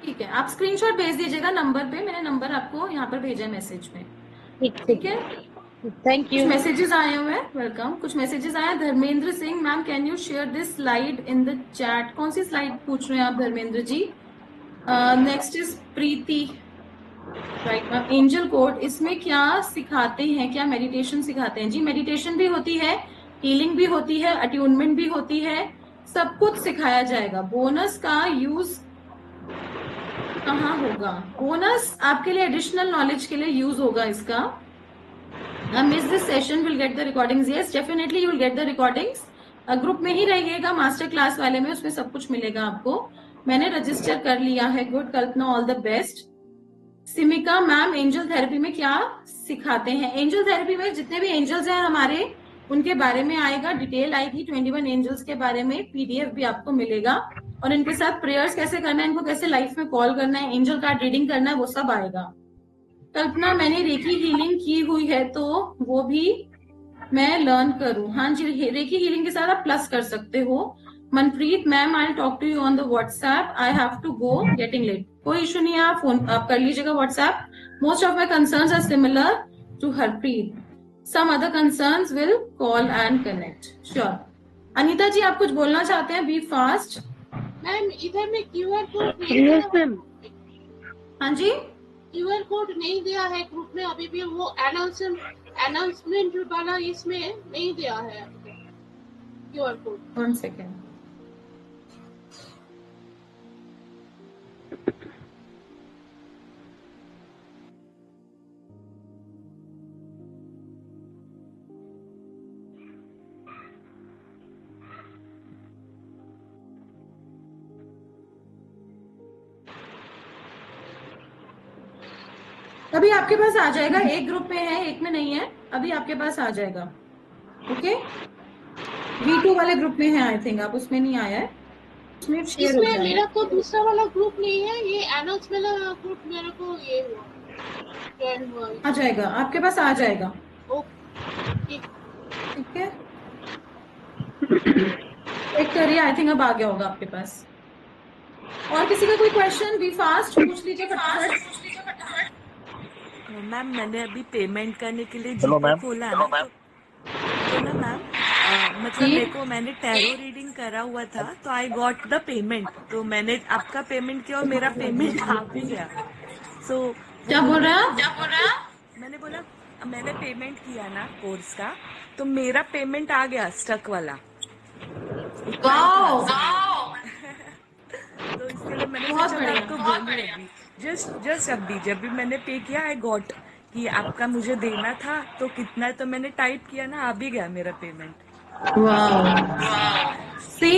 ठीक है, आप स्क्रीनशॉट भेज दीजिएगा नंबर पे। मैंने नंबर आपको यहाँ पर भेजा है मैसेज में, ठीक है? Thank you. कुछ मैसेजेस आए हुए हैं, वेलकम। कुछ मैसेजेस आए हैं। Dharmendra Singh, ma'am can you share this slide in the chat? कौन सी स्लाइड पूछ रहे हैं आप Dharmendra ji? Next is Preeti, right ma'am. Angel code, इसमें क्या सिखाते हैं? क्या मेडिटेशन सिखाते हैं? जी, मेडिटेशन भी होती है, हीलिंग भी होती है, अट्यूनमेंट भी होती है, सब कुछ सिखाया जाएगा। बोनस का यूज कहाँ होगा? बोनस आपके लिए एडिशनल नॉलेज के लिए यूज होगा इसका। Miss this session, will get the recordings? Yes, definitely you will get the recordings. Group में ही रहिएगा, मास्टर क्लास वाले में, उसमें सब कुछ मिलेगा आपको। मैंने रजिस्टर कर लिया है। Good Kalpana, all the best. Simika ma'am, angel therapy में क्या सिखाते हैं? एंजल थेरेपी में जितने भी एंजल्स हैं हमारे, उनके बारे में आएगा, डिटेल आएगी 21 एंजल्स के बारे में। PDF भी आपको मिलेगा, और इनके साथ प्रेयर्स कैसे करना है, इनको कैसे लाइफ में कॉल करना है, एंजल कार्ड रीडिंग करना है, वो सब आएगा। कल्पना, मैंने रेकी हीलिंग की हुई है, तो वो भी मैं लर्न करूं? हाँ जी, रेकी हीलिंग के साथ आप प्लस कर सकते हो। Manpreet ma'am, I talk to you on the WhatsApp, I have to go, getting late. कोई इशू नहीं है, आप फोन आप कर लीजिएगा WhatsApp. Most of my concerns are similar to Harpreet, some other concerns will call and connect. Sure. Anita ji, आप कुछ बोलना चाहते हैं? B fast. मैम, इधर में QR कोड हाँ जी, QR कोड नहीं दिया है ग्रुप में अभी भी। वो अनाउंसमेंट वाला इसमें नहीं दिया है QR कोड। 1 सेकेंड। अभी आपके पास आ जाएगा। एक ग्रुप में है, एक में नहीं है, अभी आपके पास आ जाएगा। ओके, V2 वाले ग्रुप में है, आई थिंक आप उसमें नहीं आया है, उसमें शेयर हो जाएगा। मेरा तो दूसरा वाला ग्रुप नहीं है, ये अनाउंस वाला ग्रुप मेरे को ये हुआ, आ जाएगा, आपके पास आ जाएगा। ठीक है, चेक करिए, आई थिंक अब आ गया होगा आपके पास। और किसी का कोई क्वेश्चन? बी फास्ट, पूछ लीजिए फटाफट। मैम मैंने अभी पेमेंट करने के लिए हेलो जीपे मैम। खोला है ना, तो ना मैम मतलब जी। मेरे को मैंने टैरो रीडिंग करा हुआ था, तो आई गॉट द पेमेंट। तो मैंने आपका पेमेंट किया और मेरा पेमेंट आ भी गया। सो क्या बोल रहे हैं आप? मैंने बोला मैंने पेमेंट किया ना कोर्स का, तो मेरा पेमेंट आ गया स्टक वाला। वाओ, तो इसके लिए मैंने बहुत सोचा मैं बढ़िया। आपको बोलूं अभी, जस्ट अभी जब भी मैंने पे किया आई गॉट कि आपका मुझे देना था, तो कितना, तो मैंने टाइप किया ना, आ भी गया मेरा payment. Wow, see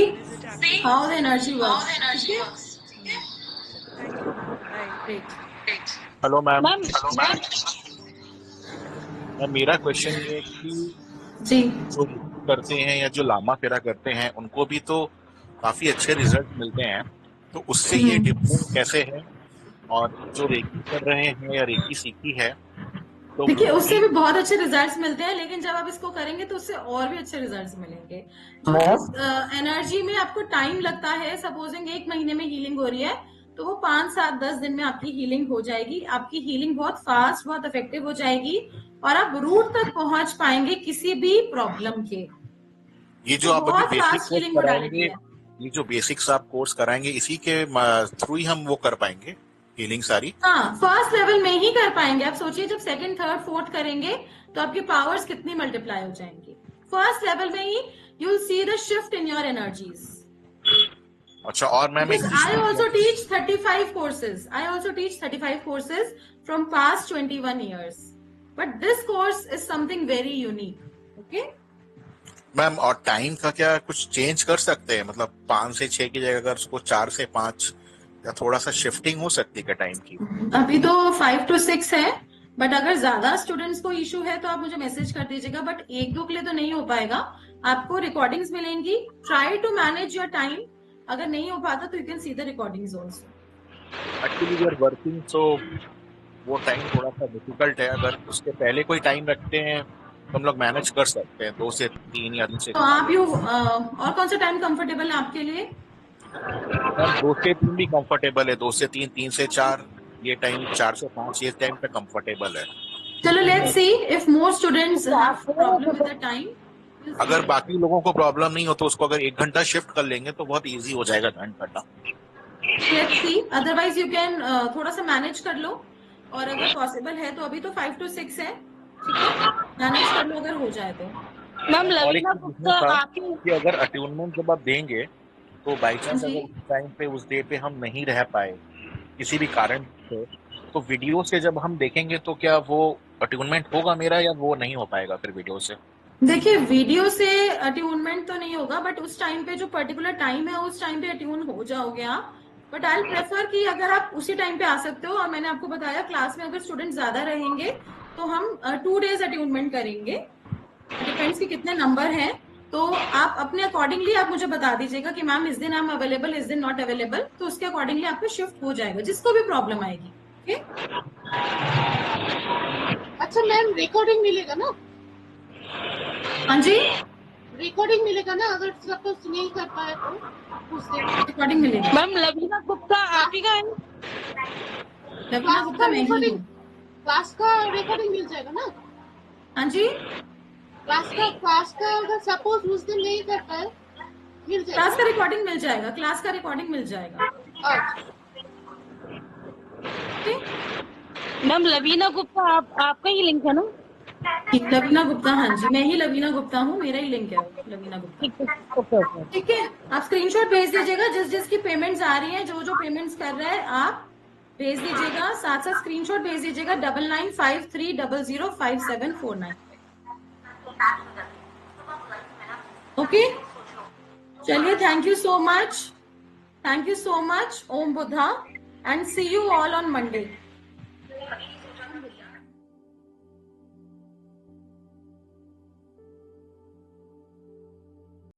how the energy works. Thank you bye. Hello ma'am. Ma'am मेरा क्वेश्चन ये है कि जी, जो करते हैं या जो लामा फेरा करते हैं उनको भी तो काफी अच्छे रिजल्ट मिलते हैं, तो उससे ये डिफरेंट कैसे है? और जो रेकी कर रहे हैं या रेकी सीखी है तो देखिए वो उससे भी भी बहुत अच्छे रिजल्ट्स मिलते हैं, लेकिन जब आप इसको करेंगे तो उससे और भी अच्छे रिजल्ट्स मिलेंगे। जो इस एनर्जी में आपको टाइम लगता है, सपोजिंग 1 महीने में हीलिंग हो रही है, तो वो 5, 7, 10 दिन में आपकी हीलिंग हो जाएगी। आपकी हीलिंग बहुत फास्ट, बहुत इफेक्टिव हो जाएगी और आप रूट तक पहुंच पाएंगे किसी भी प्रॉब्लम के। ये जो आप अभी बहुत basic fast course healing modality कराएंगे, है। ये जो बेसिक्स आप कोर्स कराएंगे इसी के थ्रू ही हम वो कर पाएंगे हीलिंग सारी? हाँ, फर्स्ट लेवल में ही कर पाएंगे। आप सोचिए जब सेकंड, थर्ड, फोर्थ करेंगे तो आपकी पावर्स कितनी मल्टीप्लाई हो जाएंगी। फर्स्ट लेवल में ही you will see the shift in your energies. अच्छा, और मैम एक I also teach 35 courses. I also teach 35 courses from past 21 years. But this course is something very unique. Okay? Ma'am और टाइम का क्या कुछ चेंज कर सकते हैं? मतलब 5 से 6 की जगह अगर उसको 4 से 5 या थोड़ा सा शिफ्टिंग हो सकती है क्या टाइम की? अभी तो 5 to 6 है, बट अगर ज्यादा स्टूडेंट्स को इशू है तो आप मुझे मैसेज कर दीजिएगा। बट 1-2 के लिए तो नहीं हो पाएगा। आपको रिकॉर्डिंग्स मिलेंगी। Try to manage your time. अगर नहीं हो पाता तो you can see the recordings also. Actually we are working, तो वो टाइम थोड़ा सा डिफिकल्ट है। अगर उसके पहले कोई टाइम रखते हैं तो हम लोग मैनेज कर सकते हैं, 2 से 3 या 2 से तो आप और कौन सा टाइम कंफर्टेबल है आपके लिए? 2 से 3 भी कंफर्टेबल है, 2 से 3, 3 से 4, ये टाइम 4 से 5 ये टाइम पे कंफर्टेबल है। चलो let's see if more students have problem with the time. अगर बाकी लोगों को प्रॉब्लम नहीं हो तो उसको अगर 1 घंटा शिफ्ट कर लेंगे तो बहुत इजी हो जाएगा ज्वाइन करना। Let's see, otherwise you can थोड़ा सा मैनेज कर लो, और अगर पॉसिबल है तो अभी तो 5 to 6 है, ठीक है, मैनेज कर लो अगर हो जाए तो। मैम और एक लवीना चीज गुप्ता पूछना था आपकी कि अगर अट्यूनमेंट जब आप देंगे तो बाई चांस अगर उस टाइम पे उस डे पे हम नहीं रह पाए किसी भी कारण से, तो वीडियो से जब हम देखेंगे तो क्या वो अट्यूनमेंट होगा मेरा या वो नहीं हो पाएगा फिर वीडियो से? देखिए वीडियो से अट्यूनमेंट तो नहीं होगा, बट उस टाइम पे जो पर्टिकुलर टाइम है उस टाइम पे अट्यून हो जाओगे आप। बट आई प्रेफर कि अगर आप उसी टाइम पे आ सकते हो, और मैंने आपको बताया क्लास में अगर स्टूडेंट ज्यादा रहेंगे तो हम 2 days अट्यूनमेंट करेंगे। डिपेंड्स कि कितने नंबर हैं, तो आप अपने अकॉर्डिंगली आप मुझे बता दीजिएगा कि मैम इस दिन आई एम अवेलेबल, इस दिन नॉट अवेलेबल, तो उसके अकॉर्डिंगली आपका शिफ्ट हो जाएगा जिसको भी प्रॉब्लम आएगी। ओके? अच्छा मैम, रिकॉर्डिंग मिलेगा ना? हाँ जी, रिकॉर्डिंग मिलेगा ना? अगर सपोज नहीं कर पाए तो उस दिन रिकॉर्डिंग मिलेगी। मैम लवीना गुप्ता आप ही का है? लवीना गुप्ता मैं ही हूँ। क्लास का रिकॉर्डिंग मिल जाएगा ना? हाँ जी, क्लास का अगर सपोज उस दिन नहीं कर पाए मिल जाएगा। क्लास का रिकॉर्डिंग मिल जाएगा, क्लास का रिकॉर्डिंग मिल जाएगा। मैम लवीना गुप्ता आपका ही लिंक है ना? लवीना गुप्ता, हाँ जी, मैं ही लवीना गुप्ता हूँ, मेरा ही लिंक है लवीना गुप्ता। ठीक है, आप स्क्रीनशॉट भेज दीजिएगा जिस जिसकी पेमेंट्स आ रही हैं, जो जो पेमेंट्स कर रहे हैं आप भेज दीजिएगा, साथ साथ स्क्रीनशॉट भेज दीजिएगा 9953005749। ओके, चलिए, thank you so much, Om Buddha, and see you all on Monday.